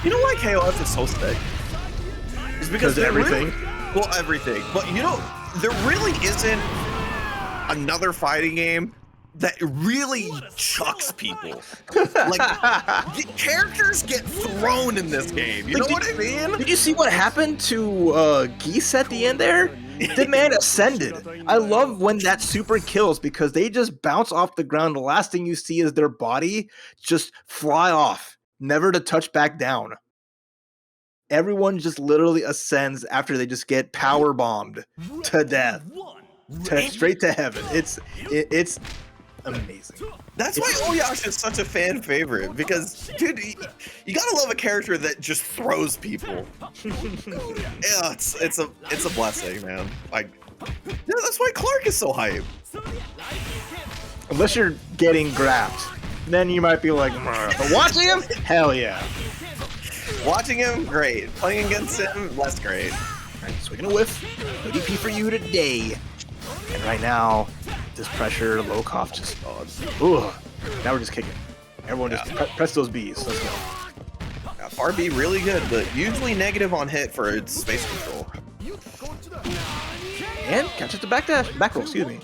You know why KOF is so sick? It's because everything. Well, everything. But you know, there really isn't another fighting game that really chucks people. Like, the characters get thrown in this game. You know what I mean? Did you see what happened to Geese at the end there? The man ascended. I love when that super kills because they just bounce off the ground. The last thing you see is their body just fly off, never to touch back down. Everyone just literally ascends after they just get power bombed to death, straight to heaven. It's amazing. That's why O.Yash is such a fan favorite, because, dude, you gotta love a character that just throws people. Yeah, it's a blessing, man. Like, yeah, that's why Clark is so hype. Unless you're getting grabbed, then you might be like, but watching him, hell yeah. Watching him, great. Playing against him, less great. Alright, swinging a whiff. No DP for you today. And right now, this pressure, Lokof just, now we're just kicking. Everyone just press those Bs. Let's go. Yeah, far B really good, but usually negative on hit for its space control. And catches the back roll, excuse me.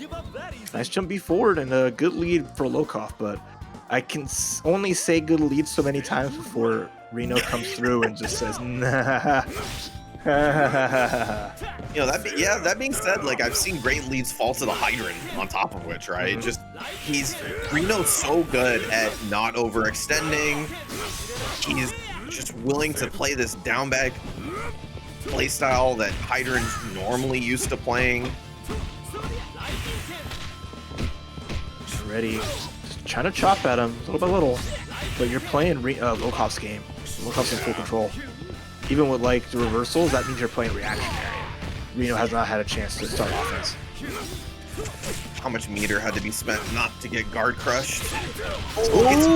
Nice jump B forward and a good lead for Lokof, but I can only say good lead so many times before Reno comes through and just says, nah. You know, that being said, like, I've seen great leads fall to the Heidern on top of which, right? Just, Reno's so good at not overextending. He's just willing to play this down back playstyle that Heidern's normally used to playing. Just ready. Just trying to chop at him little by little. But you're playing Lokof's game. Lokof's in full control. Even with, like, the reversals, that means you're playing reactionary. Reno has not had a chance to start offense. How much meter had to be spent not to get guard crushed? Oh, it's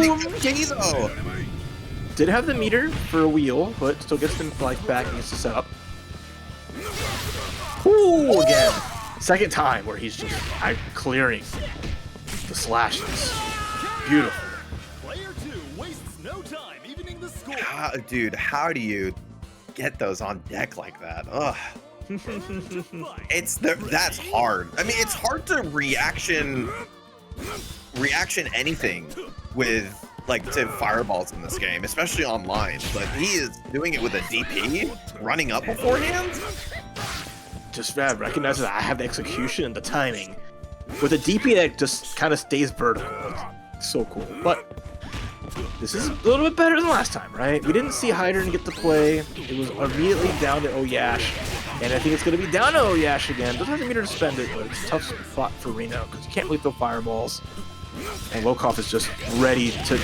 Kbzon. Did have the meter for a wheel, but still gets them life back and gets to set up. Ooh, again. Second time where he's just clearing the slashes. Beautiful. Dude, how do you get those on deck like that? Ugh. That's hard. I mean, it's hard to reaction anything with like to fireballs in this game, especially online. But he is doing it with a DP running up beforehand. Just recognizes I have the execution and the timing with a DP that just kind of stays vertical. It's so cool. But this is a little bit better than last time, right? We didn't see Heidern get to play. It was immediately down to O.Yash. And I think it's going to be down to O.Yash again. Doesn't have the meter to spend it, but it's a tough spot for Reno because you can't really throw fireballs. And Lokof is just ready to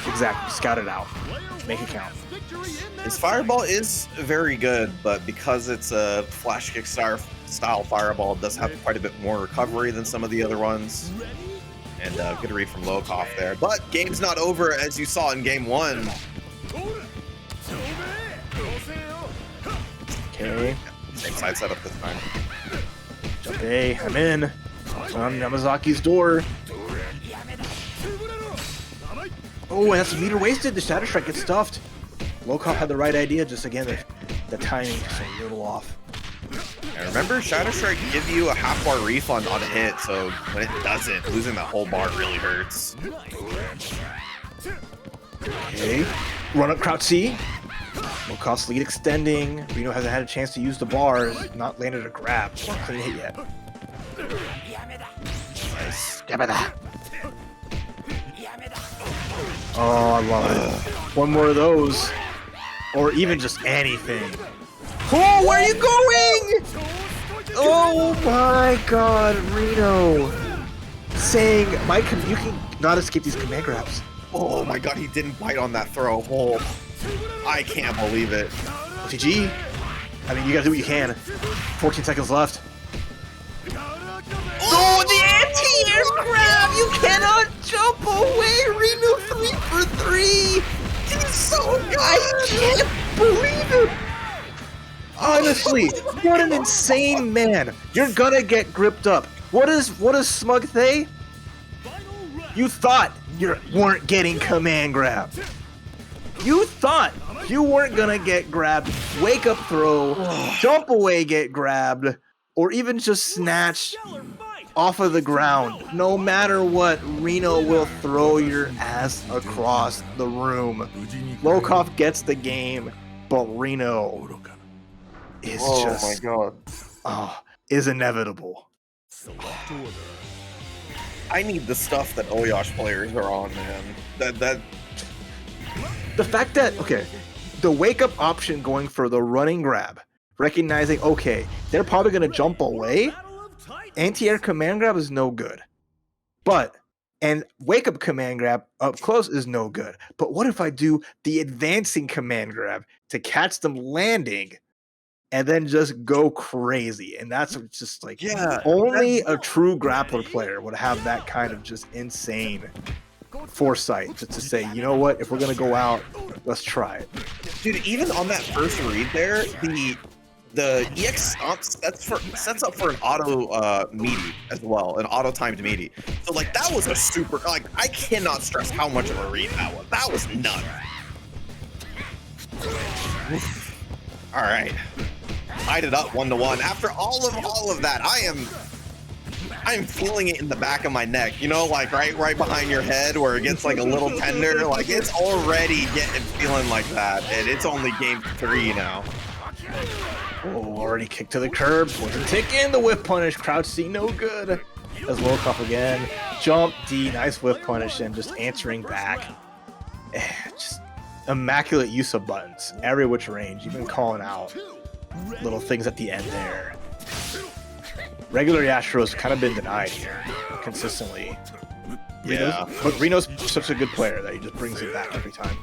exactly scout it out, make it count. His fireball is very good, but because it's a flash kick style fireball, it does have quite a bit more recovery than some of the other ones. And good read from Lokof there. But game's not over, as you saw in game 1. Okay. Same side setup this time. Jump A, I'm in. On Yamazaki's door. Oh, and that's a meter wasted. The Shadow Strike gets stuffed. Lokof had the right idea, just again, the timing just a little off. And remember, Shadow Strike can give you a half-bar refund on a hit, so when it doesn't, losing that whole bar really hurts. Okay, run up crouch C. Lokof's lead extending. Reno hasn't had a chance to use the bars, not landed a grab, not clean hit yet. Nice. Oh, I love it. One more of those, or even just anything. Oh, where are you going? Oh my God, Reno! Saying, Mike, you can not escape these command grabs. Oh my God, he didn't bite on that throw. Oh, I can't believe it. GG. I mean, you gotta do what you can. 14 seconds left. Oh, the anti-air grab! You cannot jump away! Reno 3 for 3! He's so good! I can't believe it! Honestly, what an insane man! You're gonna get gripped up. What does Smug say? You thought you weren't getting command grabbed. You thought you weren't gonna get grabbed. Wake up throw, jump away, get grabbed, or even just snatch off of the ground. No matter what, Reno will throw your ass across the room. Lokof gets the game, but Reno is is inevitable. I need the stuff that O.Yash players are on, man. The fact that, okay, the wake up option going for the running grab, recognizing, okay, they're probably going to jump away. Anti-air command grab is no good. And wake up command grab up close is no good. But what if I do the advancing command grab to catch them landing and then just go crazy? And that's just like, only a true grappler player would have that kind of just insane foresight to say, you know what, if we're gonna go out, let's try it. Dude, even on that first read there, the EX sets up for an auto meaty as well, an auto timed meaty. So like that was a super, like I cannot stress how much of a read that was. That was nuts. All right, tied it up 1-1. After all of that, I'm feeling it in the back of my neck, you know, like right behind your head where it gets like a little tender. Like it's already feeling like that, and it's only game 3 now. Oh, already kicked to the curb. Wasn't ticking. The whip punish. Crouch C, no good. As Lokof again. Jump D, nice whip punish, and just answering back. Just immaculate use of buttons. Every which range. Even calling out little things at the end there. Regular Yashiro's kind of been denied here consistently. Yeah. But Reno's such a good player that he just brings it back every time.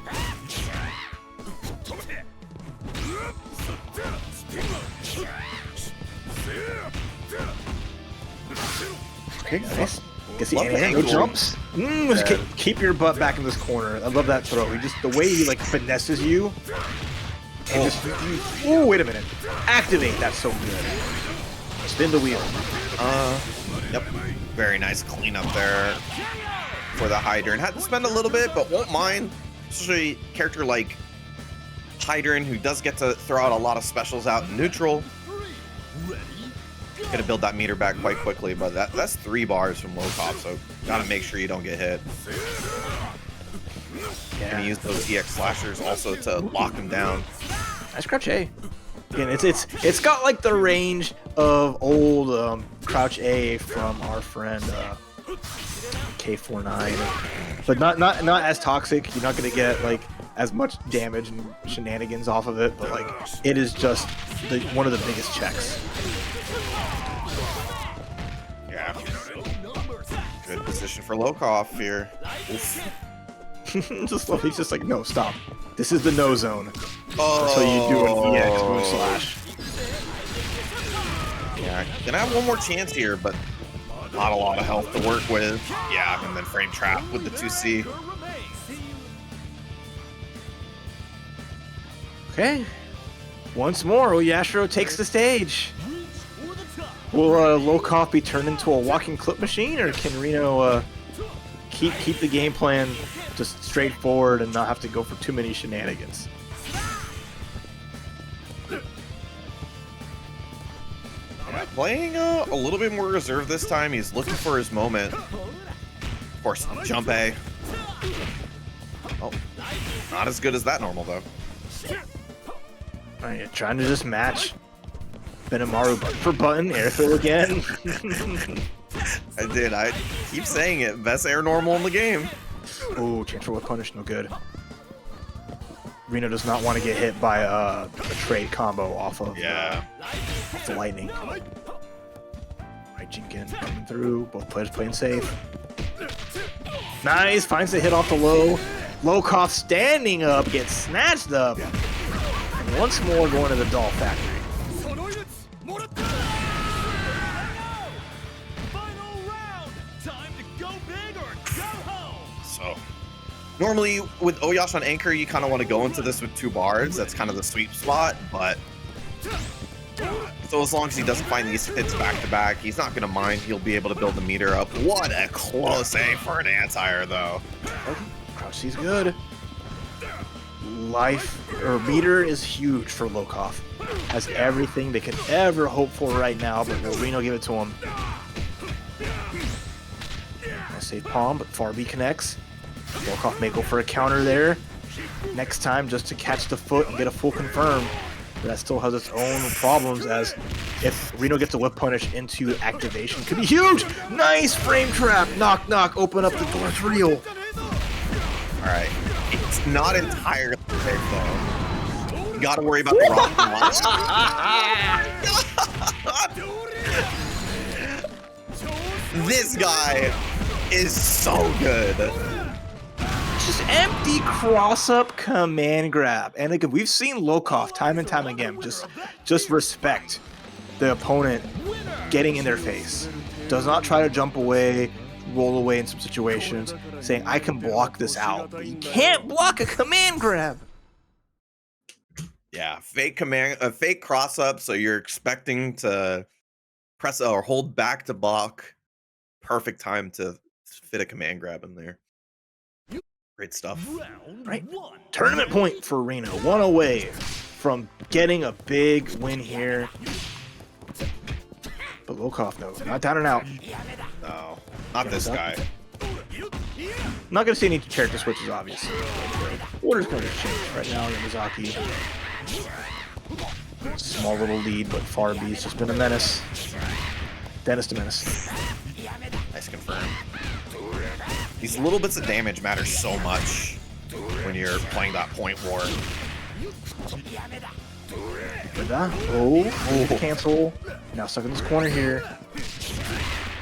Okay, nice. Guess he no jumps. Keep your butt back in this corner. I love that throw. The way he like finesses you. And oh, wait a minute. Activate. That's so good. Spin the wheel. Yep. Very nice cleanup there for the Heidern. Had to spend a little bit, but won't mind. Especially a character like Heidern, who does get to throw out a lot of specials out in neutral. Gonna build that meter back quite quickly, but that's 3 bars from Lokof, so gotta make sure you don't get hit. Gonna use those EX slashers also to lock him down. Nice crouch A. Again, it's got like the range of old crouch A from our friend K49, but not as toxic. You're not gonna get like as much damage and shenanigans off of it, but like it is just one of the biggest checks. Yeah. Good position for Lokof here. Oof. He's just like, no, stop. This is the no zone. Oh. So you do an EX move slash. Yeah, gonna have one more chance here, but not a lot of health to work with. Yeah, and then frame trap with the 2C. Okay. Once more, O.Yashiro takes the stage. Will Lokof be turned into a walking clip machine, or can Reno keep the game plan just straightforward and not have to go for too many shenanigans? Yeah, playing a little bit more reserved this time. He's looking for his moment. Of course, jump A. Oh, not as good as that normal though. Alright, trying to just match Benimaru button for button, airfill again. I keep saying it. Best air normal in the game. Oh, transfer with punish, no good. Reno does not want to get hit by a trade combo off of off the lightning. Right, Jinkin coming through. Both players playing safe. Nice, finds the hit off the low. Lokof standing up, gets snatched up. And once more going to the doll factory. So, normally with O.Yash on anchor, you kind of want to go into this with 2 bars. That's kind of the sweet spot, but so as long as he doesn't find these hits back to back, he's not going to mind. He'll be able to build the meter up. What a close A for an anti-air, though. Crouch C's good. Meter is huge for Lokof. Has everything they could ever hope for right now, but will Reno give it to him? I say palm, but far B connects. Lokof may go for a counter there. Next time, just to catch the foot and get a full confirm. But that still has its own problems, as if Reno gets a whip punish into activation, could be huge! Nice frame trap! Knock, knock, open up the door, it's real! Alright. It's not entirely safe, though. You gotta worry about the rock and This guy is so good. Just empty cross-up command grab. And again, we've seen Lokof time and time again just respect the opponent getting in their face. Does not try to jump away, roll away in some situations, saying, I can block this out. But you can't block a command grab. Yeah, fake cross-up, so you're expecting to press or hold back to block. Perfect time to fit a command grab in there. Great stuff. Right. Tournament point for Reno. 1 away from getting a big win here. But Lokof, no, not down and out. No, not this guy. Not going to see any character switches, obviously. Order's going to change right now. Yamazaki. Small little lead, but far B's just been a menace. Dennis to menace. Nice confirm. These little bits of damage matter so much when you're playing that point war. Oh, cancel. Now stuck in this corner here.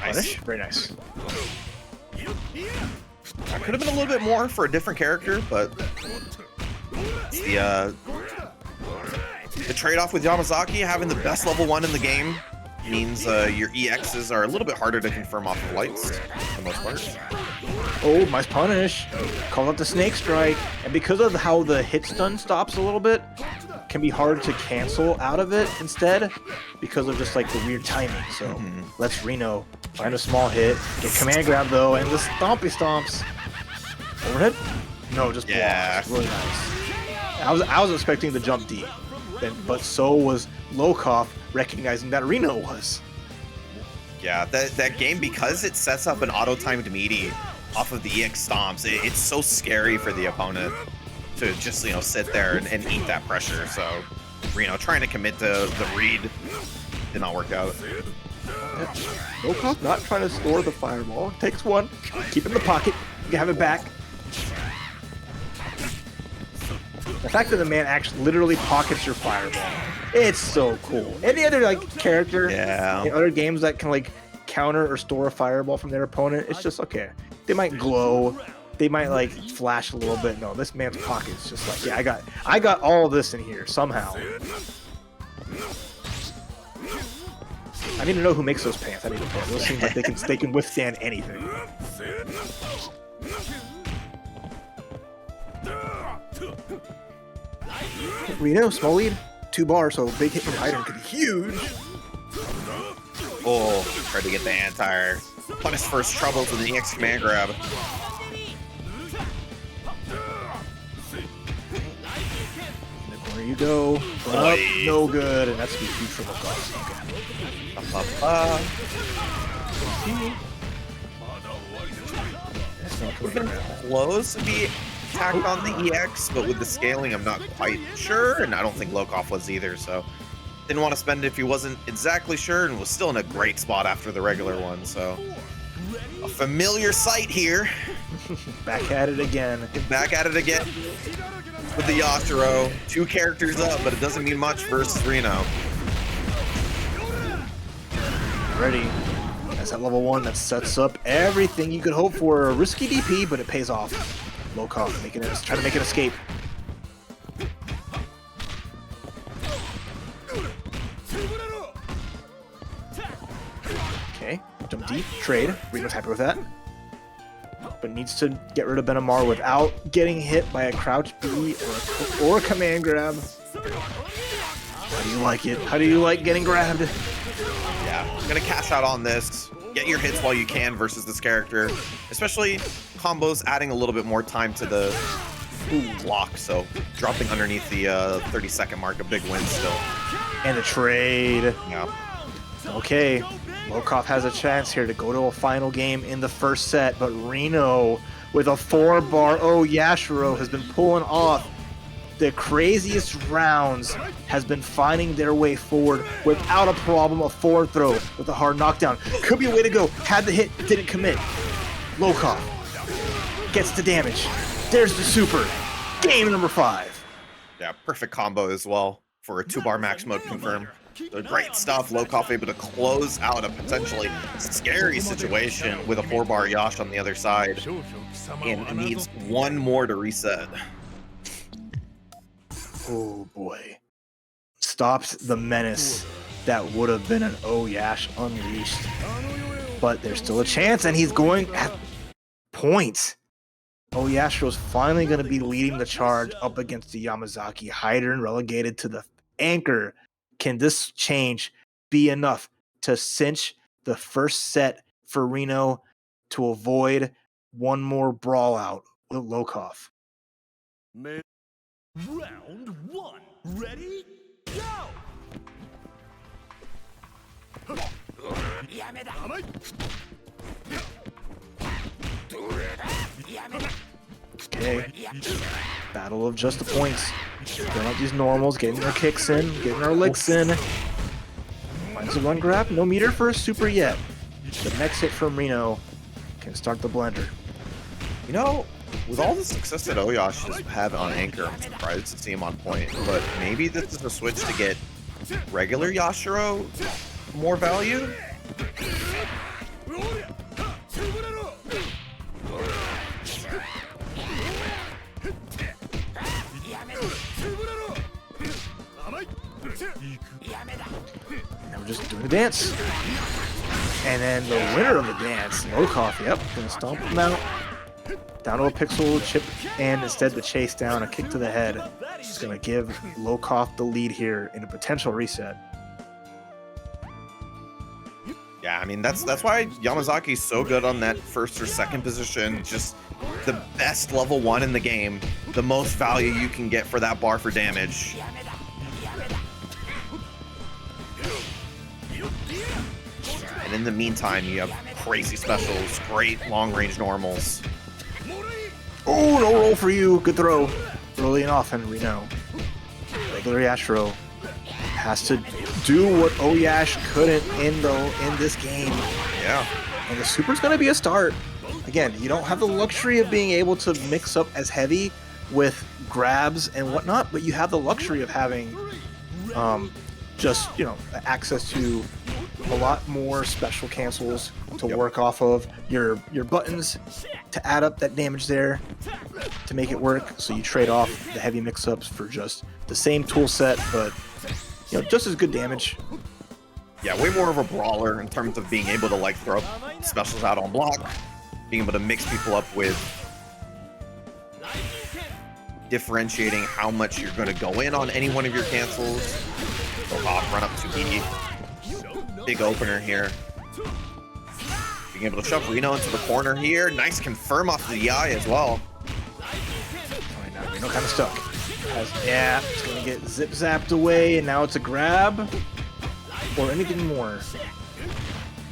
Nice. Punish. Very nice. That could have been a little bit more for a different character, but it's the trade-off with Yamazaki having the best level 1 in the game means your EXs are a little bit harder to confirm off of lights for the most part. Oh, nice punish. Call out the snake strike. And because of how the hit stun stops a little bit, can be hard to cancel out of it instead because of just like the weird timing. So let's Reno find a small hit, get command grab though, and the stompy stomps. Overhead? No, just block. Really nice. I was expecting the jump deep, but so was Lokof recognizing that Reno was. Yeah, that game, because it sets up an auto-timed meaty off of the EX stomps, it's so scary for the opponent to just, you know, sit there and eat that pressure. So, you know, trying to commit to the read did not work out. Lokof not trying to store the fireball. Takes one. Keep it in the pocket. You can have it back. The fact that the man actually literally pockets your fireball, it's so cool. Any other like character in other games that can like counter or store a fireball from their opponent, it's just okay. They might glow, they might like flash a little bit. No, this man's pocket's just like, yeah, I got all of this in here somehow. I need to know who makes those pants. I need to know. Those seem like they can withstand anything. Reno, small lead, 2 bars, so big hit from Heidern could be huge. Oh, tried to get the anti-air. Punish first troubles with an EX command grab. There you go. Up, no good, and that's gonna be huge for Lokof. Okay. We've been close to be attacked on the EX, but with the scaling, I'm not quite sure, and I don't think Lokof was either, so didn't want to spend it if he wasn't exactly sure, and was still in a great spot after the regular one, so a familiar sight here. Back at it again. Back at it again with the Yashiro. 2 characters up, but it doesn't mean much versus Reno. Ready. That's at level 1. That sets up everything you could hope for. A risky DP, but it pays off. Lokof trying to make an escape. Okay, jump deep, trade. Reno's happy with that. But needs to get rid of Benimaru without getting hit by a crouch B or a command grab. How do you like it? How do you like getting grabbed? Yeah, I'm gonna cash out on this. Get your hits while you can versus this character, especially combos adding a little bit more time to the block, so dropping underneath the 30-second mark, a big win still. And a trade. Yeah. Okay, Lokof has a chance here to go to a final game in the first set, but Reno with a 4-bar O.Yashiro has been pulling off the craziest rounds, has been finding their way forward without a problem. A forward throw with a hard knockdown. Could be a way to go. Had the hit, didn't commit. Lokof gets the damage. There's the super. Game number 5. Yeah, perfect combo as well for a 2-bar max mode confirm. So great stuff. Lokof able to close out a potentially scary situation with a 4-bar Yash on the other side. And needs 1 more to reset. Oh boy. Stopped the menace that would have been an O-Yash unleashed. But there's still a chance, and he's going at points. O.Yashiro's finally going to be leading the charge up against the Yamazaki. Heidern relegated to the anchor. Can this change be enough to cinch the first set for Reno to avoid 1 more brawl out with Lokof? Round 1. Ready? Go! Okay. Battle of just the points. Going out these normals, getting their kicks in, getting our licks in. Finds a run grab, no meter for a super yet. The next hit from Reno can start the blender. You know, with all the success that O.Yash has had on Anchor, I'm surprised to see him on point, but maybe this is a switch to get regular Yashiro more value? Now we're just doing the dance. And then the winner of the dance, Lokof, yep, gonna stomp him out. Down to a pixel chip, and instead the chase down, a kick to the head. It's gonna give Lokof the lead here in a potential reset. Yeah, I mean, that's why Yamazaki's so good on that first or second position. Just the best level 1 in the game. The most value you can get for that bar for damage. And in the meantime, you have crazy specials, great long-range normals. Oh, no roll for you. Good throw. Early and often, Reno. Regular Yashiro has to do what O.Yash couldn't in this game. Yeah. And the super's going to be a start. Again, you don't have the luxury of being able to mix up as heavy with grabs and whatnot, but you have the luxury of having just, you know, access to a lot more special cancels to work off of, your buttons to add up that damage there to make it work. So you trade off the heavy mix-ups for just the same tool set, but you know, just as good damage. Yeah, way more of a brawler in terms of being able to like throw specials out on block, being able to mix people up with differentiating how much you're going to go in on any one of your cancels. Lokof run up to B. Big opener here. Being able to shove Reno into the corner here. Nice confirm off the eye as well. Alright, now Reno kind of stuck. Yeah, it's going to get zip-zapped away, and now it's a grab. Or anything more.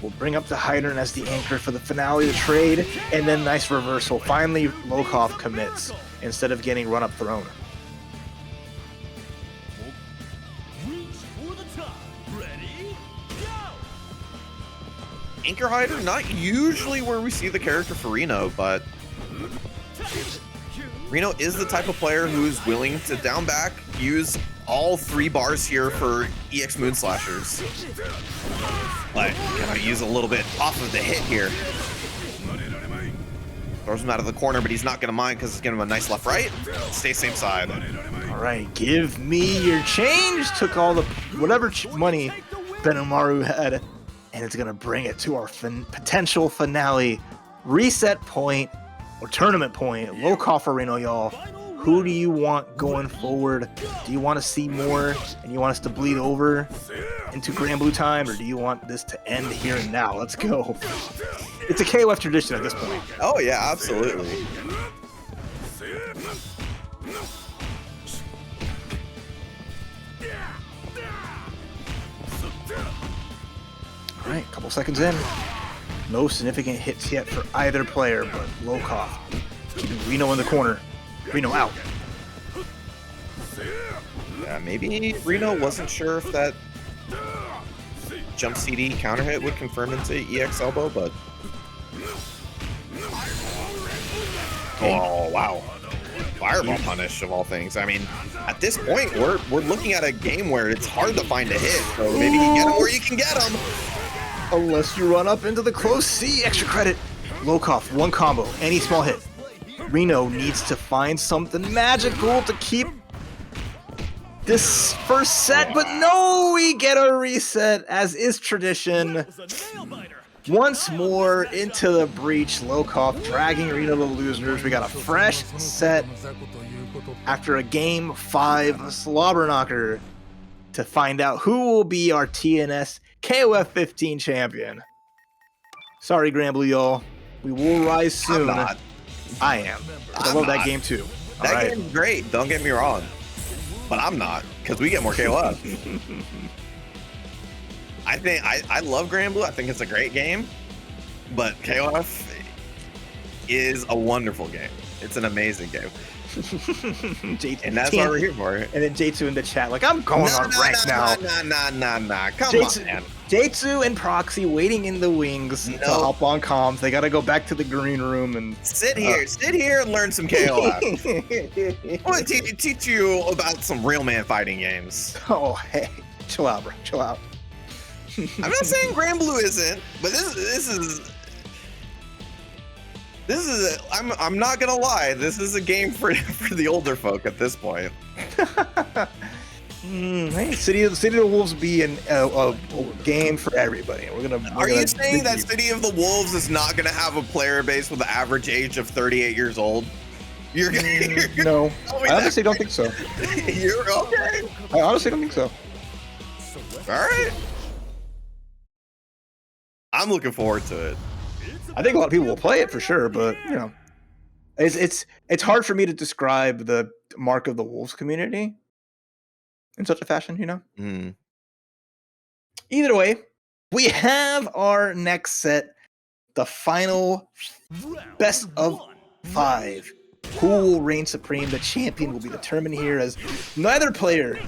We'll bring up the Heidern as the anchor for the finale of the trade, and then nice reversal. Finally, Lokof commits instead of getting run-up thrown. Anchor Heidern, not usually where we see the character for Reno, but Reno is the type of player who's willing to down back, use all 3 bars here for EX Moon Slashers. But can I use a little bit off of the hit here? Throws him out of the corner, but he's not going to mind because it's giving him a nice left-right. Stay same side. All right, give me your change. Took all the whatever money Benimaru had, and it's going to bring it to our potential finale. Reset point or tournament point. Lokof or Reno, y'all. Who do you want going forward? Do you want to see more and you want us to bleed over into Grand Blue time, or do you want this to end here and now? Let's go. It's a KOF tradition at this point. Oh, yeah, absolutely. All right, couple seconds in. No significant hits yet for either player, but Lokof keeping Reno in the corner. Reno out. Yeah, maybe Reno wasn't sure if that jump CD counter hit would confirm into EX elbow, but... Oh, wow. Fireball punish of all things. I mean, at this point, we're looking at a game where it's hard to find a hit, so maybe you get him where you can get him. Unless you run up into the close C. Extra credit. Lokof, one combo, any small hit. Reno needs to find something magical to keep this first set, but no, we get a reset, as is tradition. Once more into the breach, Lokof dragging Reno to the losers. We got a fresh set after a game 5 slobber knocker to find out who will be our TNS KOF15 champion. Sorry, Grand Blue, y'all. We will rise soon. I'm not. I am. I love that game too. That game's great, don't get me wrong. But I'm not, because we get more KOF. I love Grand Blue. I think it's a great game. But KOF is a wonderful game. It's an amazing game. And that's why we're here for it. And then J2 in the chat, like, I'm going on rank now. Nah. Come J2, on, man. J2 and Proxy waiting in the wings to hop on comms. They got to go back to the green room and sit here and learn some KOF. I want to teach you about some real man fighting games. Oh, hey, chill out, bro. Chill out. I'm not saying Grand Blue isn't, but I'm not gonna lie, this is a game for the older folk at this point. Hey, City of the Wolves be a game for everybody. Are you saying that City of the Wolves is not gonna have a player base with an average age of 38 years old? You're gonna no. I honestly don't think so. You're okay. I honestly don't think so. All right. I'm looking forward to it. I think a lot of people will play it for sure, but you know, it's hard for me to describe the Mark of the Wolves community in such a fashion, you know. Mm. Either way, We have our next set, the final best of 5. Who will reign supreme? The champion will be determined here, as neither player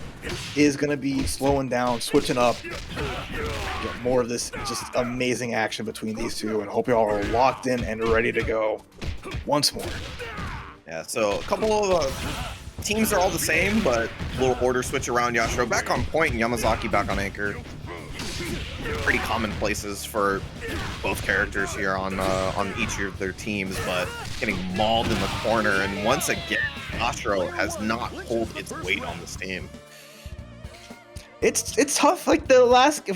is going to be slowing down, switching up. Get more of this just amazing action between these two, and hope you all are locked in and ready to go once more. Yeah, so a couple of teams are all the same, but a little order switch around. Yashiro back on point and Yamazaki back on anchor. Pretty common places for both characters here on each of their teams, but getting mauled in the corner, and once again, Yashiro has not pulled its weight on this team. It's tough. Like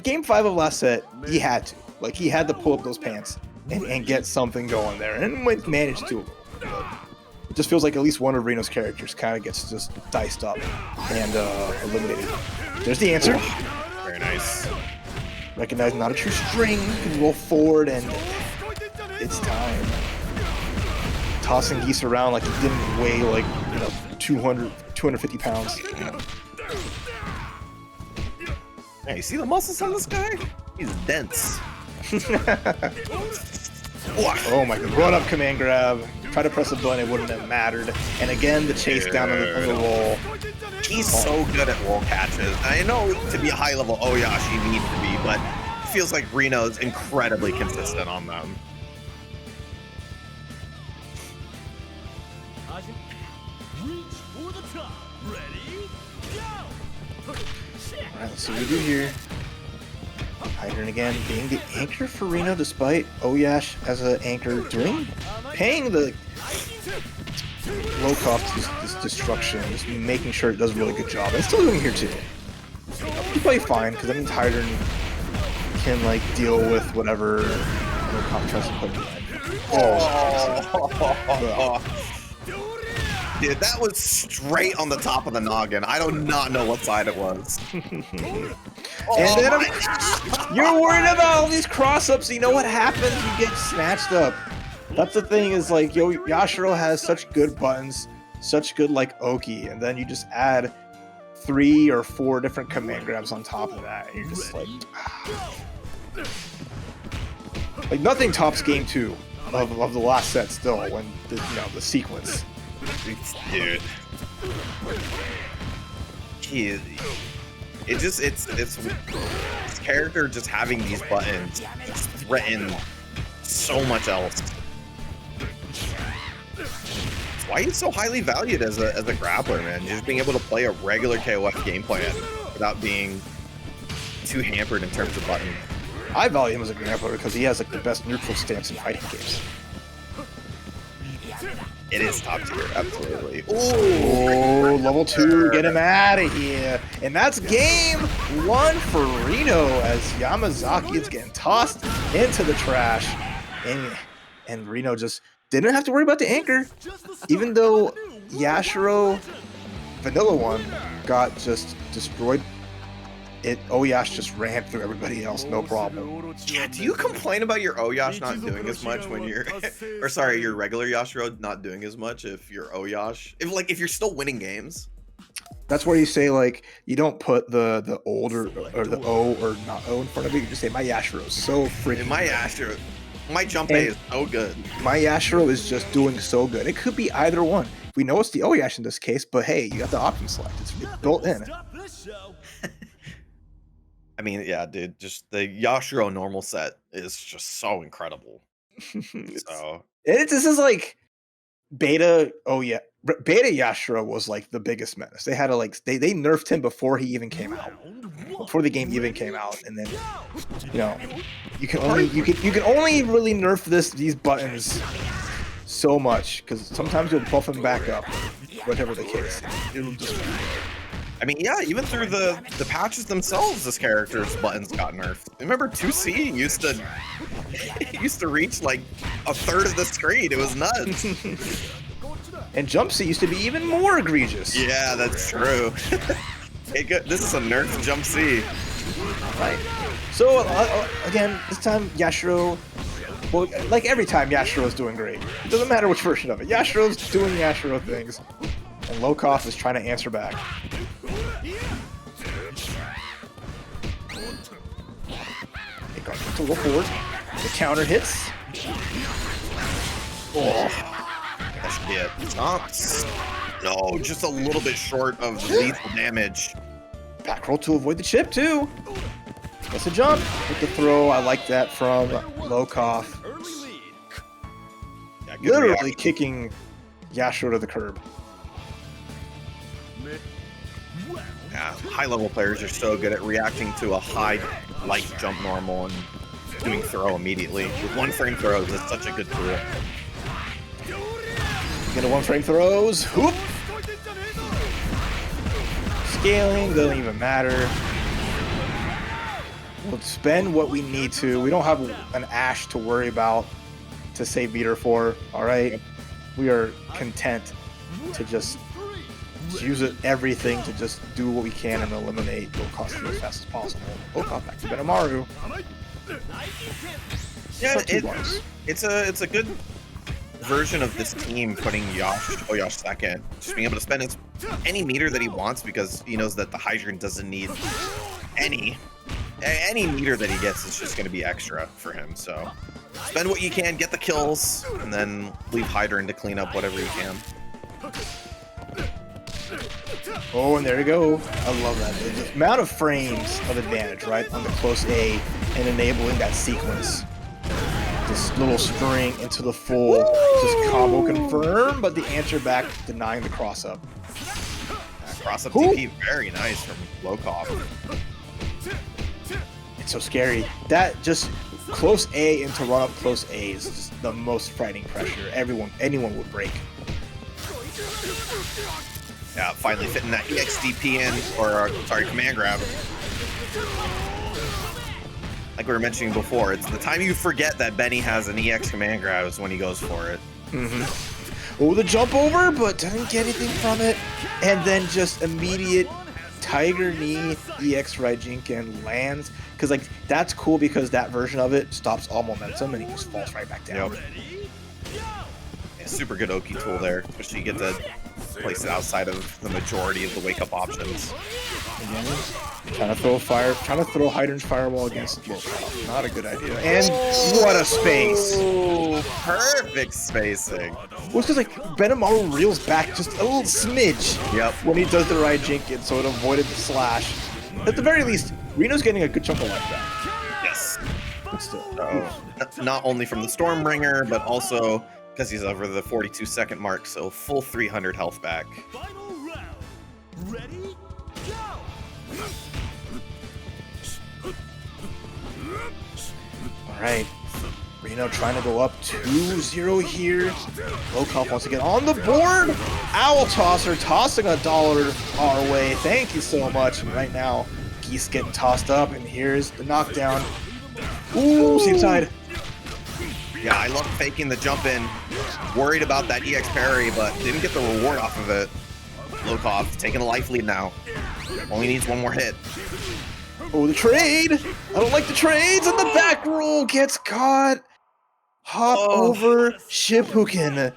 game 5 of last set, he had to pull up those pants and get something going there, and managed to. It just feels like at least one of Reno's characters kind of gets just diced up and eliminated. There's the answer. Very nice. Recognize not a true string, can roll forward, and it's time. Tossing Geese around like he didn't weigh 250 pounds. Hey, you see the muscles on this guy? He's dense. Oh my god, run up command grab. Try to press a button, it wouldn't have mattered. And again, the chase down on the roll. He's so good at roll catches. I know to be a high level O.Yashi you need to be, but it feels like Reno's incredibly consistent on them. Reach for the top. Ready? Go! Alright, let's see what we do here. Heidern again being the anchor for Reno despite O.Yash as an anchor paying the Lokof this destruction, just making sure it does a really good job. And it's still doing it here too. He's probably fine, because that means Heidern can deal with whatever Lokof tries to put in. Dude, that was straight on the top of the noggin. I do not know what side it was. And then you're worried about all these cross-ups. You know what happens? You get snatched up. That's the thing is Yashiro has such good buttons, such good Oki, and then you just add 3 or 4 different command grabs on top of that. And you're just nothing tops game 2 of the last set still when the sequence. Dude. It's this character just having these buttons just threaten so much else. That's why he's so highly valued as a grappler, man. Just being able to play a regular KOF game plan without being too hampered in terms of buttons. I value him as a grappler because he has the best neutral stance in fighting games. It is top tier, absolutely. Oh, level 2, get him out of here. And that's game 1 for Reno as Yamazaki is getting tossed into the trash. And Reno just didn't have to worry about the anchor, even though Yashiro Vanilla One got just destroyed. O.Yash just ran through everybody else, no problem. Yeah, do you complain about your O.Yash not doing as much when you're, or sorry, your regular Yashiro not doing as much if you're O.Yash? If you're still winning games? That's where you say you don't put the old or the O or not O in front of it. You just say my Yashiro is so freaking. My Yashiro, my Junpei is so good. My Yashiro is just doing so good. It could be either one. We know it's the O.Yash in this case, but hey, you got the option select. It's built in. I mean, yeah, dude, just the Yashiro normal set is just so incredible. This is beta. Oh yeah, beta Yashiro was the biggest menace. They had to they nerfed him before he even came out, before the game even came out, and then you can only really nerf these buttons so much because sometimes you'll buff him back up, whatever the case. It'll just. I mean, yeah, even through the patches themselves, this character's buttons got nerfed. Remember 2C used to reach a third of the screen. It was nuts. And Jump C used to be even more egregious. Yeah, that's true. Hey, good. This is a nerfed Jump C. Right. So again, this time Yashiro. Well, every time Yashiro is doing great. It doesn't matter which version of it. Yashiro's doing Yashiro things. And Lokof is trying to answer back. to roll forward. The counter hits. Oh, that's it. Stomps. No, just a little bit short of the lethal damage. Back roll to avoid the chip too. That's a jump with the throw. I like that from Lokof. Yeah, good Literally reaction. kicking Yashiro to the curb. Yeah, high-level players are so good at reacting to a high light jump normal and doing throw immediately. With one frame throws, it's such a good tool. Get a one frame throws. Whoop. Scaling doesn't even matter. We'll spend what we need to. We don't have an Ash to worry about to save meter for. All right, we are content to just use everything to just do what we can and eliminate Lokof as fast as possible. Lokof back to Benimaru. Yeah, Not too bars. it's a good version of this team putting O.Yash second. Just being able to spend any meter that he wants because he knows that the Heidern doesn't need any meter that he gets is just going to be extra for him. So spend what you can, get the kills, and then leave Heidern to clean up whatever you can. Oh, and there you go. I love that. The amount of frames of advantage, right, on the close A and enabling that sequence. This little string into the full, just combo confirm, but the answer back denying the cross up. Cross up TP, very nice from Lokof. It's so scary. That just close A into run up close A is just the most frightening pressure. Anyone would break. Yeah, finally fitting that EXDP in, or sorry, command grab. Like we were mentioning before, it's the time you forget that Benny has an EX command grab is when he goes for it. Oh, the jump over, but doesn't get anything from it. And then just immediate Tiger Knee EX Raijinken lands. Because, like, that's cool because that version of it stops all momentum and he just falls right back down. Yep. Yeah, super good Oki tool there, especially you get to place it outside of the majority of the wake-up options. Again, trying to throw Heidern's Firewall against Lokof. Not a good idea. And what a space! Oh, perfect spacing. Well, it's because, like, Benimaru reels back just a little smidge when he does the Raijinken, so it avoided the slash. At the very least, Reno's getting a good chunk of life back. Yes. But still. Not only from the Stormbringer, but also because he's over the 42-second mark, so full 300 health back. Final round. Ready? Go! Alright. Reno trying to go up 2-0 here. Lokof wants to get on the board. Owl Tosser tossing $1 our way. Thank you so much. And right now, Geese getting tossed up, and here's the knockdown. Ooh, same side. Yeah, I love faking the jump in. Worried about that EX parry, but didn't get the reward off of it. Lokof taking a life lead now. Only needs one more hit. Oh, the trade! I don't like the trades, and the back roll gets caught. Hop over Shippuken.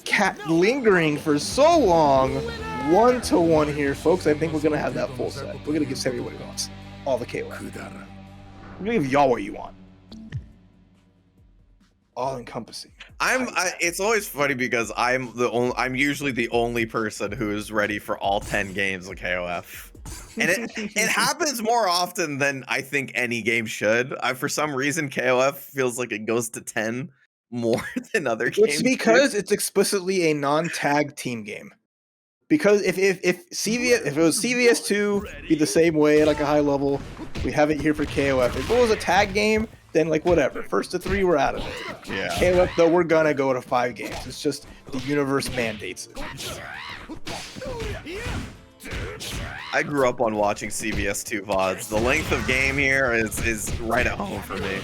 Cat lingering for so long. 1-1 here, folks. I think we're gonna have that full set. We're gonna give Sammy what he wants. All the KO. We're gonna give y'all what you want. All encompassing. It's always funny because I'm usually the only person who's ready for all 10 games of KOF. And it happens more often than I think any game should. For some reason, KOF feels like it goes to 10 more than other games. It's because it's explicitly a non-tag team game. Because if it was CVS2, be the same way at like a high level. We have it here for KOF. If it was a tag game, then like whatever. First to 3, we're out of it. Yeah. KOF though, we're gonna go to 5 games. It's just the universe mandates it. I grew up on watching CVS2 VODs. The length of game here is right at home for me.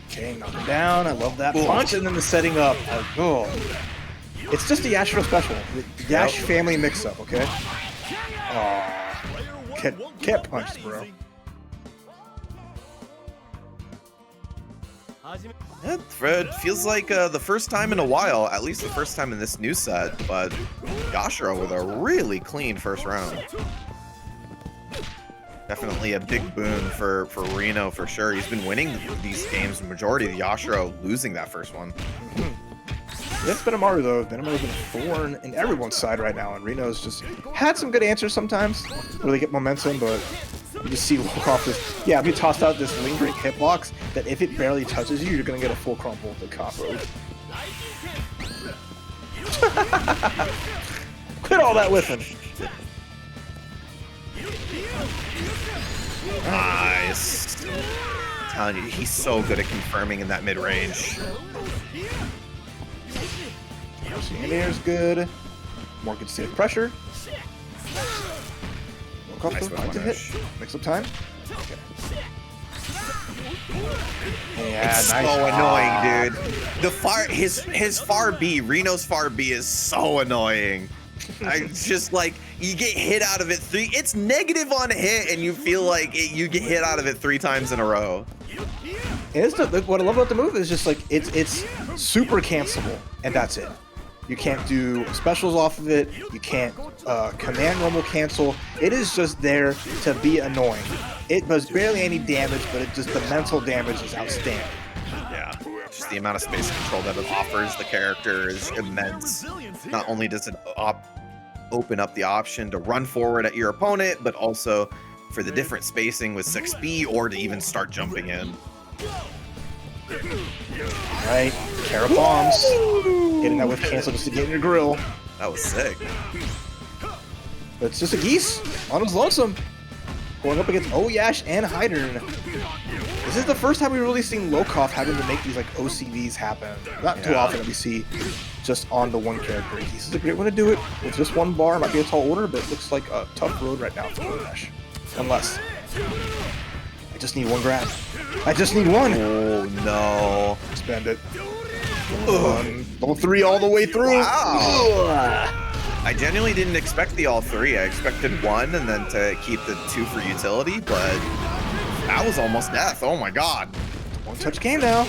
Okay, knock him down. I love that punch, and then the setting up. Oh, it's just a Yashiro special. The Yash family mix-up, okay? Oh, can't punch, bro. Yeah, Fred feels like the first time in a while, at least the first time in this new set, but O.Yashiro with a really clean first round. Definitely a big boon for Reno for sure. He's been winning these games, the majority of the Yashiro losing that first one. Yes, Benimaru though. Benimaru's been a thorn in everyone's side right now, and Reno's just had some good answers sometimes, where they get momentum, but you just see Lokof just, if you tossed out this lingering hitbox, that if it barely touches you, you're gonna get a full crumple with the combo. Quit all that whiffing. Nice. I'm telling you, he's so good at confirming in that mid-range. Air's good. More good save pressure. Lokof Nice finds a hit. Mix up time. Okay. Yeah, It's nice. so annoying, dude. The his far B, Reno's far B is so annoying. I just like you get hit out of it it's negative on hit, and you feel like you get hit out of it 3 times in a row. And it's what I love about the move is just like it's super cancelable, and that's it. You can't do specials off of it. You can't command rumble cancel. It is just there to be annoying. It does barely any damage, but the mental damage is outstanding. Yeah, just the amount of space control that it offers the character is immense. Not only does it open up the option to run forward at your opponent, but also for the different spacing with 6B or to even start jumping in. Right, Kara bombs. Hitting that with cancel just to get in your grill. That was sick. But it's just a Geese on his lonesome. Going up against O.Yash and Heidern. This is the first time we've really seen Lokof having to make these like OCVs happen. Not too often that we see just on the one character. Geese is a great one to do it with just one bar. Might be a tall order, but it looks like a tough road right now for O.Yash. Unless I just need one grab. I just need one. Oh no! Spend it. All 3 all the way through. Wow. I genuinely didn't expect the all 3. I expected 1 and then to keep the 2 for utility, but that was almost death. Oh my god. One touch game now.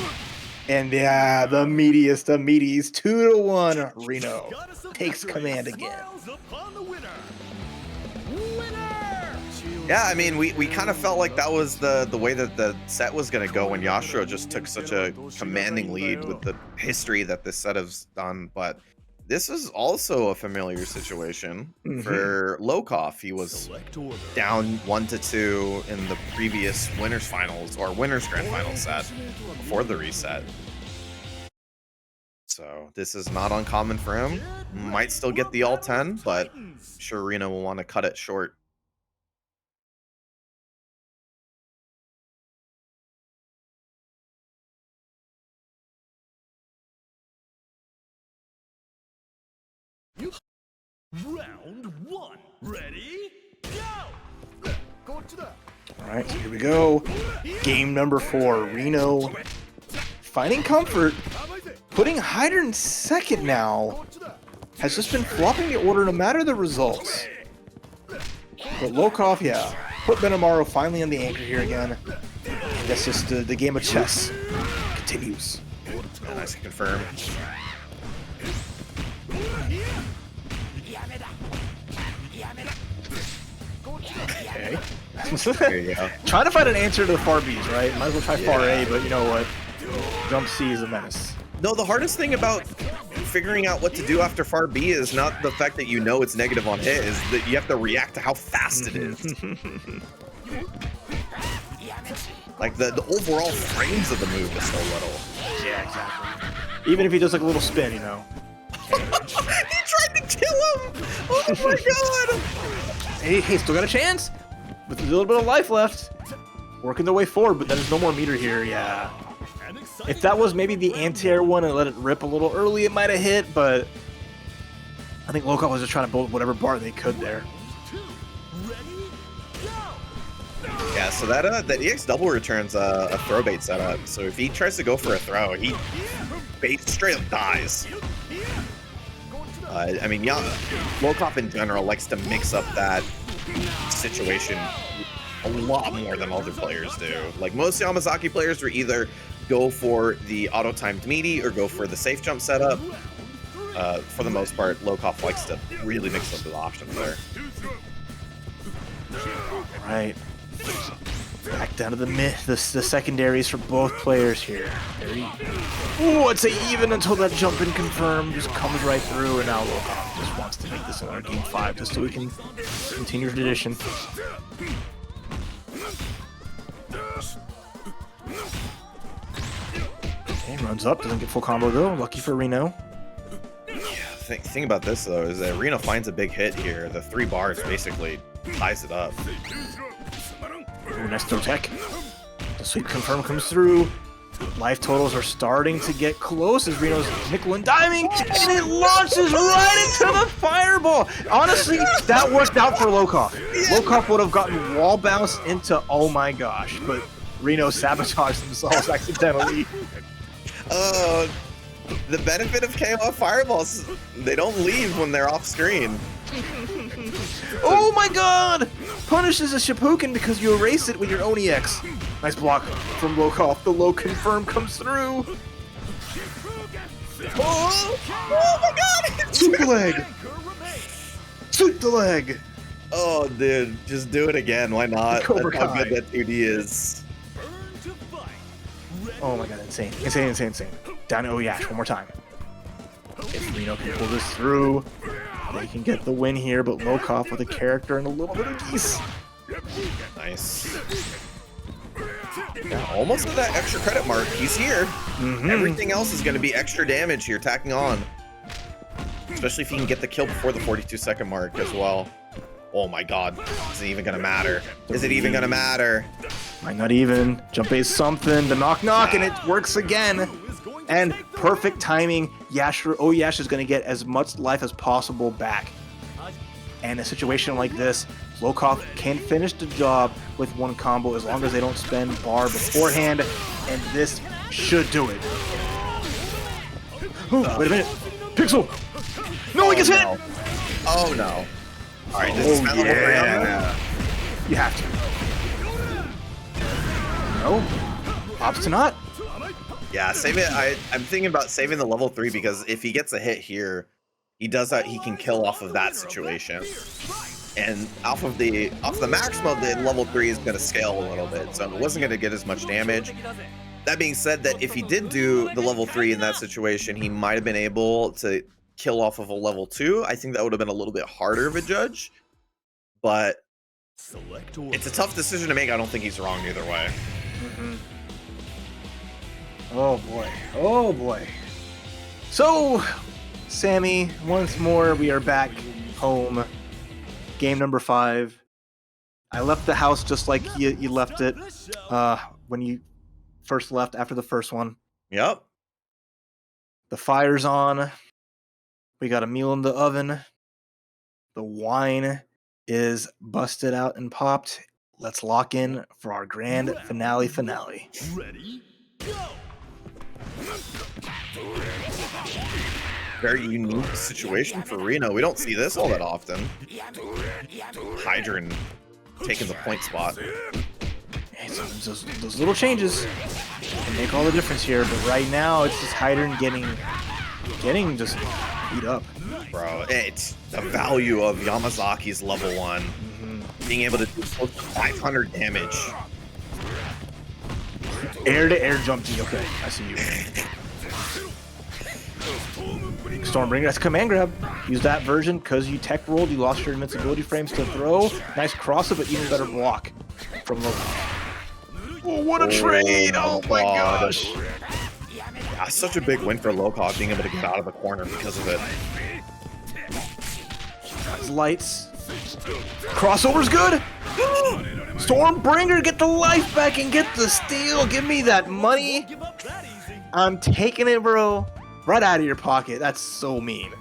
And yeah, the meatiest of meaties, 2-1. Reno takes command again. Yeah, I mean, we kind of felt like that was the way that the set was going to go when Yashiro just took such a commanding lead with the history that this set has done, but this is also a familiar situation for Lokof. He was down 1-2 in the previous winners finals or winners grand final set before the reset. So this is not uncommon for him. Might still get the all 10, but I'm sure Reno will want to cut it short. Round 1. Ready? Go! Alright, so here we go. Game number 4. Reno finding comfort. Putting Heidern second now. Has just been flopping the order no matter the results. But Lokof, put Benimaru finally on the anchor here again. And that's just the game of chess continues. Yeah, nice to confirm. Okay. There you go. Trying to find an answer to the far B's, right? Might as well try far A, but you know what? Jump C is a menace. No, the hardest thing about figuring out what to do after far B is not the fact that you know it's negative on hit, is that you have to react to how fast it is. Like the overall frames of the move is so little. Yeah, exactly. Even if he does like a little spin, you know. He tried to kill him! Oh my god! Hey, still got a chance! With a little bit of life left. Working their way forward, but there's no more meter here, yeah. If that was maybe the anti-air one and let it rip a little early, it might have hit, but I think Lokof was just trying to build whatever bar they could there. Yeah, so that EX double returns a throw bait setup. So if he tries to go for a throw, he straight up dies. I mean, Lokof in general likes to mix up that situation a lot more than other players do. Like most Yamazaki players are either go for the auto-timed meaty or go for the safe jump setup. For the most part, Lokof likes to really mix up the options there. Right. Back down to the secondaries for both players here. Ooh, I'd say even until that jump in confirm just comes right through, and now Lokof just wants to make this another game 5 just so we can continue tradition. Okay, runs up, doesn't get full combo though. Lucky for Reno. Thing about this though is that Reno finds a big hit here. The 3 bars basically ties it up. Ooh, nice throw tech. The sweep confirm comes through. Life totals are starting to get close as Reno's nickel and diming, and it launches right into the fireball. Honestly, that worked out for Lokof. Lokof would have gotten wall bounce into, oh my gosh, but Reno sabotaged themselves accidentally. The benefit of KO fireballs, they don't leave when they're off screen. Oh my god! Punishes a Shippuden because you erase it with your own EX. Nice block from Lokof. The low confirm comes through. Oh my god! Sweep the leg! Sweep the leg! Oh, dude, just do it again. Why not? Cobra That's how Kai. good that 2D is. Oh my god, insane. Insane, insane, insane. Down to O.Yash one more time. If Reno can pull this through, they can get the win here, but Lokof with a character and a little bit of Geese. Nice. Yeah, almost at that extra credit mark. He's here. Everything else is going to be extra damage here, tacking on. Especially if he can get the kill before the 42-second mark as well. Oh my god. Is it even going to matter? Is it even going to matter? Might not even. Jump base something. The knock knock, and it works again. And perfect timing. O.Yash is going to get as much life as possible back. And in a situation like this, Lokof can finish the job with one combo as long as they don't spend bar beforehand, and this should do it. Oh, wait a minute. Pixel! No, he gets hit! No. Oh no. Alright, this is yeah. You have to. No. Ops to not. Yeah, save it. I'm thinking about saving the level 3 because if he gets a hit here, he does that. He can kill off of that situation, and off the Maxima, the level 3 is going to scale a little bit, so it wasn't going to get as much damage. That being said, that if he did do the level 3 in that situation, he might have been able to kill off of a level 2. I think that would have been a little bit harder of a judge, but it's a tough decision to make. I don't think he's wrong either way. Oh boy. Oh boy. So, Sammy, once more we are back home. Game number 5. I left the house just like you left it when you first left after the first one. Yep. The fire's on. We got a meal in the oven. The wine is busted out and popped. Let's lock in for our grand finale. Ready? Go! Very unique situation for Reno. We don't see this all that often. Heidern taking the point spot. Hey, sometimes those little changes can make all the difference here, but right now it's just Heidern getting just beat up. Bro, it's the value of Yamazaki's level 1. Being able to do close to 500 damage. Air to air jump G. Okay, I see you. Stormbringer, that's command grab. Use that version because you tech rolled, you lost your invincibility frames to throw. Nice crossover, but even better block from Lokof. Oh, what a trade! Oh my gosh! Yeah, such a big win for Lokof being able to get out of the corner because of it. His lights. Crossover's good! Stormbringer, get the life back and get the steal. Give me that money. I'm taking it, bro. Right out of your pocket. That's so mean.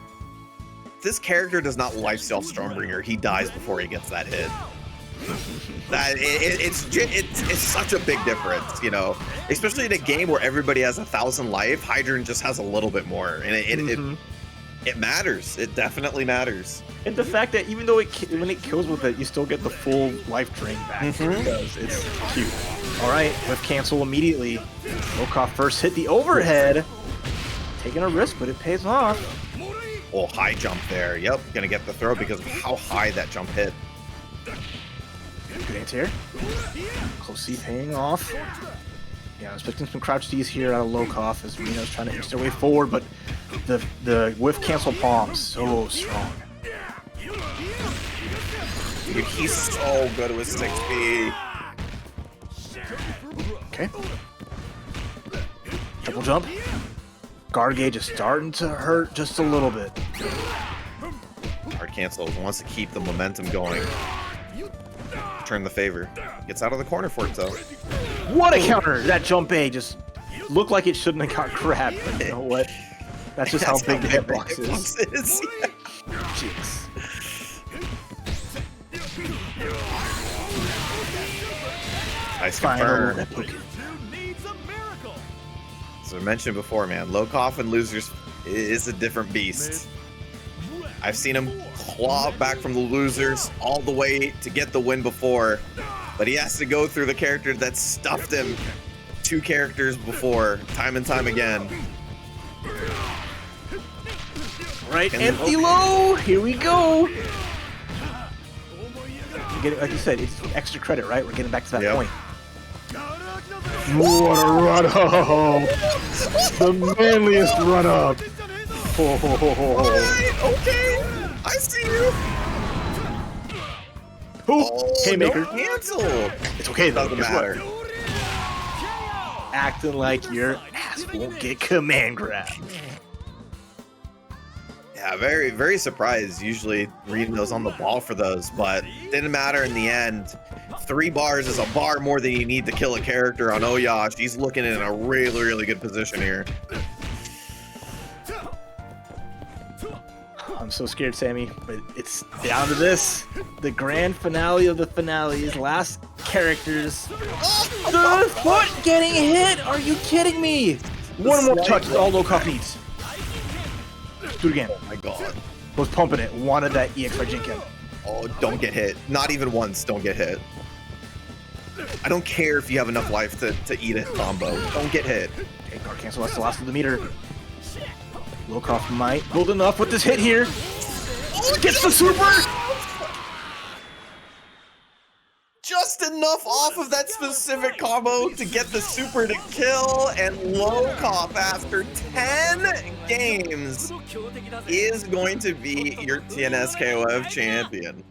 This character does not lifesteal Stormbringer. He dies before he gets that hit. It's such a big difference, you know, especially in a game where everybody has 1,000 life. Heidern just has a little bit more, and It matters. It definitely matters. And the fact that even though when it kills with it, you still get the full life drain back. Because it's cute. All right, whiff cancel immediately. Lokof first hit the overhead. Taking a risk, but it pays off. Oh, high jump there. Yep, gonna get the throw because of how high that jump hit. Good anti-air. Close C paying off. Yeah, I was expecting some crouch D's here out of Lokof as Reno's trying to inch their way forward, but the whiff cancel palm so strong. Dude, he's so good with 6B. Okay. Triple jump. Guard gauge is starting to hurt just a little bit. Hard cancel wants to keep the momentum going. Turn the favor. Gets out of the corner for it, though. What a counter! That jump A just looked like it shouldn't have got grabbed, but you know what? That's just how big the hitbox is. Jeez. Nice Final confirm. As I mentioned before, man, Lokof and losers is a different beast. I've seen him claw back from the losers all the way to get the win before, but he has to go through the character that stuffed him 2 characters before, time and time again. Right, empty low! Here we go! Like you said, it's extra credit, right? We're getting back to that point. What a run-up! The manliest run-up! Alright, okay! I see you! Haymaker. No cancel! It's okay though. Doesn't matter. Acting like your ass won't get command grabbed. Yeah, very, very surprised. Usually Reno's on the ball for those, but didn't matter in the end. 3 bars is a bar more than you need to kill a character on O.Yash. He's looking in a really, really good position here. I'm so scared, Sammy, but it's down to this. The grand finale of the finales. Last characters. The foot getting hit! Are you kidding me? One more touch is all Lokof needs. Do it again. Oh my god. Was pumping it. Wanted that EX by Jinken. Oh, don't get hit. Not even once, don't get hit. I don't care if you have enough life to eat a combo. Don't get hit. Okay, guard cancel. That's the last of the meter. Lokof might build enough with this hit here. Gets the super! Just enough off of that specific combo to get the super to kill, and Lokof, after 10 games, is going to be your TNS KOF champion.